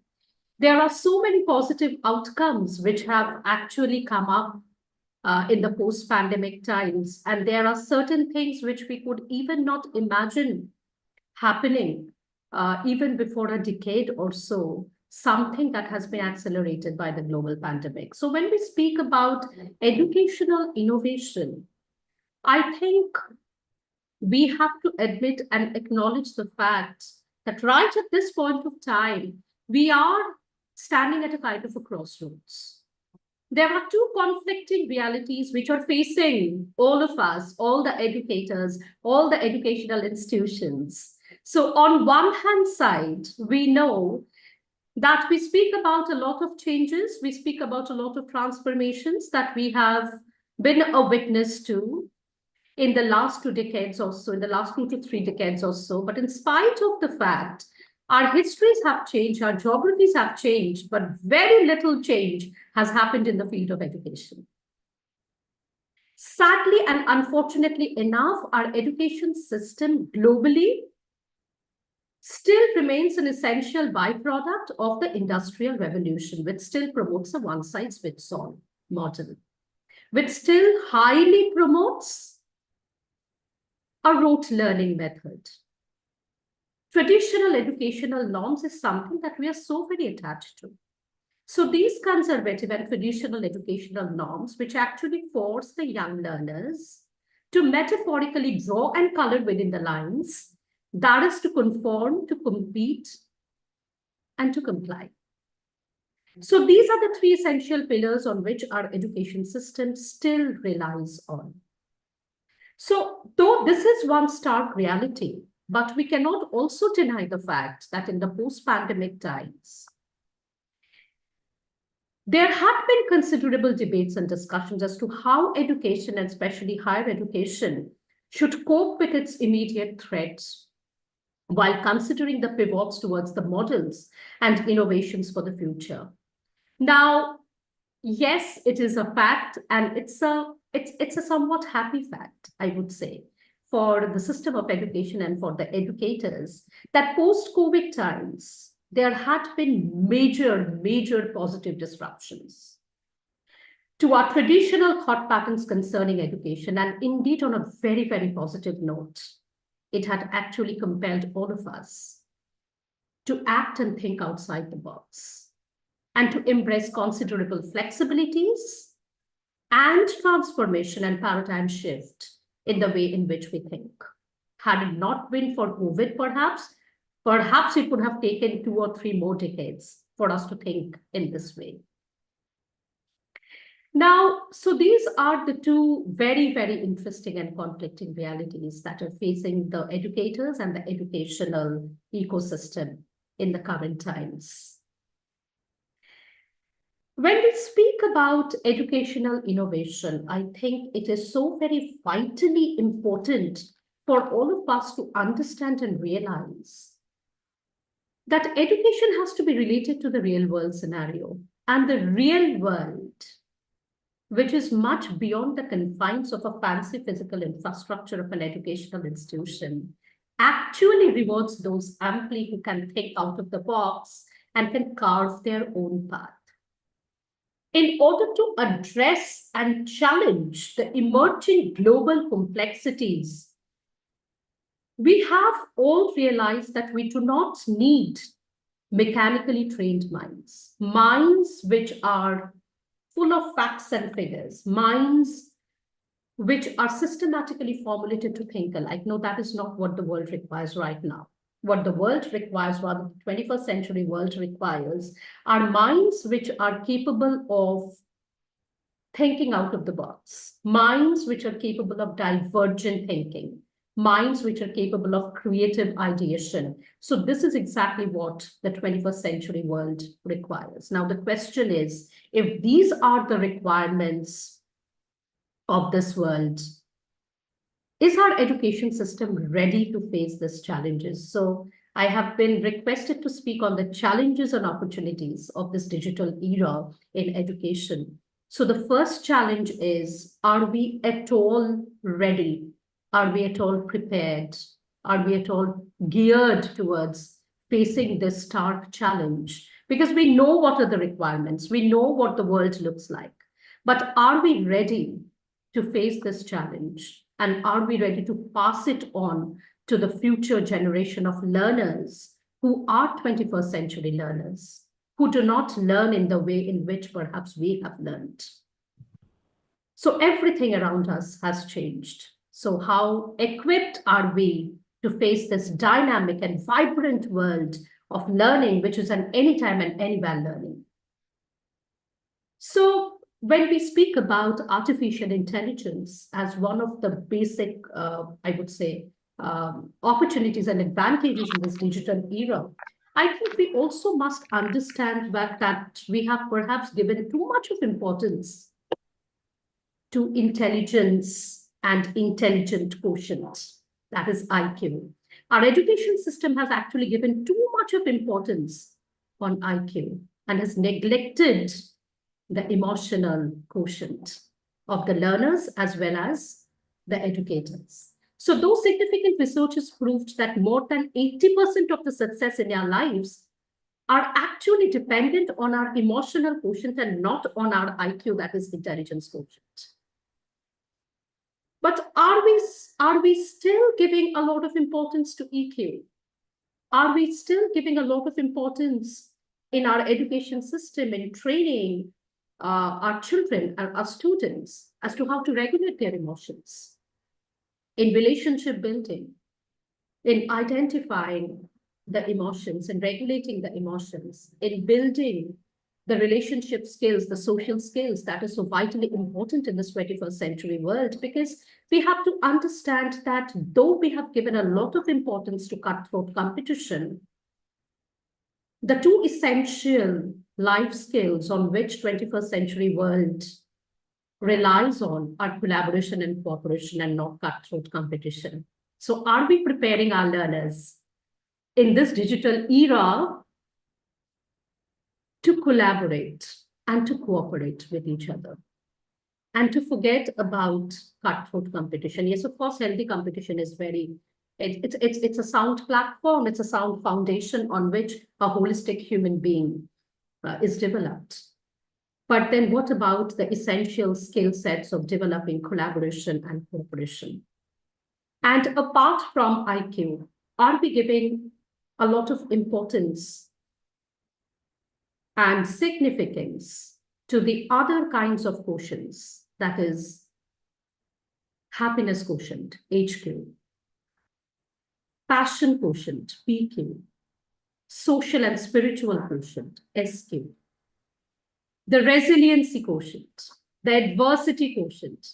There are so many positive outcomes which have actually come up in the post-pandemic times. And there are certain things which we could even not imagine happening even before a decade or so, something that has been accelerated by the global pandemic. So when we speak about educational innovation, I think we have to admit and acknowledge the fact that right at this point of time, we are standing at a kind of a crossroads. There are two conflicting realities which are facing all of us, all the educators, all the educational institutions. So on one hand side, we know that we speak about a lot of changes, we speak about a lot of transformations that we have been a witness to in the last 2 decades or so, in the last 2 to 3 decades or so. But in spite of the fact, our histories have changed, our geographies have changed, but very little change has happened in the field of education. Sadly and unfortunately enough, our education system globally still remains an essential byproduct of the Industrial Revolution, which still promotes a one-size-fits-all model, which still highly promotes a rote learning method. Traditional educational norms is something that we are so very attached to. So these conservative and traditional educational norms, which actually force the young learners to metaphorically draw and color within the lines, that is to conform, to compete, and to comply. So these are the 3 essential pillars on which our education system still relies on. So though this is one stark reality, but we cannot also deny the fact that in the post-pandemic times, there have been considerable debates and discussions as to how education, and especially higher education, should cope with its immediate threats while considering the pivots towards the models and innovations for the future. Now, yes, it is a fact, and it's a somewhat happy fact, I would say, for the system of education and for the educators, that post-COVID times, there had been major positive disruptions to our traditional thought patterns concerning education. And indeed, on a very positive note, it had actually compelled all of us to act and think outside the box and to embrace considerable flexibilities and transformation and paradigm shift in the way in which we think. Had it not been for COVID, perhaps it would have taken 2 or 3 more decades for us to think in this way. Now, so these are the 2 very interesting and conflicting realities that are facing the educators and the educational ecosystem in the current times. When we speak about educational innovation, I think it is so very vitally important for all of us to understand and realize that education has to be related to the real world scenario, and the real world, which is much beyond the confines of a fancy physical infrastructure of an educational institution, actually rewards those amply who can think out of the box and can carve their own path. In order to address and challenge the emerging global complexities, we have all realized that we do not need mechanically trained minds, minds which are full of facts and figures, minds which are systematically formulated to think alike. No, that is not what the world requires right now. What the world requires, rather the 21st century world requires, are minds which are capable of thinking out of the box, minds which are capable of divergent thinking, minds which are capable of creative ideation. So this is exactly what the 21st century world requires. Now, the question is, if these are the requirements of this world, is our education system ready to face these challenges? So I have been requested to speak on the challenges and opportunities of this digital era in education. So the first challenge is, are we at all ready? Are we at all prepared? Are we at all geared towards facing this stark challenge? Because we know what are the requirements. We know what the world looks like. But are we ready to face this challenge? And are we ready to pass it on to the future generation of learners who are 21st century learners, who do not learn in the way in which perhaps we have learned? So everything around us has changed. So how equipped are we to face this dynamic and vibrant world of learning, which is an anytime and anywhere learning. So when we speak about artificial intelligence as one of the basic, I would say, opportunities and advantages in this digital era, I think we also must understand that we have perhaps given too much of importance to intelligence and intelligent quotient, that is IQ. Our education system has actually given too much of importance on IQ and has neglected the emotional quotient of the learners as well as the educators. So those significant researches proved that more than 80% of the success in our lives are actually dependent on our emotional quotient and not on our IQ, that is intelligence quotient. But are we still giving a lot of importance to EQ? Are we still giving a lot of importance in our education system, in training our children, our students, as to how to regulate their emotions, in relationship building, in identifying the emotions and regulating the emotions, in building the relationship skills, the social skills that is so vitally important in this 21st century world? Because we have to understand that though we have given a lot of importance to cutthroat competition, the two essential life skills on which 21st century world relies on are collaboration and cooperation and not cutthroat competition. So are we preparing our learners in this digital era to collaborate and to cooperate with each other and to forget about cutthroat competition? Yes, of course, healthy competition is it's a sound platform, it's a sound foundation on which a holistic human being is developed. But then what about the essential skill sets of developing collaboration and cooperation? And apart from IQ, are we giving a lot of importance and significance to the other kinds of quotients, that is happiness quotient, HQ, passion quotient, PQ, social and spiritual quotient, SQ, the resiliency quotient, the adversity quotient?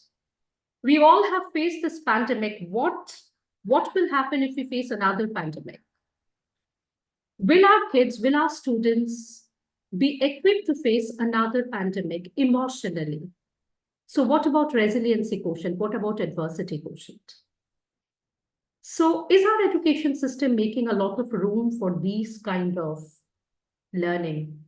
We all have faced this pandemic. What will happen if we face another pandemic? Will our kids, will our students be equipped to face another pandemic emotionally? So what about resiliency quotient? What about adversity quotient? So is our education system making a lot of room for these kind of learning?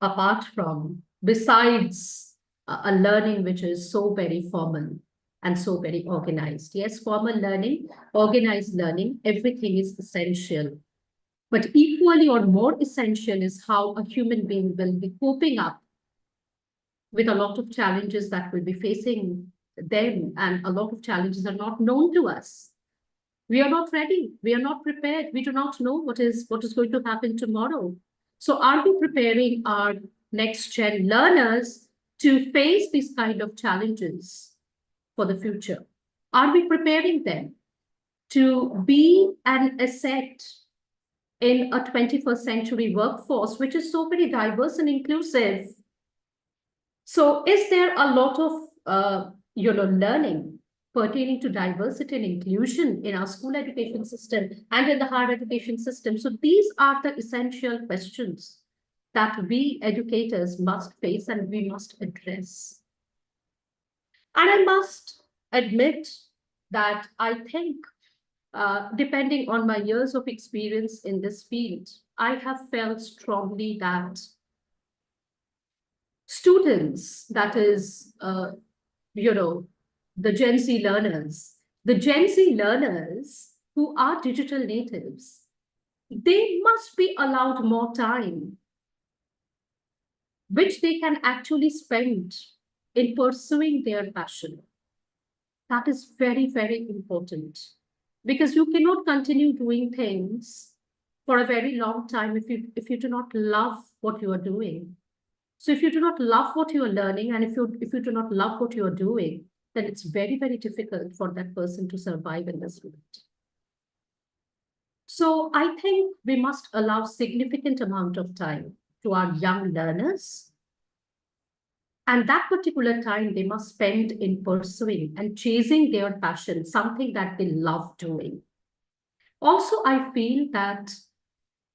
Apart from, besides a learning which is so very formal and so very organized. Yes, formal learning, organized learning, everything is essential. But equally or more essential is how a human being will be coping up with a lot of challenges that will be facing them, and a lot of challenges are not known to us. We are not ready. We are not prepared. We do not know what is going to happen tomorrow. So are we preparing our next gen learners to face these kind of challenges for the future? Are we preparing them to be an asset in a 21st century workforce, which is so very diverse and inclusive? So is there a lot of learning pertaining to diversity and inclusion in our school education system and in the higher education system? So these are the essential questions that we educators must face and we must address. And I must admit that I think, depending on my years of experience in this field, I have felt strongly that students, that is, the Gen Z learners who are digital natives, they must be allowed more time, which they can actually spend in pursuing their passion. That is very, very important, because you cannot continue doing things for a very long time if you do not love what you are doing. So if you do not love what you are learning, and if you do not love what you are doing, then it's very, very difficult for that person to survive in this world. So I think we must allow significant amount of time to our young learners. And that particular time they must spend in pursuing and chasing their passion, something that they love doing. Also, I feel that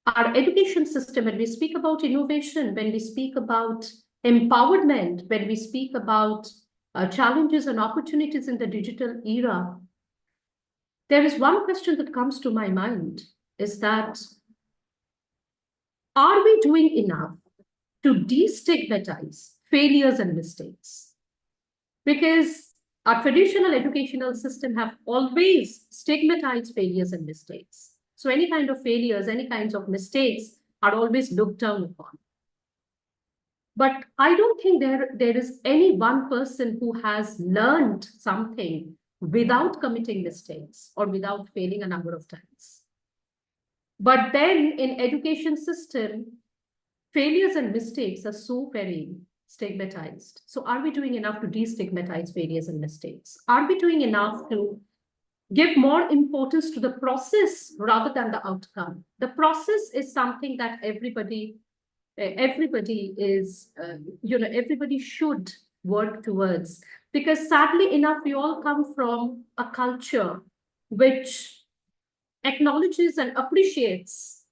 our education system, when we speak about innovation, when we speak about empowerment, when we speak about challenges and opportunities in the digital era, there is one question that comes to my mind, is that, are we doing enough to destigmatize failures and mistakes? Because our traditional educational system have always stigmatized failures and mistakes. So any kind of failures, any kinds of mistakes are always looked down upon. But I don't think there is any one person who has learned something without committing mistakes or without failing a number of times. But then in education system, failures and mistakes are so very stigmatized. So are we doing enough to destigmatize failures and mistakes? Are we doing enough to give more importance to the process rather than the outcome? The process is something that everybody is, everybody should work towards. Because sadly enough, we all come from a culture which acknowledges and appreciates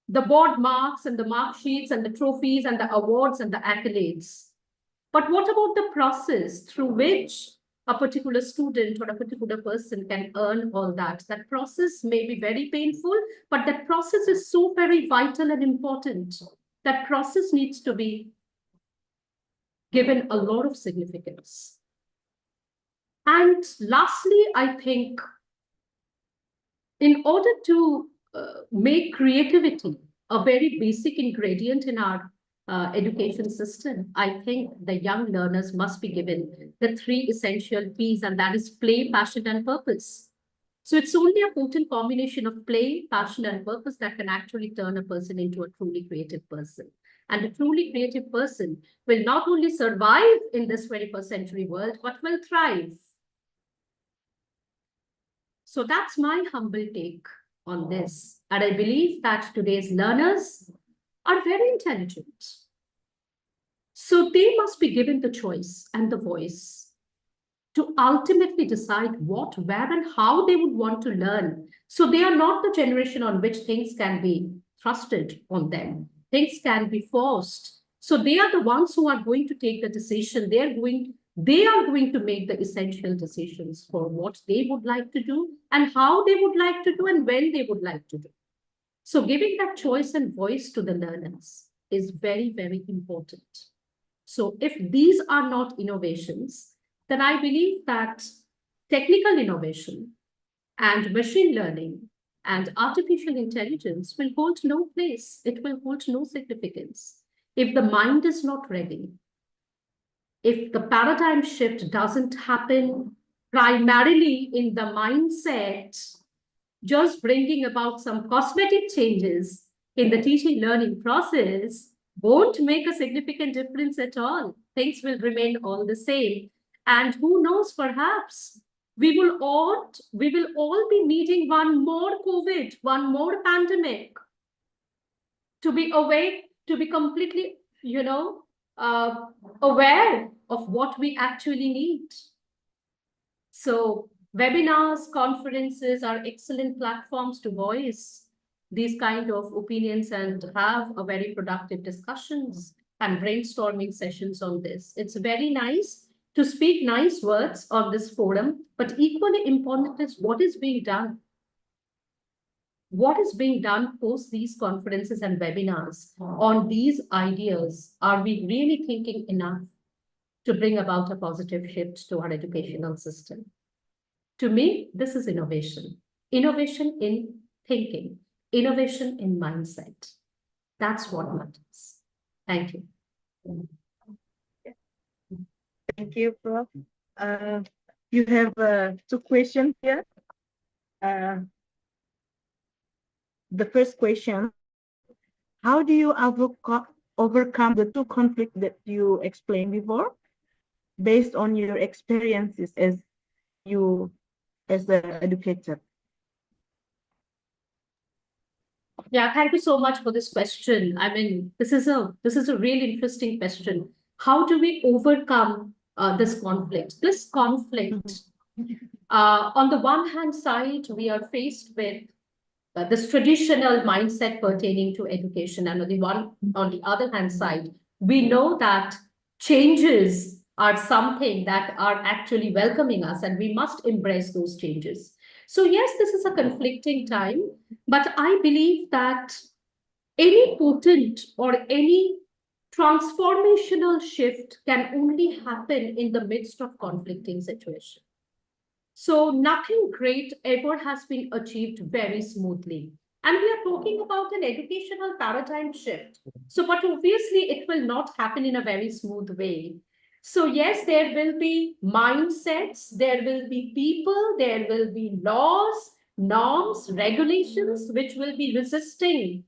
the board marks and the mark sheets and the trophies and the awards and the accolades. But what about the process through which a particular student or a particular person can earn all that? That process may be very painful, but that process is so very vital and important. That process needs to be given a lot of significance. And lastly, I think in order to make creativity a very basic ingredient in our education system, I think the young learners must be given the 3 essential P's, and that is play, passion, and purpose. So it's only a potent combination of play, passion, and purpose that can actually turn a person into a truly creative person. And a truly creative person will not only survive in this 21st century world, but will thrive. So that's my humble take on this. And I believe that today's learners are very intelligent. So they must be given the choice and the voice to ultimately decide what, where, and how they would want to learn. So they are not the generation on which things can be thrusted on them. Things can be forced. So they are the ones who are going to take the decision. They are going to make the essential decisions for what they would like to do and how they would like to do and when they would like to do. So giving that choice and voice to the learners is very, very important. So if these are not innovations, then I believe that technical innovation and machine learning and artificial intelligence will hold no place. It will hold no significance. If the mind is not ready, if the paradigm shift doesn't happen primarily in the mindset, just bringing about some cosmetic changes in the teaching learning process won't make a significant difference at all. Things will remain all the same. And who knows, perhaps we will all be needing one more COVID, one more pandemic to be awake, to be completely, aware of what we actually need. So webinars, conferences are excellent platforms to voice these kind of opinions and have a very productive discussions and brainstorming sessions on this. It's very nice to speak nice words on this forum, but equally important is what is being done. What is being done post these conferences and webinars on these ideas? Are we really thinking enough to bring about a positive shift to our educational system? To me, this is innovation. Innovation in thinking, innovation in mindset. That's what matters. Thank you. Thank you, Prof. You have 2 questions here. The first question, how do you overcome the 2 conflicts that you explained before, based on your experiences as an educator? Yeah, thank you so much for this question. I mean, this is a really interesting question. How do we overcome this conflict? This conflict, on the one hand side, we are faced with this traditional mindset pertaining to education, and on the other hand side, we know that changes are something that are actually welcoming us, and we must embrace those changes. So yes, this is a conflicting time, but I believe that any potent or any transformational shift can only happen in the midst of conflicting situation. So nothing great ever has been achieved very smoothly. And we are talking about an educational paradigm shift. So, but obviously it will not happen in a very smooth way. So yes, there will be mindsets, there will be people, there will be laws, norms, regulations, which will be resisting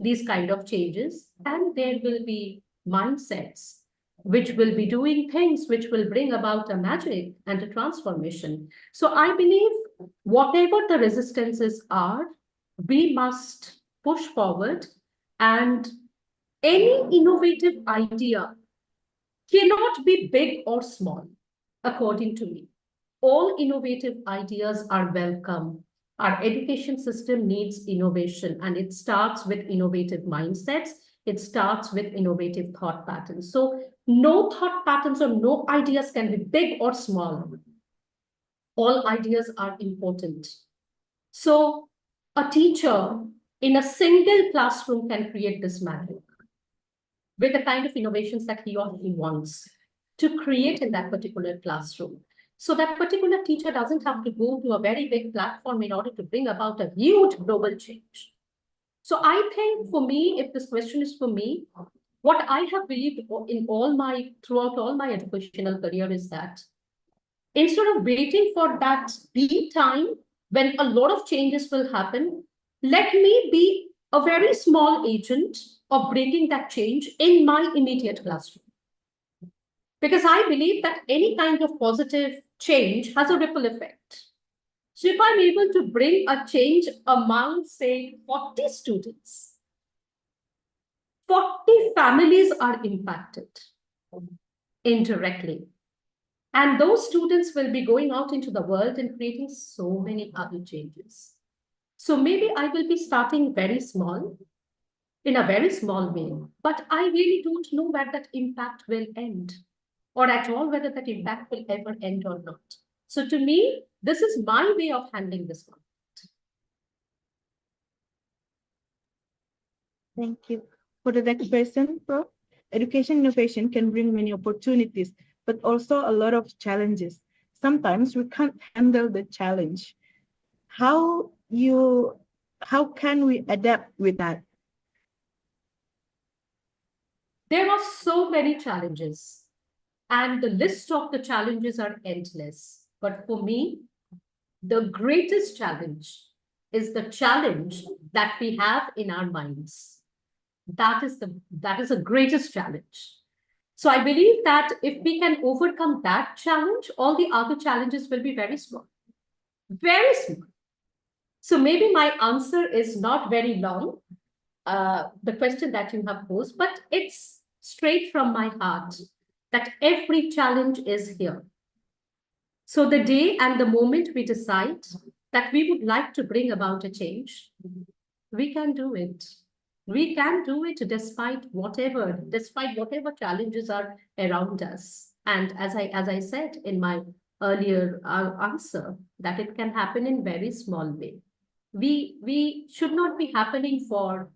these kind of changes. And there will be mindsets which will be doing things which will bring about a magic and a transformation. So I believe whatever the resistances are, we must push forward, and any innovative idea cannot be big or small, according to me. All innovative ideas are welcome. Our education system needs innovation, and it starts with innovative mindsets. It starts with innovative thought patterns. So no thought patterns or no ideas can be big or small. All ideas are important. So a teacher in a single classroom can create this magic with the kind of innovations that he or she wants to create in that particular classroom. So that particular teacher doesn't have to go to a very big platform in order to bring about a huge global change. So I think for me, if this question is for me, what I have believed throughout all my educational career is that instead of waiting for that the time when a lot of changes will happen, let me be a very small agent of bringing that change in my immediate classroom. Because I believe that any kind of positive change has a ripple effect. So if I'm able to bring a change among, say, 40 students, 40 families are impacted indirectly. And those students will be going out into the world and creating so many other changes. So maybe I will be starting very small, in a very small way, but I really don't know where that impact will end, or at all whether that impact will ever end or not. So to me, this is my way of handling this one. Thank you. For the next person, Prof, education innovation can bring many opportunities, but also a lot of challenges. Sometimes we can't handle the challenge. How can we adapt with that? There are so many challenges, and the list of the challenges are endless. But for me, the greatest challenge is the challenge that we have in our minds. That is the greatest challenge. So I believe that if we can overcome that challenge, all the other challenges will be very small. Very small. So maybe my answer is not very long, the question that you have posed, but it's straight from my heart that every challenge is here. So the day and the moment we decide that we would like to bring about a change, we can do it. We can do it despite whatever challenges are around us. And as I said in my earlier answer, that it can happen in very small way. We should not be happening for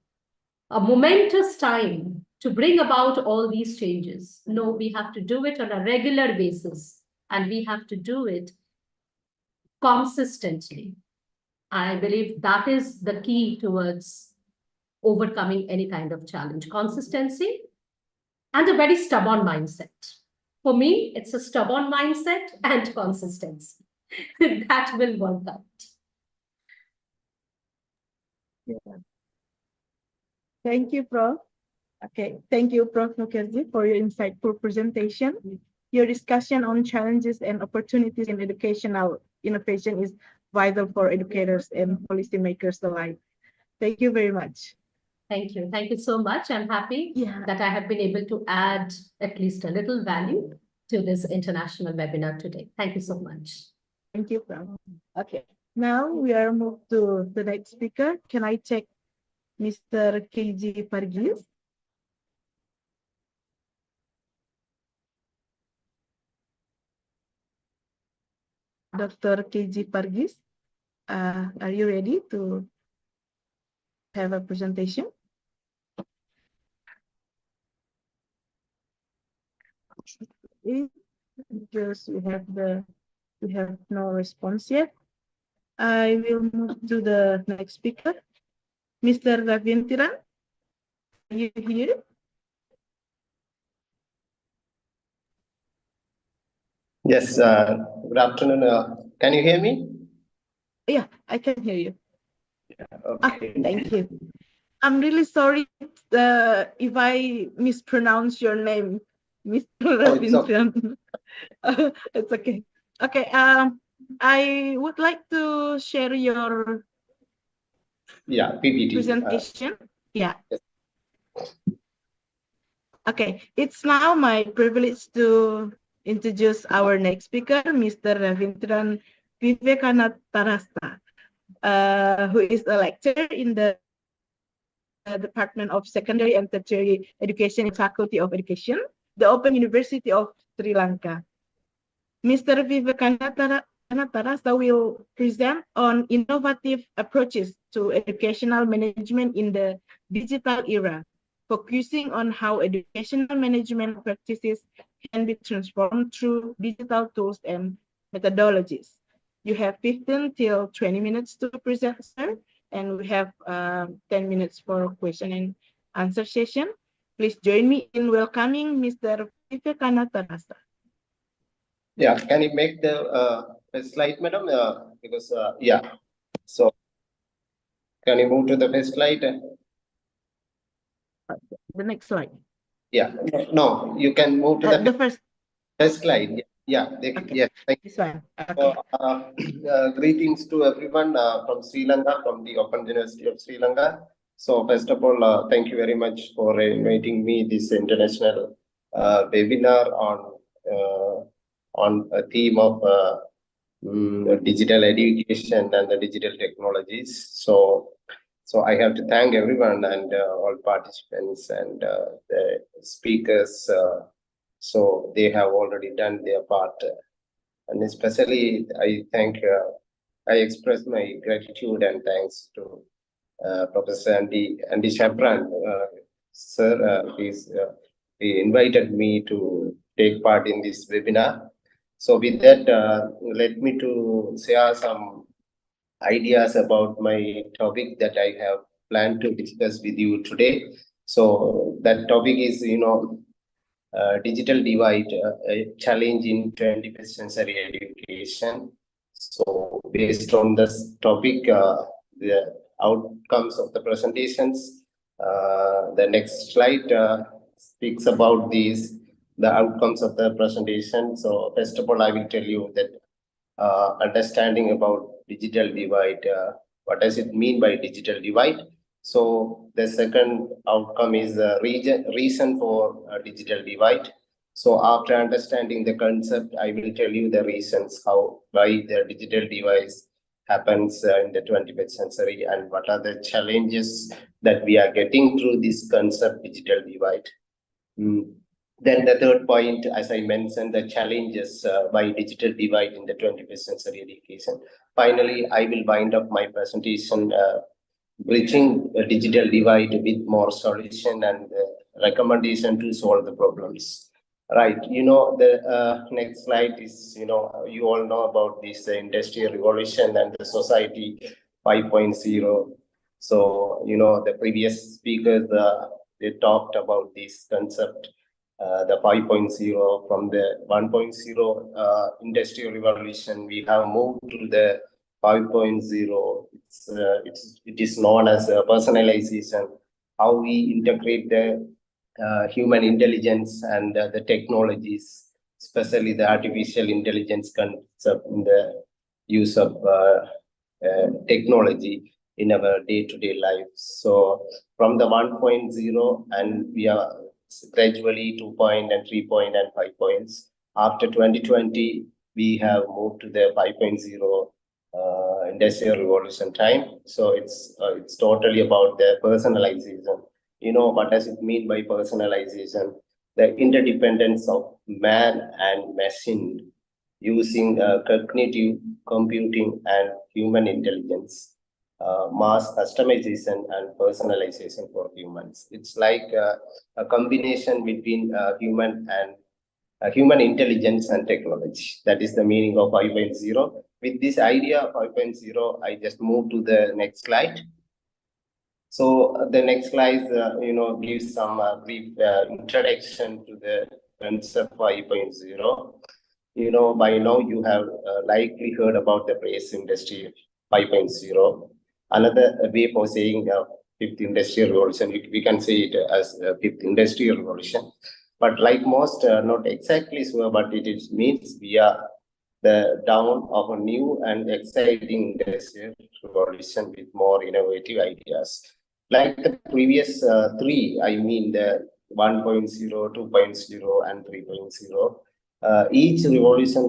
a momentous time to bring about all these changes. No, we have to do it on a regular basis, and we have to do it consistently. I believe that is the key towards overcoming any kind of challenge. Consistency and a very stubborn mindset. For me, it's a stubborn mindset and consistency. That will work out. Yeah. Thank you, Prof. Okay, thank you, Prof. Mukherjee, for your insightful presentation. Your discussion on challenges and opportunities in educational innovation is vital for educators and policymakers alike. Thank you very much. Thank you. Thank you so much. I'm happy that I have been able to add at least a little value to this international webinar today. Thank you so much. Thank you, Prof. Okay, now we are moved to the next speaker. Can I check Mr. KG Pargis? Dr. KG Pargis, are you ready to have a presentation? Because we have no response yet. I will move to the next speaker, Mr. Ravindran. Are you here? Yes, good afternoon. Can you hear me? Yeah, I can hear you. Okay. Thank you. I'm really sorry if I mispronounce your name, Mr. Ravindran. It's okay. Okay. I would like to share your PPT. presentation. Yeah. Okay. It's now my privilege to introduce our next speaker, Mr. Ravindran Vivekanatharasta, who is a lecturer in the Department of Secondary and Tertiary Education in Faculty of Education, the Open University of Sri Lanka. Mr. Vivekanatharasta will present on innovative approaches to educational management in the digital era, focusing on how educational management practices can be transformed through digital tools and methodologies. You have 15 till 20 minutes to present, sir, and we have 10 minutes for question and answer session. Please join me in welcoming Mr. Vivekanatharasta. Yeah, can you make the first slide, madam? Because, so can you move to the first slide? The next slide. Yeah, no, you can move to the first slide. Yeah, yes, thank you. This one. So, greetings to everyone from Sri Lanka, from the Open University of Sri Lanka. So first of all, thank you very much for inviting me this international webinar on a theme of digital education and the digital technologies. So I have to thank everyone and all participants and the speakers. So they have already done their part. And especially, I express my gratitude and thanks to Professor Andy Shapran, sir. He invited me to take part in this webinar. So with that, let me to share some ideas about my topic that I have planned to discuss with you today. So that topic is, digital divide, a challenge in 21st century education. So based on this topic, the outcomes of the presentations, the next slide speaks about the outcomes of the presentation. So first of all, I will tell you that understanding about digital divide, what does it mean by digital divide? So the second outcome is the reason for digital divide. So after understanding the concept, I will tell you the reasons why the digital divide happens in the 21st century and what are the challenges that we are getting through this concept digital divide. Then the third point, as I mentioned, the challenges by digital divide in the 21st century education. Finally, I will wind up my presentation bridging a digital divide with more solution and recommendation to solve the problems. Right, the next slide is, you all know about this industrial revolution and the society 5.0. So, the previous speakers, they talked about this concept, the 5.0 from the 1.0 industrial revolution. We have moved to the 5.0. It is known as personalization, how we integrate the human intelligence and the technologies, especially the artificial intelligence concept in the use of technology in our day-to-day life. So from the 1.0, and we are gradually 2 point and 3 point and 5 points. After 2020, we have moved to the 5.0 industrial revolution time. So it's totally about the personalization. You know, what does it mean by personalization? The interdependence of man and machine using cognitive computing and human intelligence, mass customization and personalization for humans. It's like a combination between human intelligence and technology. That is the meaning of 5.0. With this idea of 5.0, I just move to the next slide. So the next slide, gives some brief introduction to the concept 5.0. You know, by now you have likely heard about the phrase industry 5.0. Another way for saying fifth industrial revolution, we can say it as fifth industrial revolution. But like most, not exactly so, but it means we are the dawn of a new and exciting industrial revolution with more innovative ideas. Like the previous three, I mean the 1.0, 2.0, and 3.0. Each revolution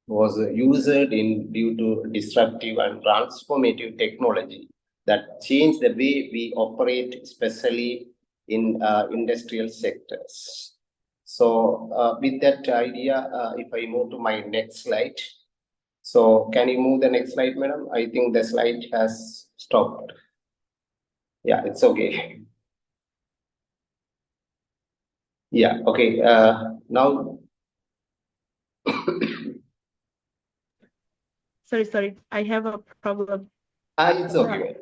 was used due to disruptive and transformative technology that changed the way we operate, especially in industrial sectors. So with that idea, if I move to my next slide. So can you move the next slide, madam? I think the slide has stopped. Yeah, it's okay. Yeah, okay. Now. Sorry. I have a problem. It's okay.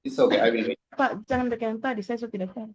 It's okay. I will wait. Pak, jangan dekat yang tadi. Saya sudah tidak tahu.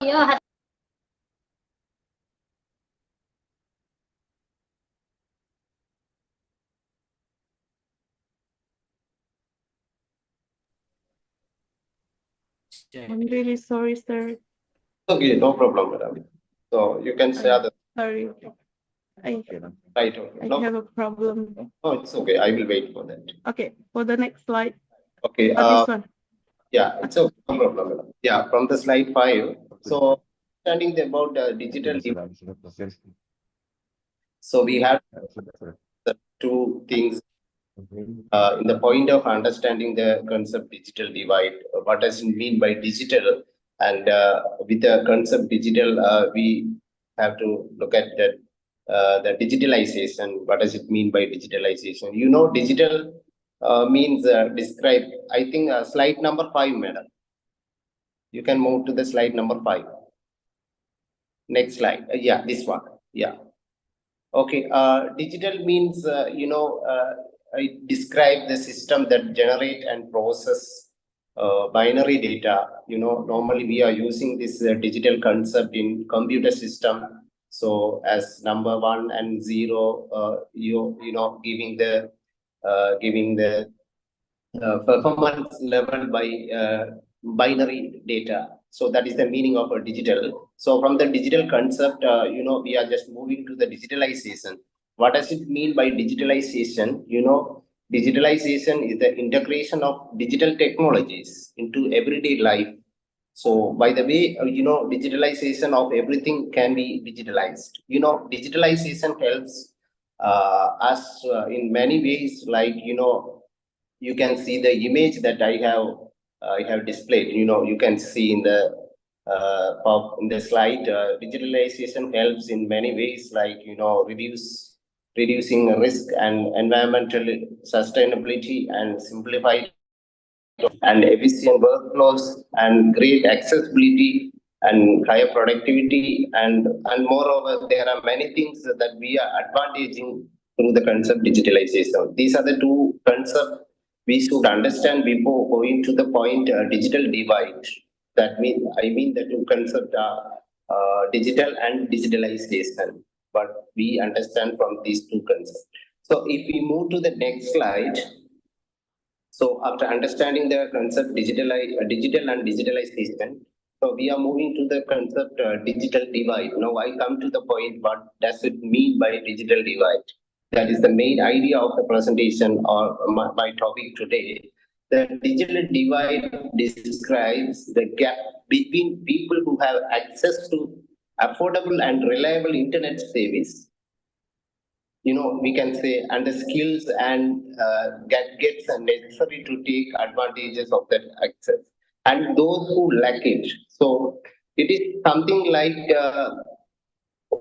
Yeah. I'm really sorry, sir. Okay, no problem, madam. So you can share the. Sorry. I Right. Okay. No, have a problem. no, it's okay. I will wait for that. Okay, for the next slide. Okay. This one. Yeah, it's okay. No problem, madam. Yeah, from the slide 5. So, understanding about digital. So we have the two things in the point of understanding the concept digital divide. What does it mean by digital? And with the concept digital, we have to look at that the digitalization. What does it mean by digitalization? You know, digital means describe. I think slide number 5, madam. You can move to the slide number 5. Next slide. Yeah, this one. Yeah. Okay. Digital means I describe the system that generate and process binary data. You know, normally we are using this digital concept in computer system. So as number 1 and 0, you know, giving the performance level by binary data. So that is the meaning of a digital. So from the digital concept, you know, we are just moving to the digitalization. What does it mean by digitalization? You know, digitalization is the integration of digital technologies into everyday life. So by the way, you know, digitalization of everything can be digitalized. You know, digitalization helps us in many ways, like, you know, you can see the image that I have displayed. You know, you can see in the slide. Digitalization helps in many ways, like, you know, reducing risk and environmental sustainability and simplify and efficient workflows and great accessibility and higher productivity, and moreover there are many things that we are advantaging through the concept digitalization. These are the two concepts we should understand before going to the point digital divide. That means the two concepts are digital and digitalization, but we understand from these two concepts. So if we move to the next slide. So after understanding the concept digital and digitalization, so we are moving to the concept digital divide. Now I come to the point, what does it mean by digital divide? That is the main idea of the presentation or my topic today. The digital divide describes the gap between people who have access to affordable and reliable internet service, you know, we can say, and the skills and gadgets are necessary to take advantages of that access, and those who lack it. So it is something like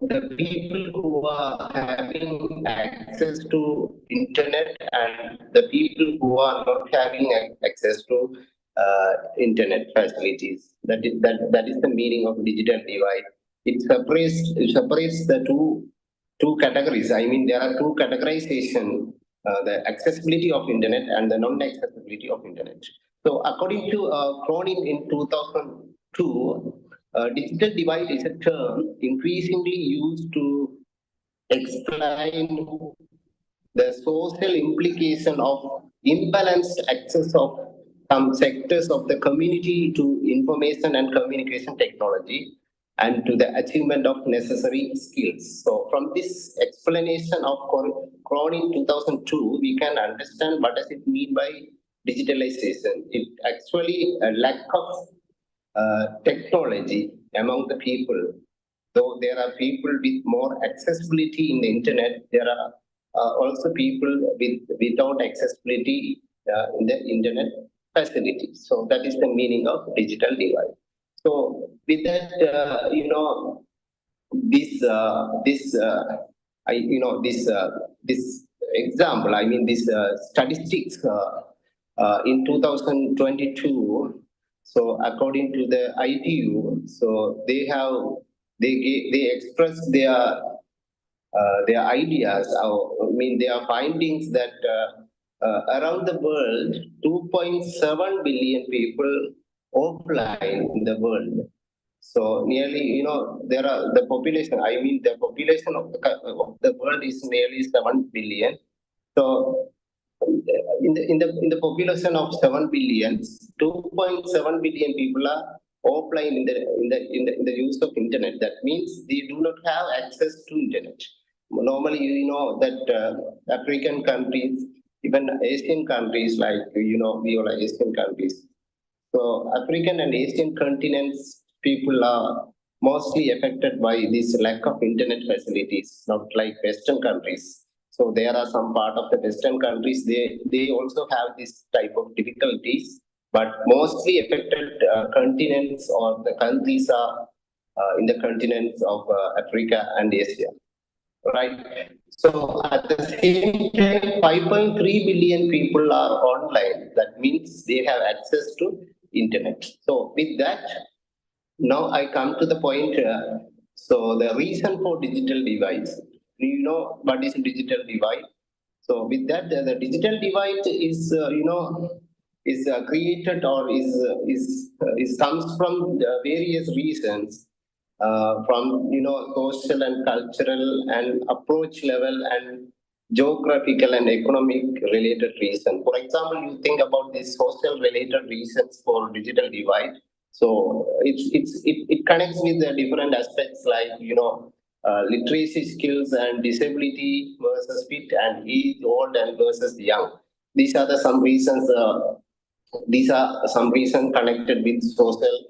the people who are having access to internet and the people who are not having access to internet facilities. That is the meaning of digital divide. It separates the two categories. I mean, there are two categorization, the accessibility of internet and the non-accessibility of internet. So according to Cronin in 2002, digital divide is a term increasingly used to explain the social implication of imbalanced access of some sectors of the community to information and communication technology and to the achievement of necessary skills. So from this explanation of Cronin 2002, we can understand what does it mean by digitalization. It actually a lack of technology among the people. Though there are people with more accessibility in the internet, there are also people without accessibility in the internet facilities. So that is the meaning of digital divide. So with that, you know, this example, I mean, this statistics in 2022. So according to the ITU, so they express their ideas. I mean, their findings that around the world, 2.7 billion people offline in the world. So nearly, you know, there are the population. I mean, the population of the world is nearly 7 billion. So in the population of 7 billion, 2.7 billion people are offline in the use of internet. That means they do not have access to internet. Normally, you know that African countries, even Asian countries, like, you know, we are Asian countries. So African and Asian continents people are mostly affected by this lack of internet facilities, not like Western countries. So there are some part of the Western countries, they also have this type of difficulties, but mostly affected continents or the countries are in the continents of Africa and Asia, right? So at the same time, 5.3 billion people are online. That means they have access to internet. So with that, now I come to the point. So the reason for digital divide. You know what is digital divide? So with that, the digital divide is created or is comes from various reasons, from social and cultural and approach level and geographical and economic related reason. For example, you think about these social related reasons for digital divide. So it connects with the different aspects like literacy skills and disability versus fit and age, old and versus young. These are some reasons. These are some reasons connected with social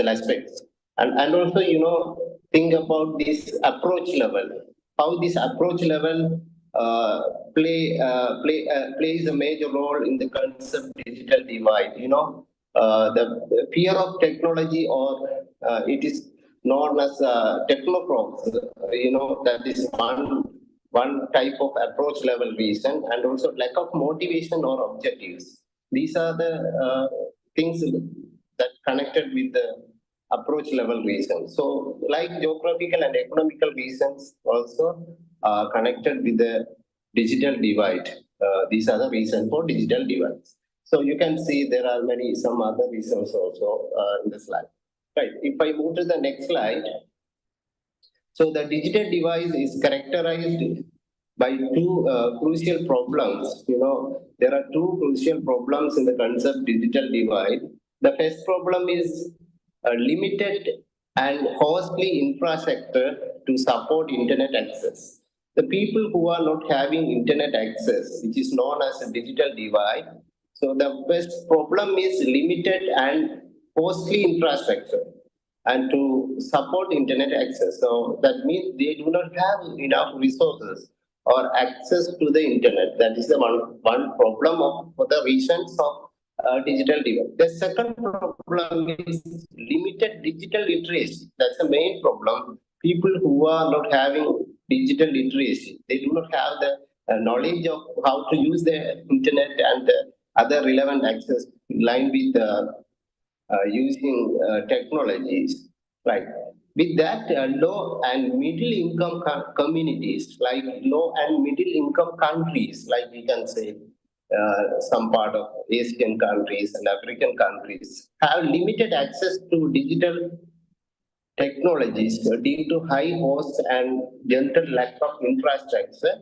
aspects, and also think about this approach level. How this approach level plays a major role in the concept digital divide. The fear of technology, or it is known as technophones. That is one type of approach level reason, and also lack of motivation or objectives. These are the things that connected with the approach level reasons. So like geographical and economical reasons also connected with the digital divide. These are the reasons for digital divides. So you can see there are some other reasons also in the slide. Right, if I move to the next slide. So the digital divide is characterized by two crucial problems. There are two crucial problems in the concept digital divide. The first problem is limited and costly infrastructure to support internet access. The people who are not having internet access, which is known as a digital divide. So the first problem is limited and costly infrastructure and to support internet access. So that means they do not have enough resources or access to the internet. That is the one problem for the reasons of digital divide. The second problem is limited digital literacy. That's the main problem. People who are not having digital literacy, they do not have the knowledge of how to use the internet and the other relevant access in line with using technologies, right? With that, low and middle income communities, like low and middle income countries, like we can say some part of Asian countries and African countries, have limited access to digital technologies due to high cost and general lack of infrastructure,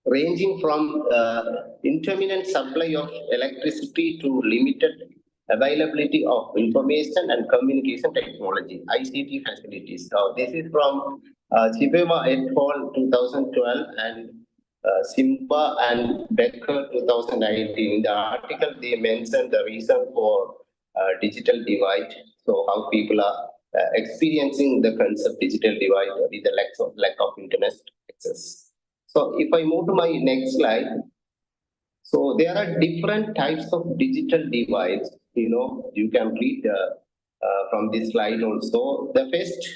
ranging from intermittent supply of electricity to limited availability of information and communication technology, ICT facilities. So this is from Chibema et al. 2012 and Simba and Becker 2019. In the article, they mentioned the reason for digital divide. So how people are experiencing the concept digital divide with the lack of internet access. So if I move to my next slide, so there are different types of digital divides. You can read from this slide also. The first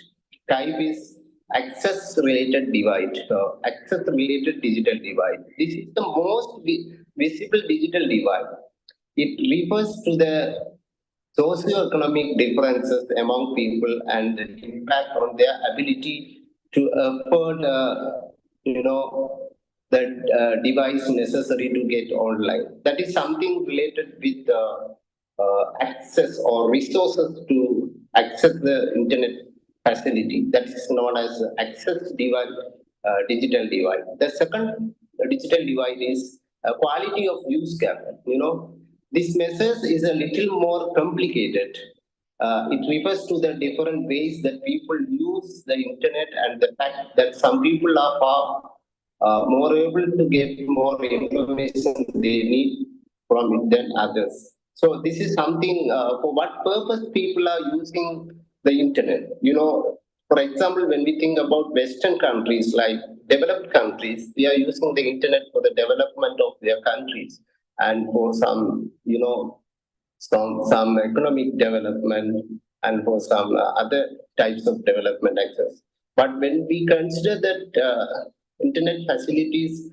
type is access-related divide, access-related digital divide. This is the most visible digital divide. It refers to the socioeconomic differences among people and the impact on their ability to afford, the device necessary to get online. That is something related with access or resources to access the internet facility. That is known as access divide, digital divide. The second digital divide is quality of use gap. This message is a little more complicated. It refers to the different ways that people use the internet and the fact that some people are far more able to get more information they need from it than others. So this is something for what purpose people are using the internet. For example, when we think about Western countries like developed countries, they are using the internet for the development of their countries and for some, some economic development and for some other types of development access. But when we consider that internet facilities,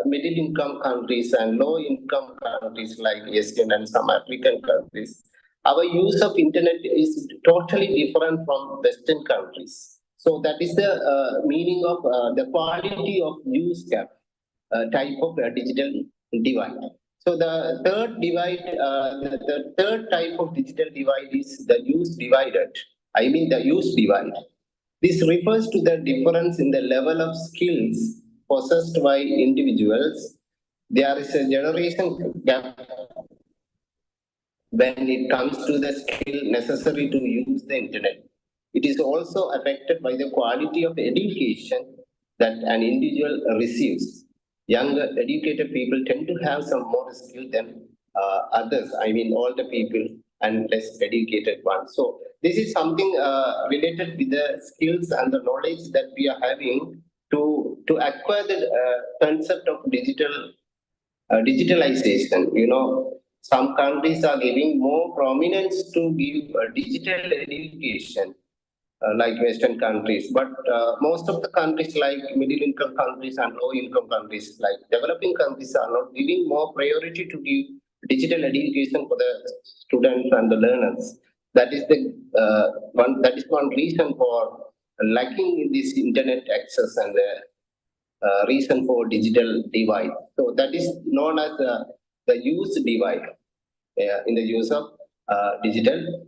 middle income countries and low income countries like Asian and some African countries, our use of internet is totally different from Western countries. So that is the meaning of the quality of use gap, type of digital divide. So the third divide, the third type of digital divide is the use divided. I mean the use divide. This refers to the difference in the level of skills possessed by individuals. There is a generation gap when it comes to the skill necessary to use the internet. It is also affected by the quality of education that an individual receives. Younger educated people tend to have some more skill than others, I mean older people and less educated ones. So this is something related with the skills and the knowledge that we are having to acquire the concept of digitalization. Some countries are giving more prominence to give digital education, like Western countries. But most of the countries, like middle income countries and low income countries, like developing countries, are not giving more priority to give digital education for the students and the learners. That is the one reason for lacking in this internet access and the reason for digital divide. So that is known as the use divide in the use of digitalization.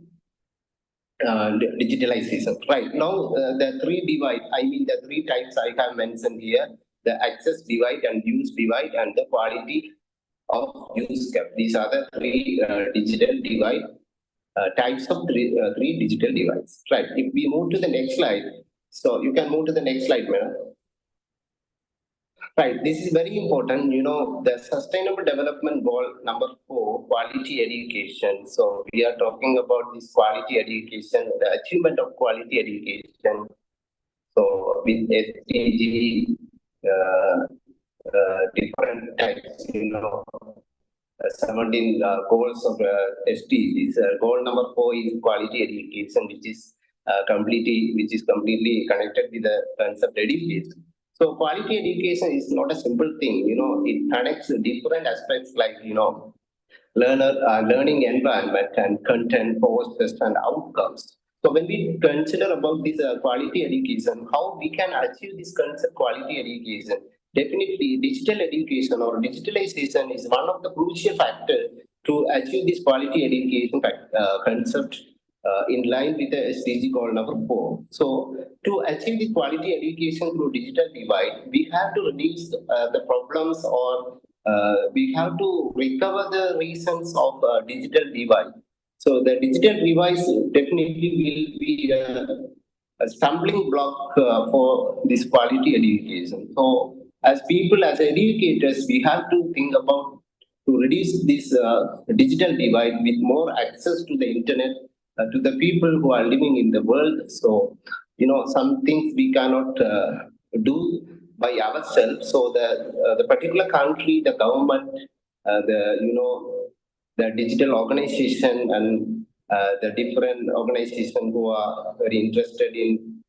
Right now, the three divide, I mean the three types I have mentioned here: the access divide and use divide and the quality of use gap. These are the three digital divide types of three digital divides. Right. If we move to the next slide, so you can move to the next slide, madam. Right, this is very important. The Sustainable Development Goal number 4, quality education. So we are talking about this quality education, the achievement of quality education. So with SDG, different types, 17 goals of SDGs. Goal number 4 is quality education, which is completely connected with the concept education. So quality education is not a simple thing. It connects different aspects like learning environment and content, process and outcomes. So when we consider about this quality education, how we can achieve this concept quality education, definitely digital education or digitalization is one of the crucial factors to achieve this quality education concept in line with the SDG goal number 4. So to achieve the quality education through digital divide, we have to reduce the problems, or we have to recover the reasons of digital divide. So the digital divide definitely will be a stumbling block for this quality education. So as people, as educators, we have to think about to reduce this digital divide with more access to the internet to the people who are living in the world. So, some things we cannot do by ourselves. So the particular country, the government, the digital organization and the different organizations who are very interested in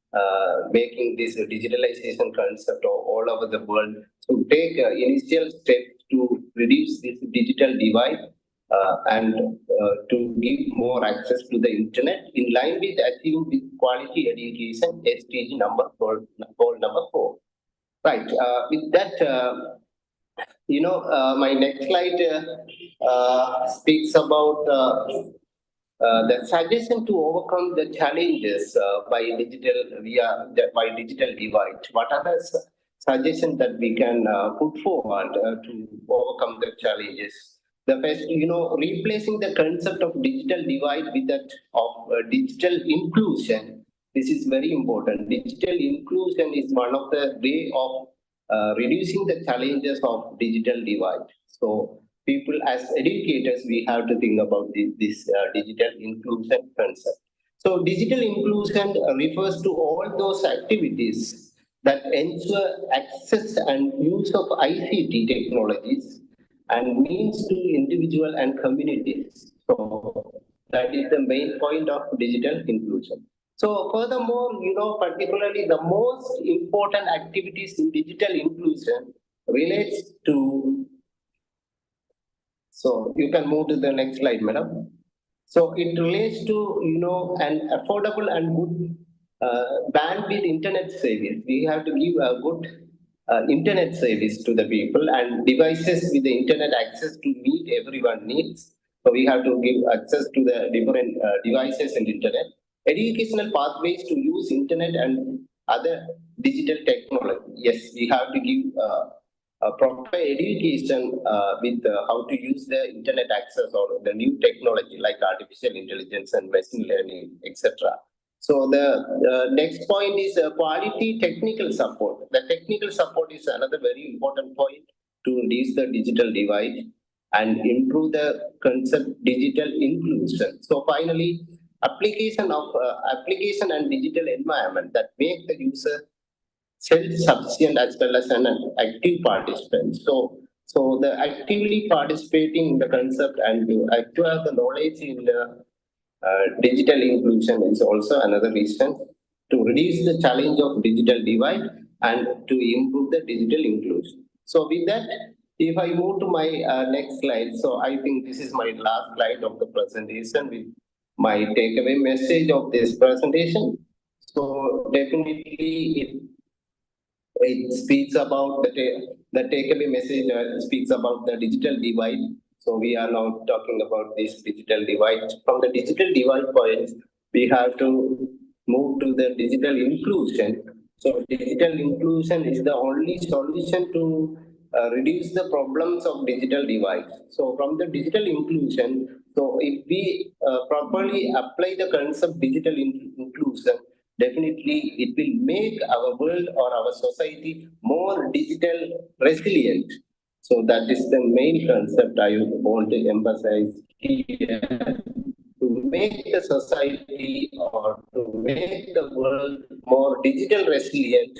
making this digitalization concept all over the world to take initial steps to reduce this digital divide and to give more access to the internet in line with achieving this quality education SDG goal number 4. Right. With that, my next slide speaks about the suggestion to overcome the challenges by digital divide. What are the suggestions that we can put forward to overcome the challenges? The first, replacing the concept of digital divide with that of digital inclusion. This is very important. Digital inclusion is one of the way of reducing the challenges of digital divide. So people as educators, we have to think about this digital inclusion concept. So digital inclusion refers to all those activities that ensure access and use of ICT technologies and means to individual and communities. So that is the main point of digital inclusion. So furthermore, particularly the most important activities in digital inclusion relates to, so you can move to the next slide, madam. So it relates to, an affordable and good bandwidth internet service. We have to give a good internet service to the people and devices with the internet access to meet everyone needs. So we have to give access to the different devices and internet. Educational pathways to use internet and other digital technology. Yes, we have to give proper education with how to use the internet access or the new technology like artificial intelligence and machine learning, etc. So the next point is quality technical support. The technical support is another very important point to reduce the digital divide and improve the concept digital inclusion. So finally, application and digital environment that make the user self-sufficient as well as an active participant. So the actively participating in the concept and to acquire the knowledge in the digital inclusion is also another reason to reduce the challenge of digital divide and to improve the digital inclusion. So with that, if I move to my next slide, so I think this is my last slide of the presentation with my takeaway message of this presentation. So definitely it speaks about the takeaway message speaks about the digital divide. So we are now talking about this digital divide. From the digital divide point, we have to move to the digital inclusion. So digital inclusion is the only solution to reduce the problems of digital divide. So from the digital inclusion, so if we properly apply the concept digital inclusion, definitely it will make our world or our society more digital resilient. So that is the main concept I want to emphasize here. To make the society or to make the world more digital resilient,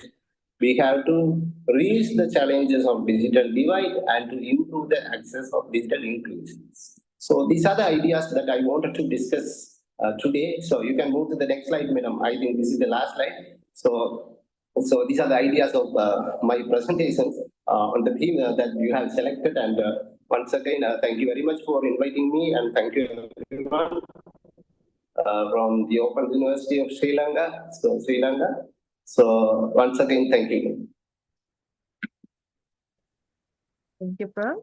we have to reach the challenges of digital divide and to improve the access of digital inclusion. So these are the ideas that I wanted to discuss today. So you can move to the next slide, madam. I think this is the last slide. So these are the ideas of my presentations on the theme that you have selected. And once again, thank you very much for inviting me, and thank you everyone from the Open University of Sri Lanka. So Sri Lanka. So once again, thank you. Thank you, Prof.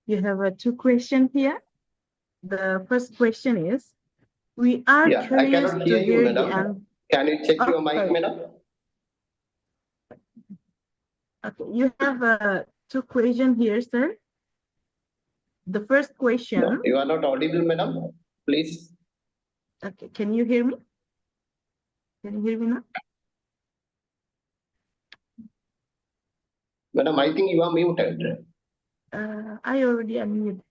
You have two questions here. The first question is, we are I curious cannot to hear you, hear the madam. Can you check your mic, madam? Okay, you have two questions here, sir. The first question. No, you are not audible, madam. Please. Okay, can you hear me? Can you hear me now? Madam, I think you are muted. I already unmuted.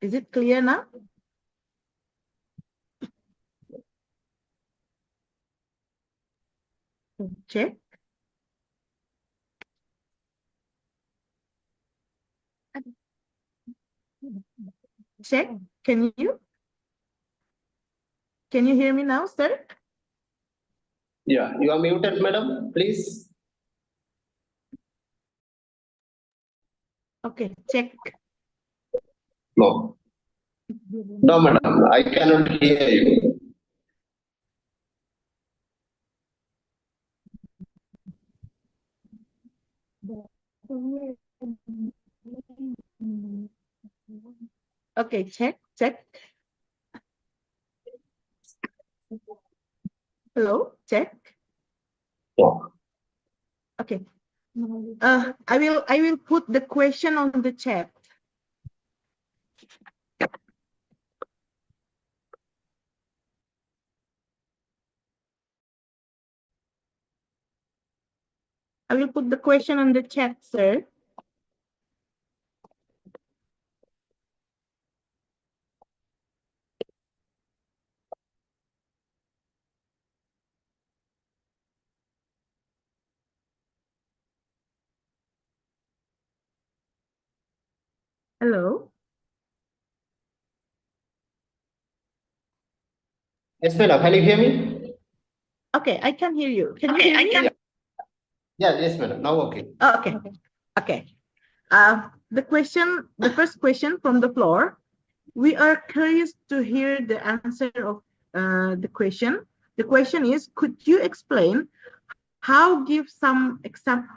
Is it clear now? Check. Check. Can you hear me now, sir? Yeah, you are muted, madam. Please. Okay, check. No. No, madam. I cannot hear you. Okay, check. Hello, check. Okay. I will put the question on the chat. I will put the question on the chat, sir. Hello. Yes, madam. Can you hear me? Okay, I can hear you. Can you hear me? Yeah, yes, madam. Now okay. Oh, okay. Okay. The first question from the floor. We are curious to hear the answer of the question. The question is, could you explain how give some example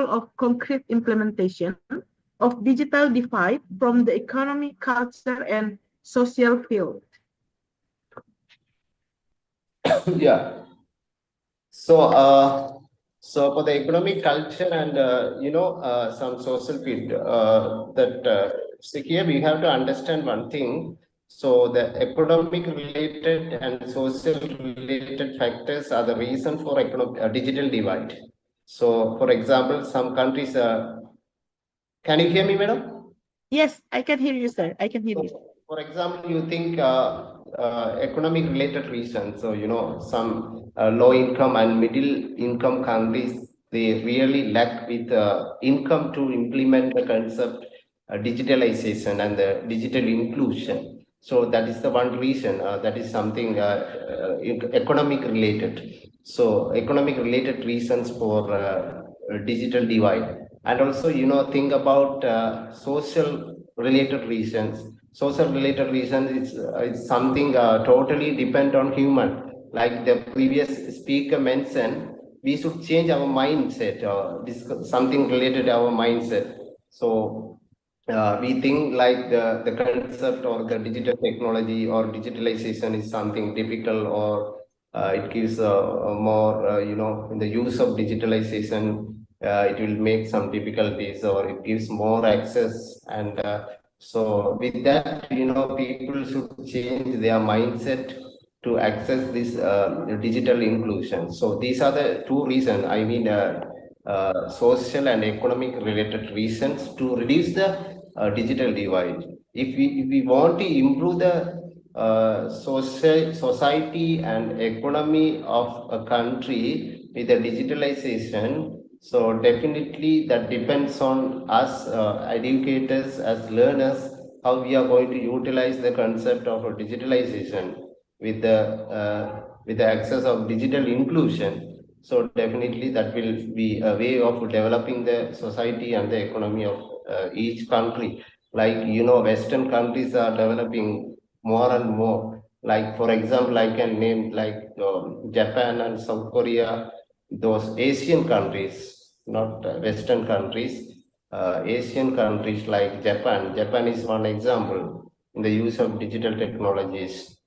of concrete implementation of digital divide from the economy, culture, and social field? Yeah. So, so for the economic culture and some social field, so here we have to understand one thing. So the economic related and social related factors are the reason for digital divide. So, for example, some countries. Can you hear me, madam? Yes, I can hear you, sir. I can hear you. For example, you think economic related reasons. So, some low income and middle income countries, they really lack with income to implement the concept digitalization and the digital inclusion. So that is the one reason. That is something economic related. So economic related reasons for digital divide. And also, think about social related reasons. Social related reasons is something totally depend on human. Like the previous speaker mentioned, we should change our mindset. Something related to our mindset. So we think like the concept or the digital technology or digitalization is something difficult, or it gives more, in the use of digitalization, it will make some difficulties or it gives more access. And so with that, people should change their mindset to access this digital inclusion. So these are the two reasons, social and economic related reasons to reduce the digital divide. If we want to improve the society and economy of a country with the digitalization, so definitely that depends on us educators as learners, how we are going to utilize the concept of digitalization with the access of digital inclusion. So definitely that will be a way of developing the society and the economy of each country. Like, Western countries are developing more and more. Like, for example, I can name like Japan and South Korea, those Asian countries, not Western countries, Asian countries like Japan. Japan is one example in the use of digital technologies,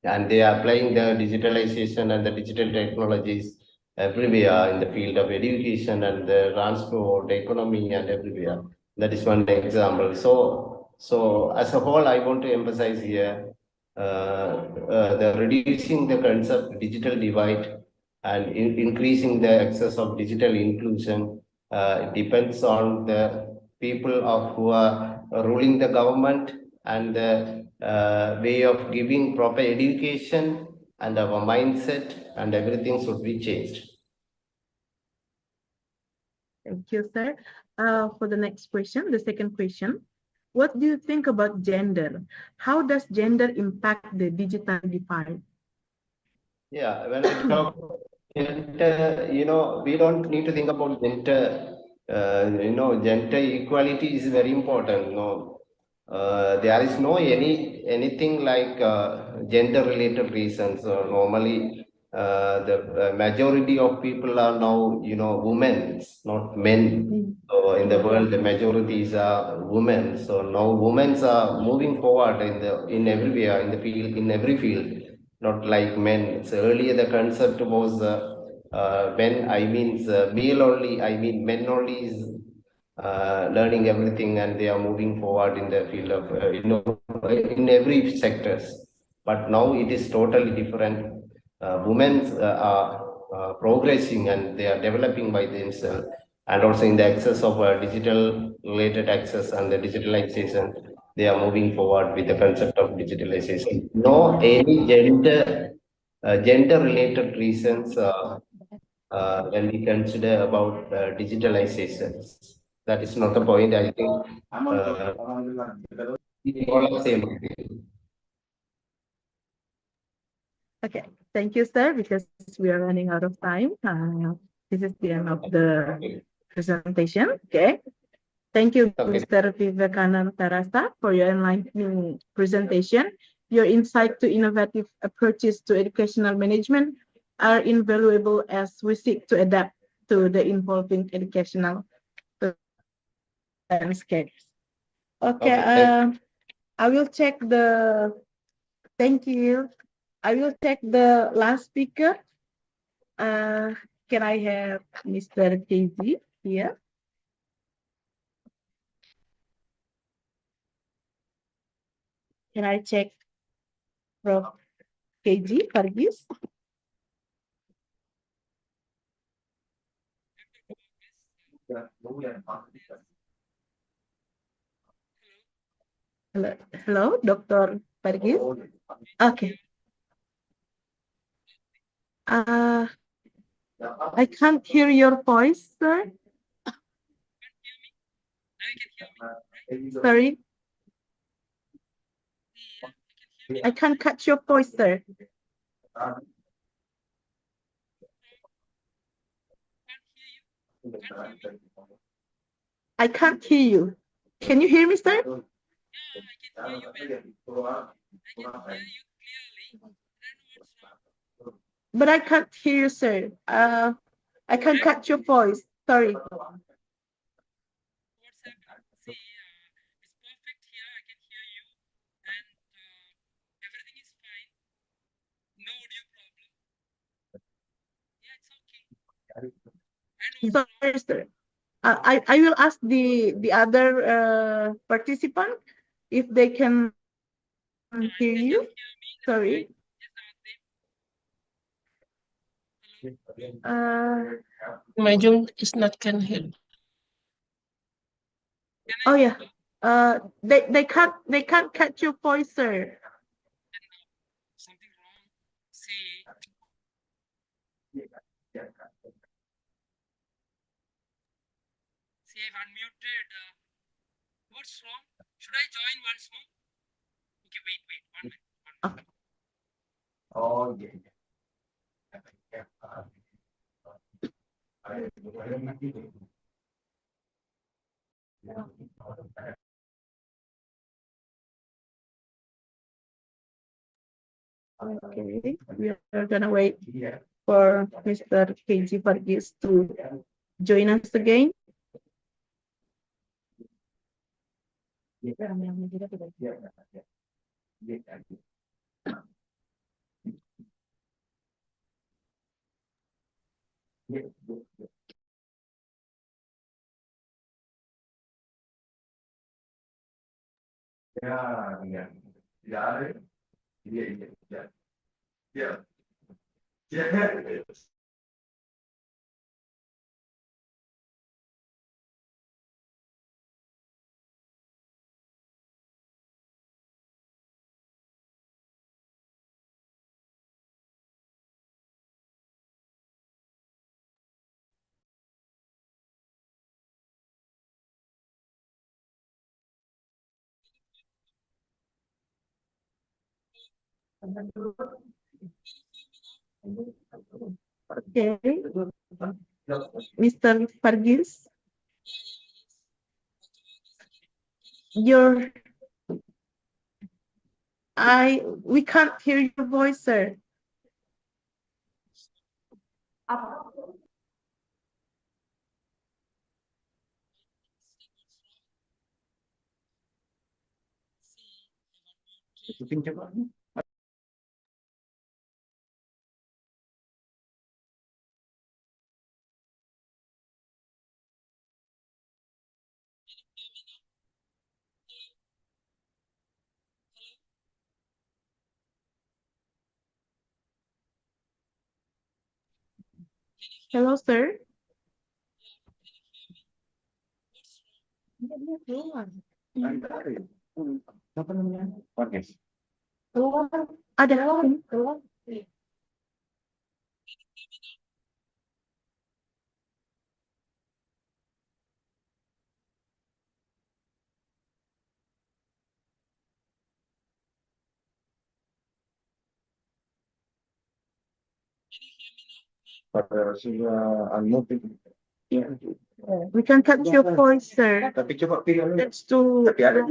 and they are applying the digitalization and the digital technologies everywhere in the field of education and the transport, economy, and everywhere. That is one example. So as a whole, I want to emphasize here the reducing the concept digital divide and increasing the access of digital inclusion. It depends on the people of who are ruling the government and the way of giving proper education, and our mindset and everything should be changed. Thank you, sir. For the next question, the second question, what do you think about gender? How does gender impact the digital divide? Yeah, when I talk gender, we don't need to think about gender. Gender equality is very important. There is no anything like gender related reasons. Normally, the majority of people are now, women, not men. So in the world, the majorities are women. So now women are moving forward in everywhere in the field, in every field, not like men. So earlier the concept was men, male only, men only is learning everything, and they are moving forward in the field of in every sectors. But now it is totally different. Women are progressing and they are developing by themselves, and also in the access of digital related access and the digitalization, they are moving forward with the concept of digitalization. No any gender related reasons when we consider about digitalization. That is not the point. I think all same. Okay, thank you, sir, because we are running out of time. This is the end of the presentation. Okay. Thank you, Mr. Vivekananda Tarasa, for your enlightening presentation. Your insight to innovative approaches to educational management are invaluable as we seek to adapt to the evolving educational landscapes. Okay, I will check the, thank you. I will take the last speaker. Can I have Mr. KZ here? Can I check Prof. KG Fargis? Hello, hello, Dr. Fargis. Okay. I can't hear your voice, sir. Sorry. I can't catch your voice, sir. I can't hear you. Can you hear me, sir? But I can't hear you, sir. I can't catch your voice. Sorry. Sorry, sir. I will ask the other participant if they can hear you. Sorry. My Zoom is not can hear. Oh yeah. They can't catch your voice, sir. See, I've unmuted. What's wrong? Should I join once more? Okay, wait, 1 minute. Oh, yeah. Okay, we are gonna wait for Mr. KG Fargis to join us again. Okay, Mr. Fargis, we can't hear your voice, sir. Hello, sir. Ada. We can cut your voice, sir. That's too. Yeah.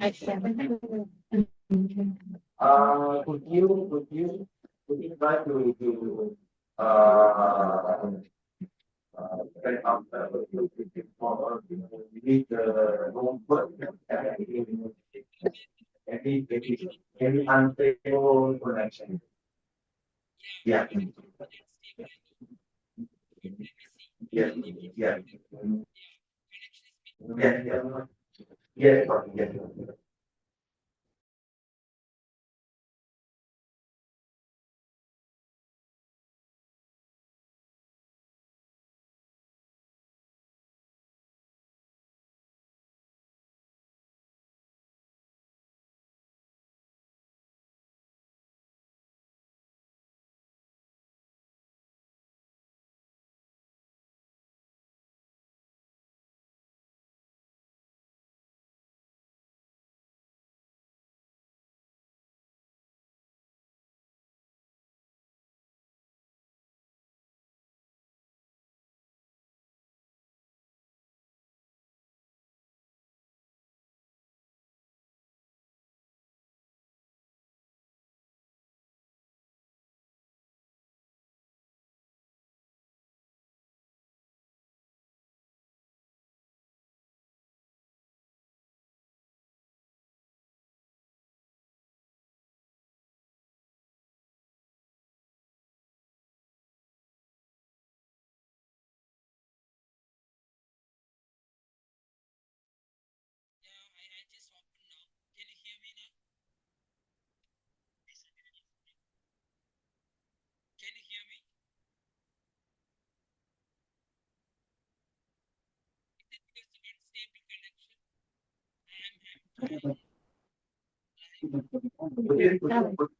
I said. Could you try to set up we need the room for any unstable connection. Yeah. Yeah. Yeah. Yeah. Yeah. Yeah.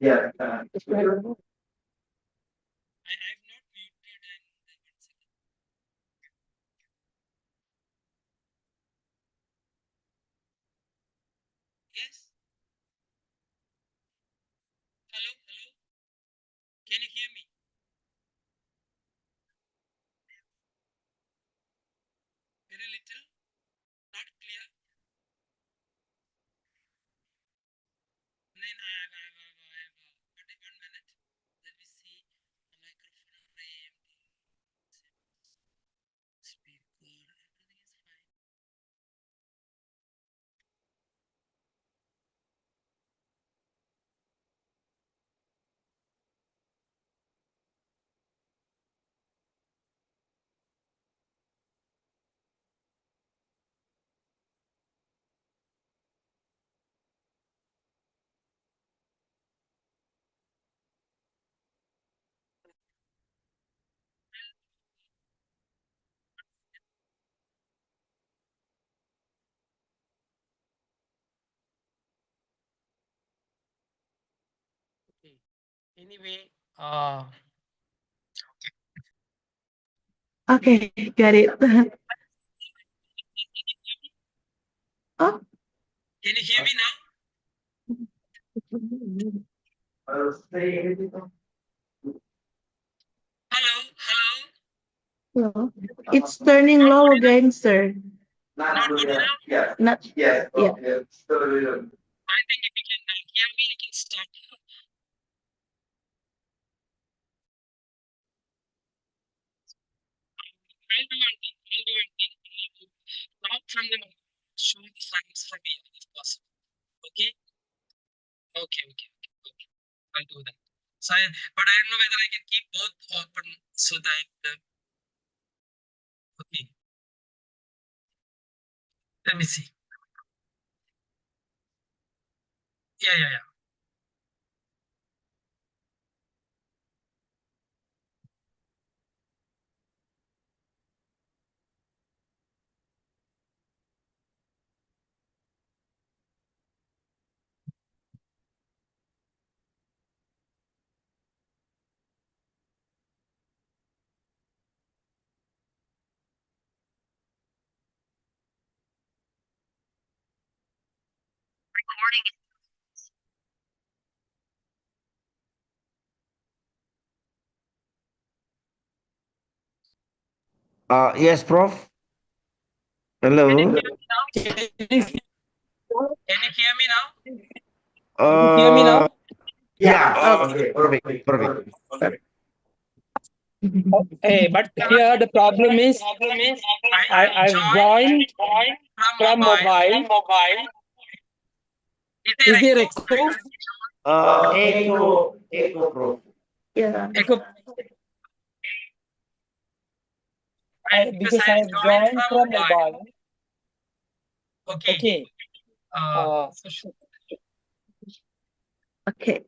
Yeah. Yes. Hello, hello. Can you hear me? Very little, not clear. Then only 1 minute. Let me see the microphone frame, speaker, everything is fine. Okay. Anyway, Okay, got it. Oh. can you hear me now? Hello, hello. Hello. It's turning low again, sir. Not good enough? Yeah. Not. Yes. Yeah. Yes. I think if you can hear me, you can start. I'll do one thing. I'll do one thing. Not from the show the slides from here if possible. Okay? Okay, okay, okay, okay. I'll do that. So but I don't know whether I can keep both open so that okay. Let me see. Yeah, yeah, yeah. Yes, Prof. Hello. Can you hear me now? Can you hear me now? Yeah. Okay. Perfect. Perfect. Hey, but here the problem is I've joined from mobile. Is there echo? Echo, Prof. Yeah. Echo. Because I have joined from mobile. Okay. Okay.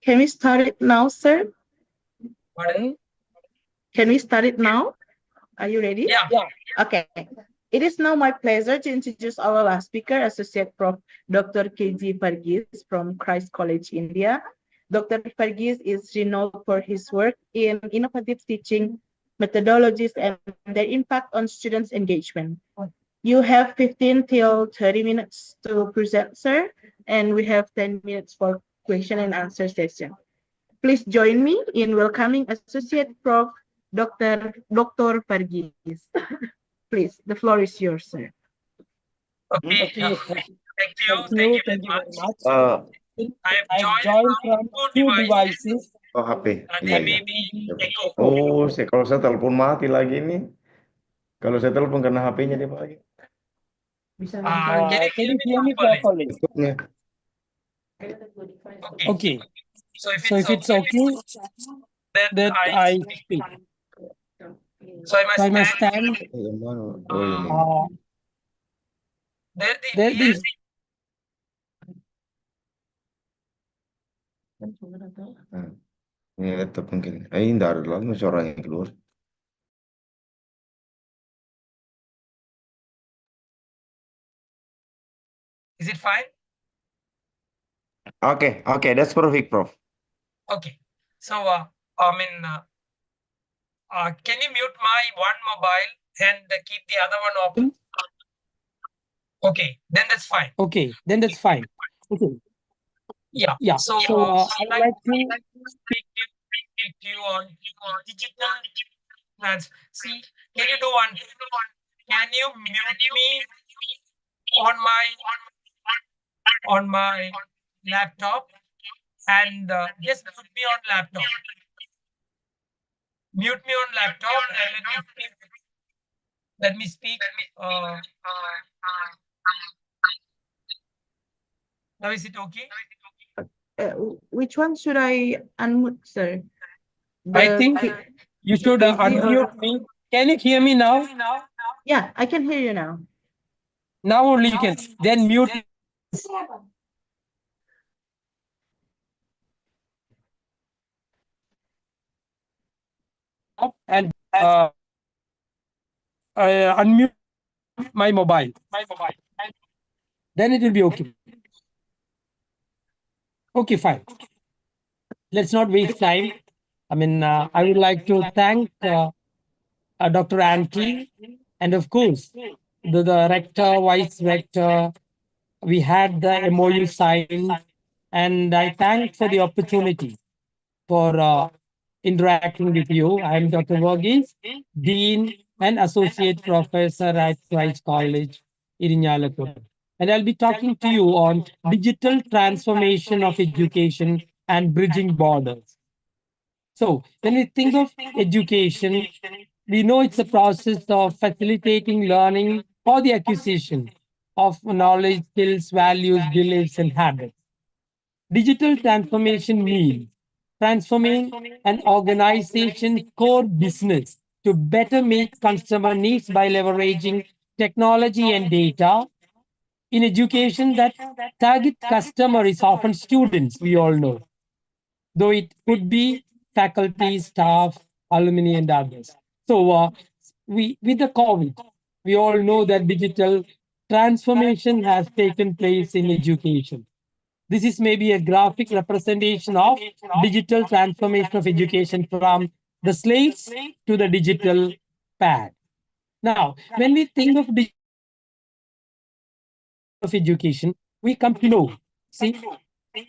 Can we start it now, sir? Pardon? Can we start it now? Are you ready? Yeah. Okay. It is now my pleasure to introduce our last speaker, Associate Prof. Dr. K.G. Pargis from Christ College, India. Dr. Pargis is renowned for his work in innovative teaching methodologies and their impact on students' engagement. You have 15 till 30 minutes to present, sir, and we have 10 minutes for question and answer session. Please join me in welcoming Associate Prof. Dr. Pargis. Please, the floor is yours, sir. Okay. Thank you very much. I've I've joined from two devices. Oh, HP. They Iya, may iya. be echo. Oh, kalau saya telepon mati lagi nih. Kalau saya telepon karena HP-nya dia lagi. Can you hear me properly? Tutupnya. Okay. So if So if it's okay, that I speak. So I must stand. Yang mana? Oh, ini. There is Nah, ini laptop mungkin. Ini nggak ada lagi suara yang keluar. Is it fine? Okay, that's perfect, Prof. Okay. So can you mute my one mobile and keep the other one open? Okay, then that's fine. okay. Then that's fine. Okay. Yeah. Yeah. So I'd like to speak to you on digital trans. See, can you do one? Can you mute me on my laptop and just mute me on laptop? Mute me on laptop and let me speak. Now is it okay? Which one should I unmute, sir? I think you should unmute me. Can you hear me now? Yeah, I can hear you now. Now only you can. Then mute. And unmute my mobile. Then it will be okay. Okay, fine. Let's not waste time. I mean, I would like to thank Dr. Anti and of course the rector, vice rector. We had the MOU signed, and I thank for the opportunity for interacting with you. I am Dr. Varghese, Dean and Associate Professor at Christ College, Irinyalakuda. And I'll be talking to you on digital transformation of education and bridging borders. So when we think of education, we know it's a process of facilitating learning or the acquisition of knowledge, skills, values, beliefs, and habits. Digital transformation means transforming an organization's core business to better meet customer needs by leveraging technology and data. In education, that target customer is often students, we all know, though it could be faculty, staff, alumni, and others. So, with the COVID, we all know that digital transformation has taken place in education. This is maybe a graphic representation of digital transformation of education from the slates to the digital pad. Now, when we think of education, we come to know. See,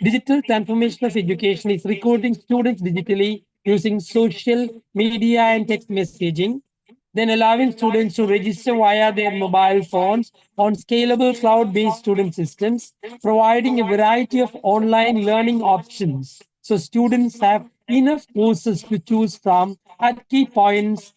digital transformation of education is recruiting students digitally using social media and text messaging, then allowing students to register via their mobile phones on scalable cloud-based student systems, providing a variety of online learning options. So students have enough courses to choose from at key points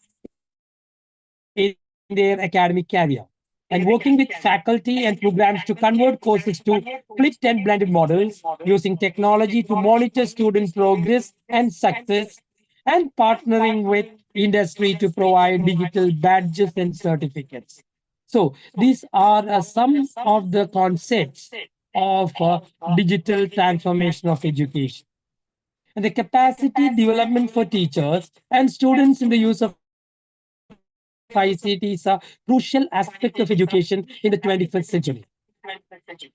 in their academic career. And working with faculty and programs to convert courses to flipped and blended models, using technology to monitor student progress and success, and partnering with industry to provide digital badges and certificates. So these are some of the concepts of digital transformation of education. And the capacity development for teachers and students in the use of ICT is a crucial aspect of education in the 21st century.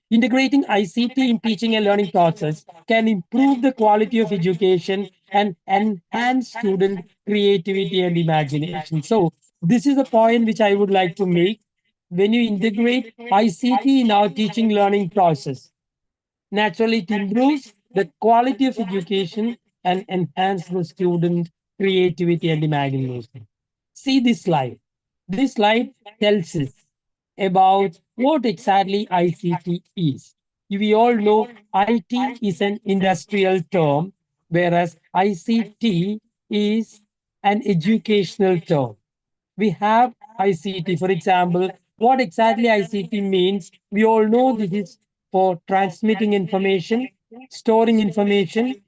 Integrating ICT in teaching and learning process can improve the quality of education and enhance student creativity and imagination. So this is the point which I would like to make. When you integrate ICT in our teaching learning process, naturally, it improves the quality of education and enhance the student creativity and imagination. See this slide. This slide tells us about what exactly ICT is. We all know IT is an industrial term, whereas ICT is an educational term. We have ICT, for example, what exactly ICT means, we all know this is for transmitting information, storing information,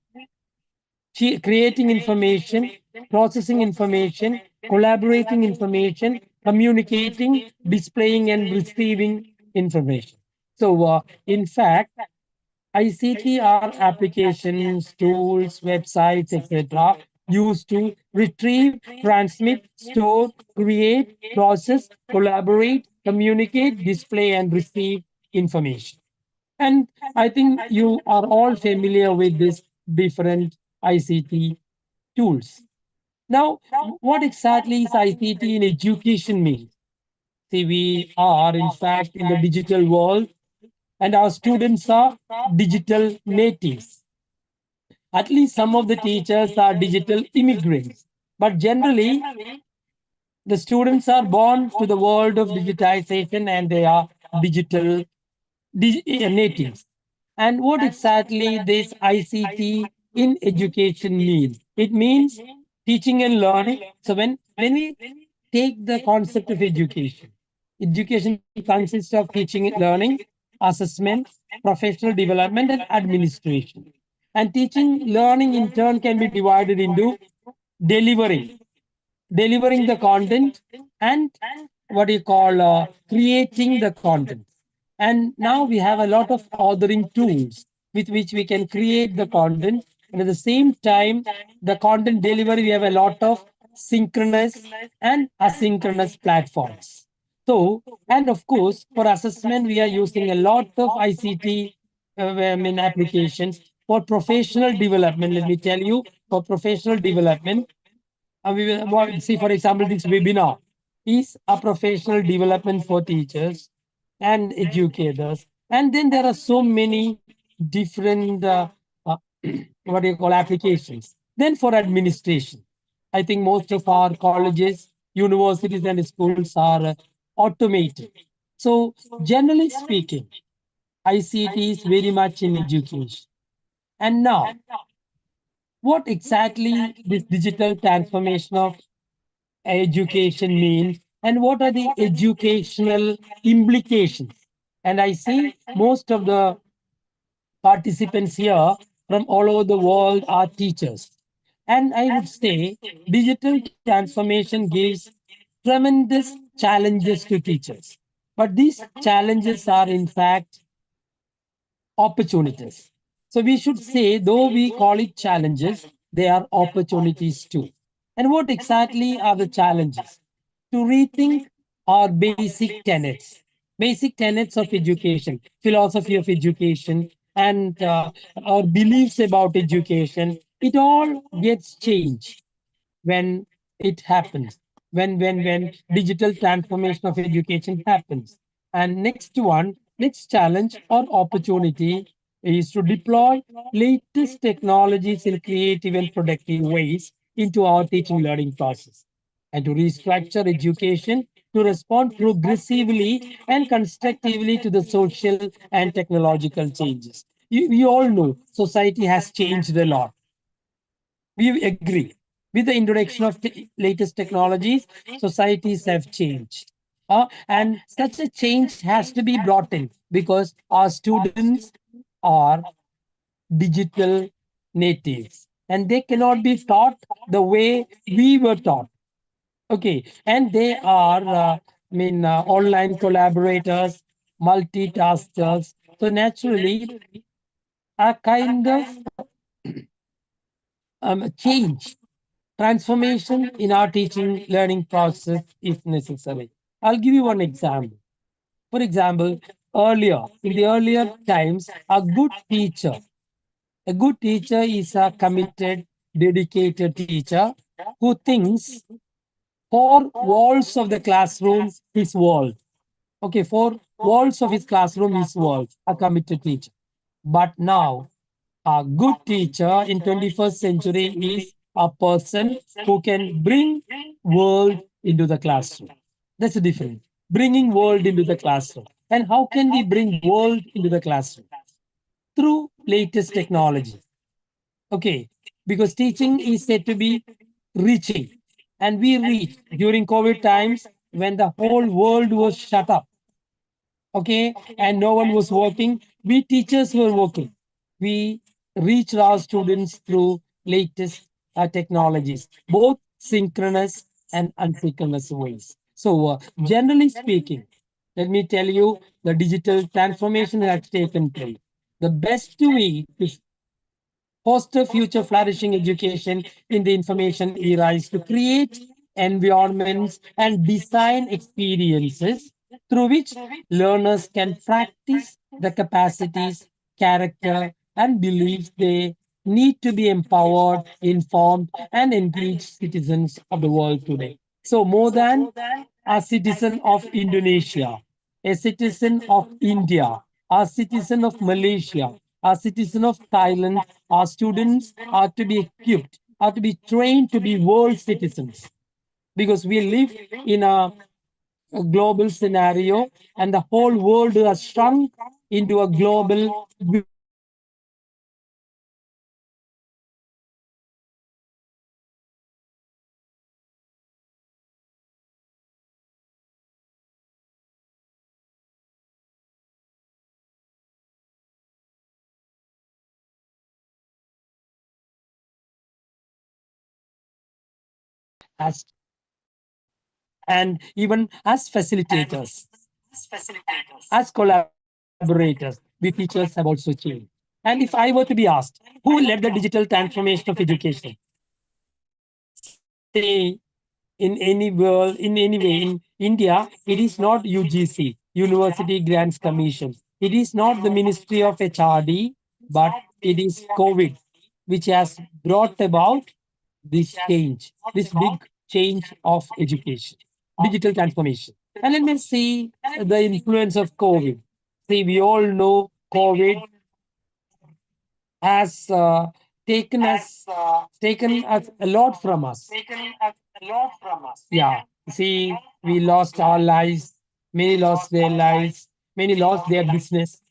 creating information, processing information, collaborating information, communicating, displaying, and receiving information. So, in fact, ICT are applications, tools, websites, etc., used to retrieve, transmit, store, create, process, collaborate, communicate, display, and receive information. And I think you are all familiar with these different ICT tools. Now, what exactly is ICT in education mean? See, we are in fact in the digital world, and our students are digital natives. At least some of the teachers are digital immigrants. But generally, the students are born to the world of digitization and they are digital natives. And what exactly this ICT in education means? It means teaching and learning. So when we take the concept of education, education consists of teaching and learning, assessment, professional development, and administration. And teaching learning in turn can be divided into delivering delivering the content and what you call creating the content. And now we have a lot of authoring tools with which we can create the content. And at the same time, the content delivery, we have a lot of synchronous and asynchronous platforms. So, and of course, for assessment, we are using a lot of ICT applications for professional development. Let me tell you, for professional development, we will see, for example, this webinar is a professional development for teachers and educators. And then there are so many different, what do you call, applications. Then for administration, I think most of our colleges, universities, and schools are automated. So, generally speaking, ICT is very much in education. And now, what exactly this digital transformation of education means and what are the educational implications? And I see most of the participants here from all over the world are teachers. And I would say digital transformation gives tremendous challenges to teachers. But these challenges are in fact opportunities. So we should say, though we call it challenges, they are opportunities too. And what exactly are the challenges? To rethink our basic tenets of education, philosophy of education, and our beliefs about education. It all gets changed when it happens, when digital transformation of education happens. And next one, next challenge or opportunity is to deploy latest technologies in creative and productive ways into our teaching learning process and to restructure education to respond progressively and constructively to the social and technological changes. We all know society has changed a lot. We agree. With the introduction of latest technologies, societies have changed. And such a change has to be brought in because our students are digital natives and they cannot be taught the way we were taught. Okay, and they are, online collaborators, multitaskers. So naturally, a kind of change, transformation in our teaching learning process is necessary. I'll give you one example. For example, in the earlier times, a good teacher is a committed, dedicated teacher who thinks four walls of the classroom his world. Okay, four walls of his classroom his world, a committed teacher. But now, a good teacher in 21st century is a person who can bring world into the classroom. That's the difference. Bringing world into the classroom. And how can we bring world into the classroom? Through latest technology. Okay, because teaching is said to be reaching. And we reach during COVID times when the whole world was shut up. Okay, and no one was working. We teachers were working. We reached our students through latest technologies, both synchronous and asynchronous ways. So, generally speaking, let me tell you the digital transformation has taken place. The best way to foster future flourishing education in the information era is to create environments and design experiences through which learners can practice the capacities, character, and beliefs they need to be empowered, informed, and engaged citizens of the world today. So, more than a citizen of Indonesia, a citizen of India, a citizen of Malaysia, a citizen of Thailand, our students are to be equipped, are to be trained to be world citizens because we live in a global scenario and the whole world has shrunk into a global as and even as facilitators, as collaborators, we teachers have also changed. And if I were to be asked, who led the digital transformation of education? Say, in any world, in any way, in India, it is not UGC, University Grants Commission. It is not the Ministry of HRD, but it is COVID, which has brought about this change, this big change of education, digital transformation. And let me see the influence of COVID. See, we all know COVID has taken us a lot from us. Yeah. See, we lost our lives. Many lost their lives. Many lost their business.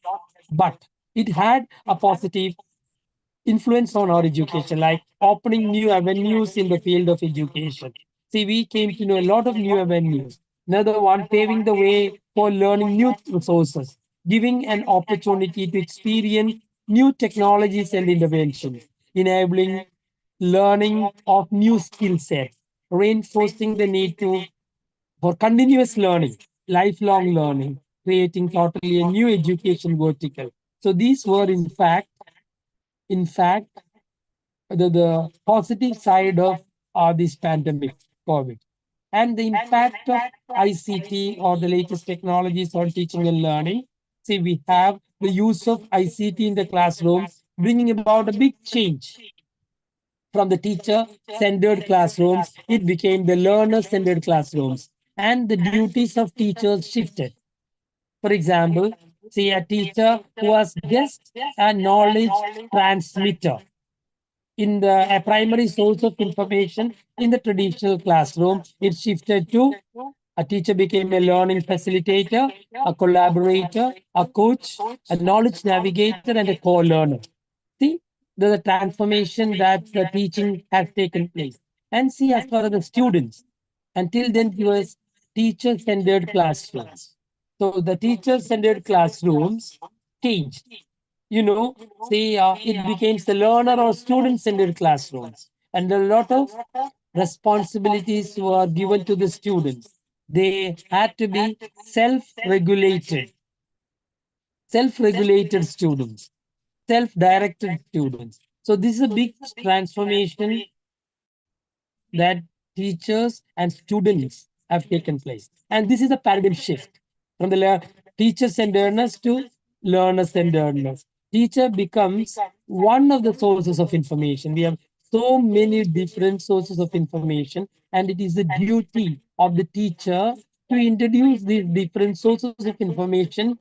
But it had a positive influence on our education, like opening new avenues in the field of education. See, we came to know a lot of new avenues. Another one, paving the way for learning new resources, giving an opportunity to experience new technologies and interventions, enabling learning of new skill sets, reinforcing the need for continuous learning, lifelong learning, creating totally a new education vertical. So these were in fact, the positive side of this pandemic, COVID. And the impact of ICT or the latest technologies on teaching and learning. See, we have the use of ICT in the classroom, bringing about a big change. From the teacher-centered classrooms, it became the learner-centered classrooms. And the duties of teachers shifted. For example, See, a teacher was just a knowledge transmitter in the a primary source of information in the traditional classroom. It shifted to a teacher became a learning facilitator, a collaborator, a coach, a knowledge navigator, and a co-learner. See, the transformation that the teaching has taken place. And see, as far as the students, until then, it was teacher-centered classrooms. So the teacher-centered classrooms changed. You know, say it became the learner or student-centered classrooms. And a lot of responsibilities were given to the students. They had to be self-regulated students, self-directed students. So this is a big transformation that teachers and students have taken place. And this is a paradigm shift from the teacher-centeredness to learner-centeredness. Teacher becomes one of the sources of information. We have so many different sources of information, and it is the duty of the teacher to introduce these different sources of information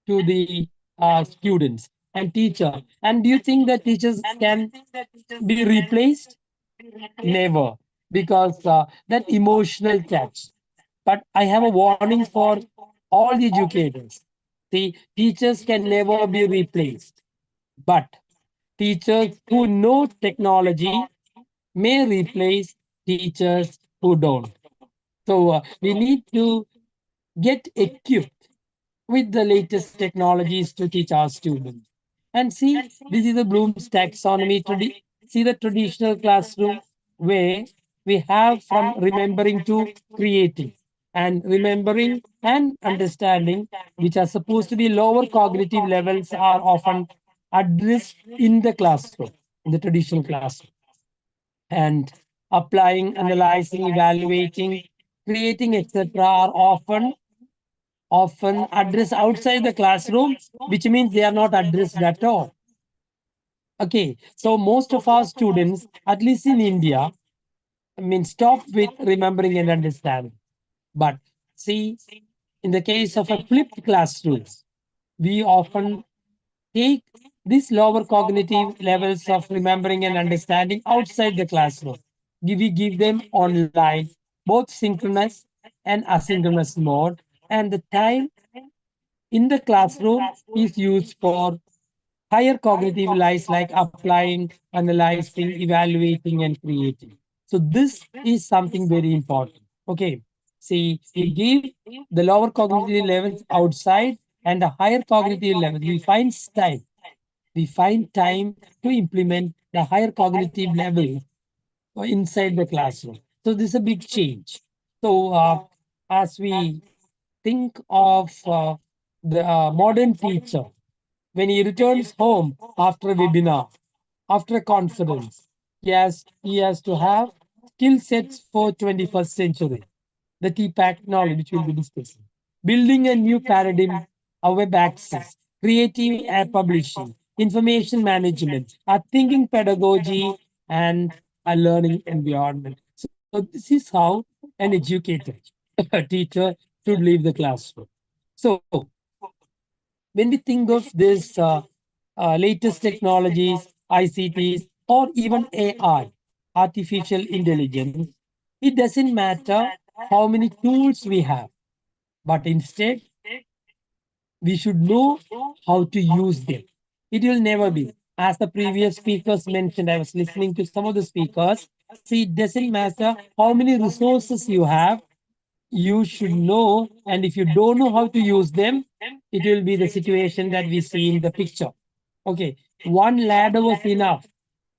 to the students and teacher. And do you think that teachers can be replaced? Never, because that emotional touch. But I have a warning for all the educators. The teachers can never be replaced, but teachers who know technology may replace teachers who don't. So we need to get equipped with the latest technologies to teach our students. And see, this is the Bloom's taxonomy. See the traditional classroom where we have from remembering to creating, and remembering and understanding, which are supposed to be lower cognitive levels, are often addressed in the classroom, in the traditional classroom. And applying, analyzing, evaluating, creating, etc., are often addressed outside the classroom, which means they are not addressed at all. Okay, so most of our students, at least in India, stop with remembering and understanding. But see, in the case of a flipped classroom, we often take these lower cognitive levels of remembering and understanding outside the classroom. We give them online, both synchronous and asynchronous mode, and the time in the classroom is used for higher cognitive lies like applying, analyzing, evaluating, and creating. So this is something very important. Okay. See, we give the lower cognitive levels outside and the higher cognitive levels. We find time to implement the higher cognitive level inside the classroom. So this is a big change. So as we think of the modern teacher, when he returns home after a webinar, after a conference, he has to have skill sets for 21st century, the TPAC knowledge, which we'll be discussing. Building a new paradigm, a web access, creative app publishing, information management, a thinking pedagogy, and a learning environment. So this is how an educator, a teacher, should leave the classroom. So when we think of this latest technologies, ICTs, or even AI, artificial intelligence, it doesn't matter how many tools we have, but instead we should know how to use them. It will never be. As the previous speakers mentioned, I was listening to some of the speakers. See, it doesn't matter how many resources you have, you should know. And if you don't know how to use them, it will be the situation that we see in the picture. Okay, one ladder was enough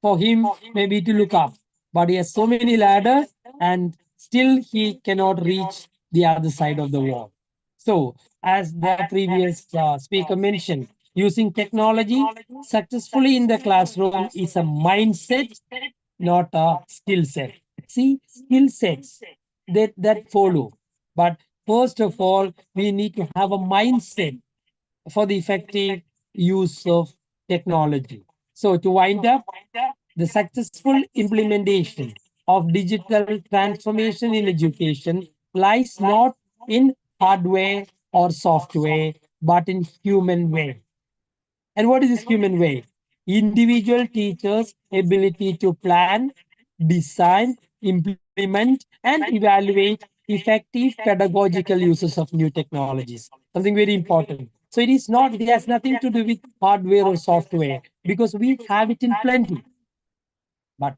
for him maybe to look up, but he has so many ladders and still he cannot reach the other side of the wall. So, as the previous speaker mentioned, using technology successfully in the classroom is a mindset, not a skill set. See, skill sets that follow. But first of all, we need to have a mindset for the effective use of technology. So to wind up, the successful implementation of digital transformation in education lies not in hardware or software, but in human way. And what is this human way? Individual teachers' ability to plan, design, implement, and evaluate effective pedagogical uses of new technologies. Something very important. So it has nothing to do with hardware or software because we have it in plenty. But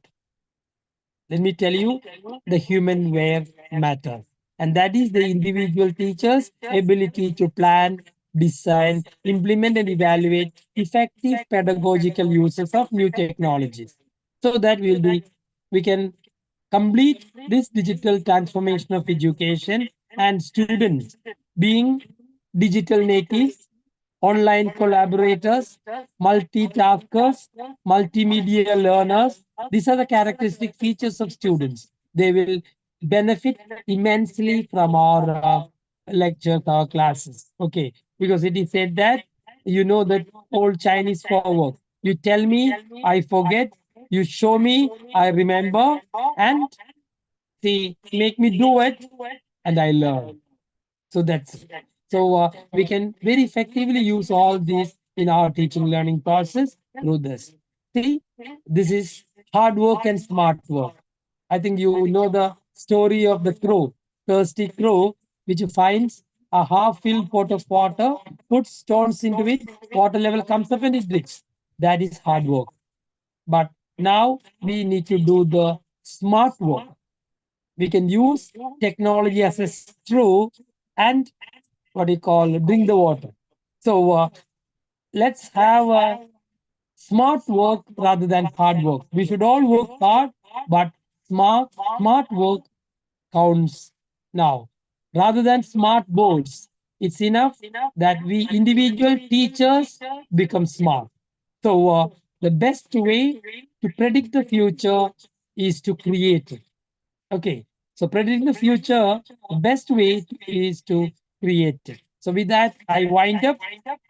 let me tell you, the human way matters. And that is the individual teacher's ability to plan, design, implement, and evaluate effective pedagogical uses of new technologies. So that we can complete this digital transformation of education and students being digital natives, online collaborators, multitaskers, multimedia learners. These are the characteristic features of students. They will benefit immensely from our lectures, our classes. Okay, because it is said that you know that old Chinese proverb. You tell me, I forget. You show me, I remember, and make me do it, and I learn. So that's it. So we can very effectively use all these in our teaching learning process through this. See, this is hard work and smart work. I think you know the story of the crow, thirsty crow, which finds a half-filled pot of water, puts stones into it, water level comes up and it drinks. That is hard work. But now we need to do the smart work. We can use technology as a straw and what do you call drink the water. So let's have smart work rather than hard work. We should all work hard, but smart work counts now. Rather than smart boards, it's enough that we individual teachers become smart. So the best way to predict the future is to create it. Okay, so predicting the future, the best way is to create it. So with that, I wind up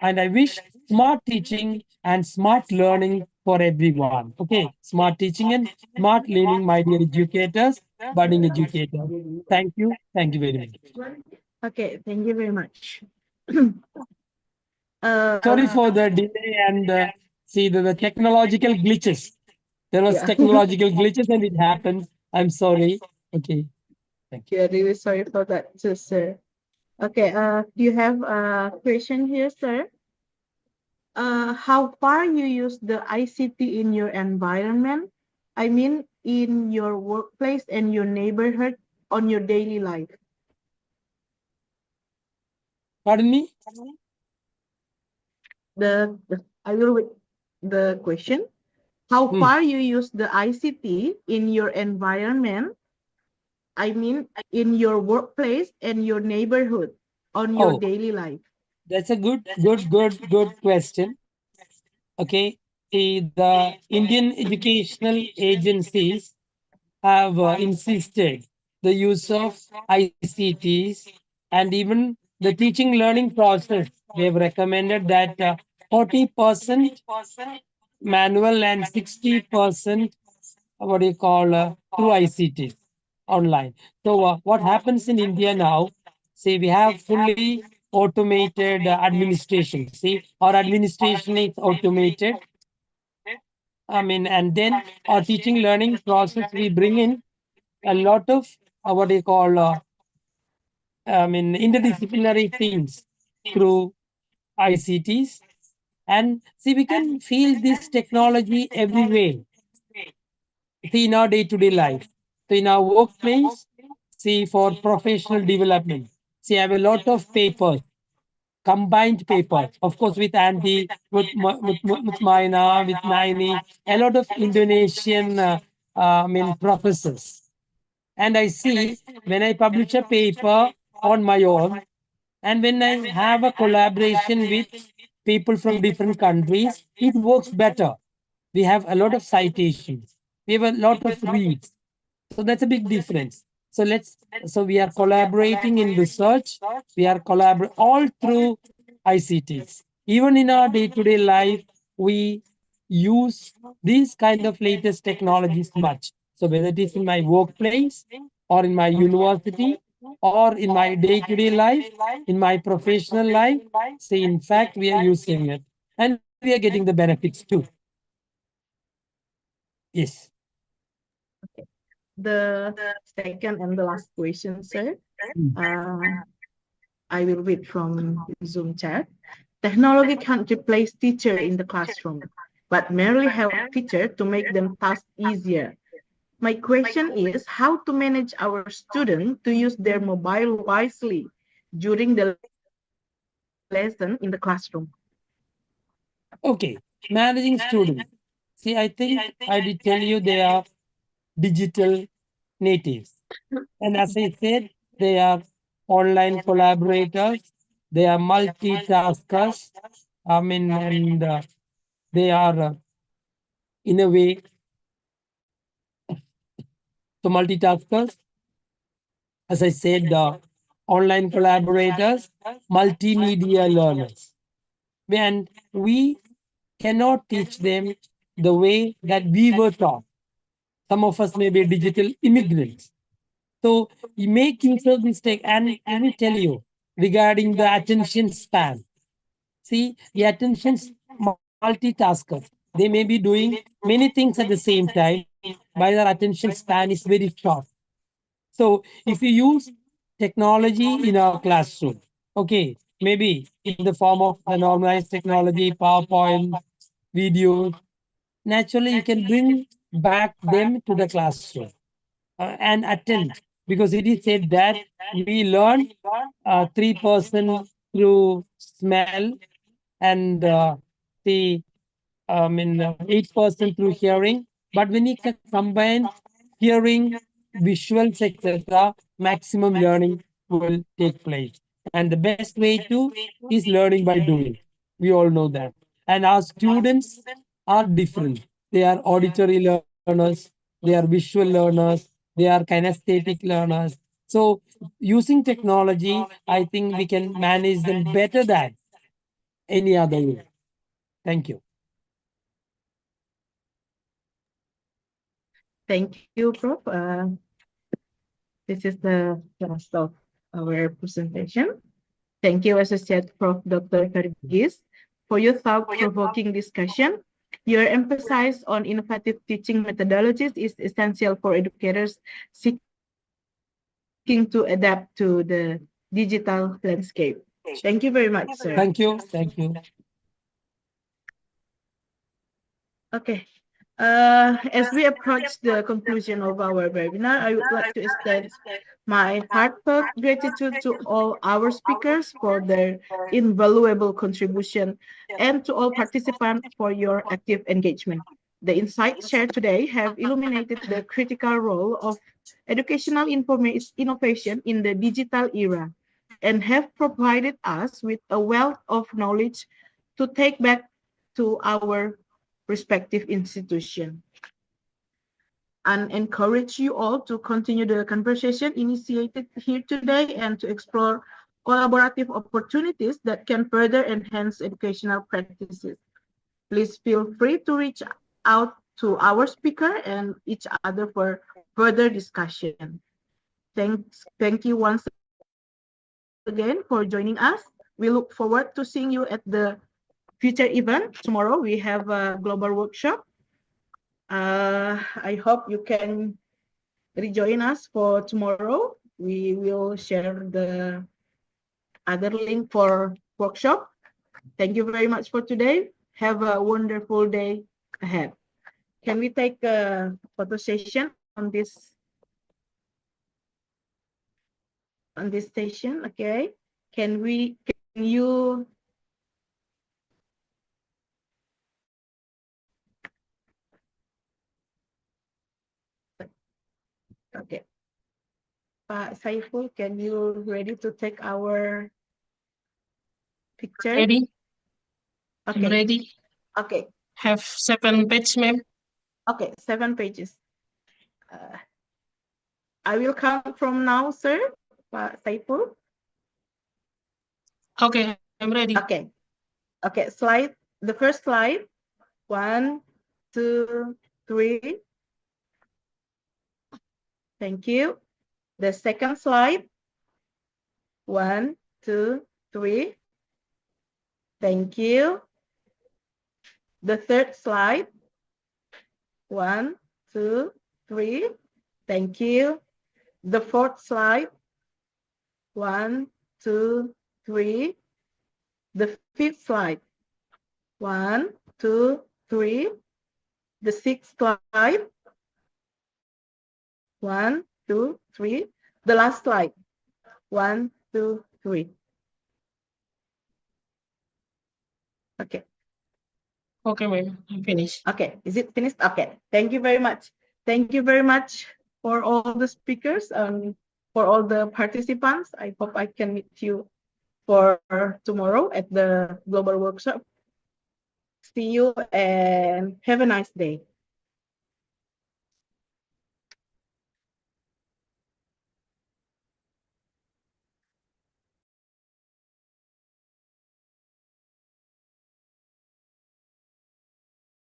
and I wish smart teaching and smart learning for everyone. Okay, smart teaching and smart learning, my dear educators, budding educators. Thank you. Thank you very much. Okay, thank you very much. Sorry for the delay and see the technological glitches. There was Yeah. technological glitches and it happened. I'm sorry. Okay. Thank you. Yeah, really sorry for that, too, sir. Okay, do you have a question here, sir? How far you use the ICT in your environment? I mean, in your workplace and your neighborhood on your daily life. Pardon me? I will read the question. How far you use the ICT in your environment? I mean, in your workplace and your neighborhood on your Oh, daily life. that's a good question. Okay. See, the Indian educational agencies have insisted the use of ICTs and even the teaching learning process. They have recommended that 40% manual and 60% what do you call through ICT online. So what happens in India now? See, we have fully automated administration. See, our administration is automated. I mean, and then our teaching learning process, we bring in a lot of what do you call interdisciplinary teams through ICTs. And see, we can feel this technology everywhere. See, in our day-to-day life. So in our workplace, see, for professional development, see, I have a lot of papers, combined papers, of course, with Andy, with Maina, with Naini, a lot of Indonesian professors. And I see when I publish a paper on my own, and when I have a collaboration with people from different countries, it works better. We have a lot of citations. We have a lot of reads. So that's a big difference. So we are collaborating in research. We are collaborating all through ICTs. Even in our day-to-day life, we use these kind of latest technologies much. So whether it is in my workplace or in my university or in my day-to-day life, in my professional life. See, in fact, we are using it and we are getting the benefits too. Yes. The second and the last question, sir. I will read from Zoom chat. Technology can't replace teacher in the classroom, but merely help teacher to make them task easier. My question is how to manage our students to use their mobile wisely during the lesson in the classroom. Okay, managing students. See, I think I did tell you they are digital natives. And as I said, they are online collaborators, they are multitaskers. I mean, and they are, in a way, the multitaskers. As I said, online collaborators, multimedia learners. And we cannot teach them the way that we were taught. Some of us may be digital immigrants. So you make use of this tech, and let me tell you regarding the attention span. See, the attention multitaskers, they may be doing many things at the same time, but their attention span is very short. So if you use technology in our classroom, okay, maybe in the form of the normalized technology, PowerPoint, videos, naturally you can bring back them to the classroom and attend, because it is said that we learn 3% through smell and the 8% through hearing. But when you can combine hearing, visuals, etc., maximum learning will take place. And the best way to is learning by doing. We all know that. And our students are different. They are auditory learners, they are visual learners, they are kinesthetic learners. So using technology, I think we can manage them better than any other way. Thank you. Thank you, Prof. This is the last of our presentation. Thank you, Associate Prof. Dr. Kargis, for your thought-provoking discussion. Your emphasis on innovative teaching methodologies is essential for educators seeking to adapt to the digital landscape. Thank you very much, sir. Thank you. Thank you. Okay. As we approach the conclusion of our webinar, I would like to extend my heartfelt gratitude to all our speakers for their invaluable contribution and to all participants for your active engagement. The insights shared today have illuminated the critical role of educational innovation in the digital era and have provided us with a wealth of knowledge to take back to our respective institution. And encourage you all to continue the conversation initiated here today and to explore collaborative opportunities that can further enhance educational practices. Please feel free to reach out to our speaker and each other for further discussion. Thank you once again for joining us. We look forward to seeing you at the future event. Tomorrow we have a global workshop. I hope you can rejoin us for tomorrow. We will share the other link for workshop. Thank you very much for today. Have a wonderful day ahead. Can we take a photo session on this station? Okay. Can you okay. Pak Saiful, can you ready to take our picture? Ready? Okay. I'm ready. Okay. Have 7 pages, ma'am. Okay, 7 pages. I will count from now, sir. Pak Saiful. Okay, I'm ready. Okay. Okay, slide. The first slide. 1, 2, 3. Thank you. The second slide. 1, 2, 3. Thank you. The third slide. 1, 2, 3. Thank you. The fourth slide. 1, 2, 3. The fifth slide. 1, 2, 3. The sixth slide. 1, 2, 3. The last slide. 1, 2, 3. Okay. Okay, ma'am, I'm finished. Okay, is it finished? Okay, thank you very much. Thank you very much for all the speakers and for all the participants. I hope I can meet you for tomorrow at the global workshop. See you and have a nice day.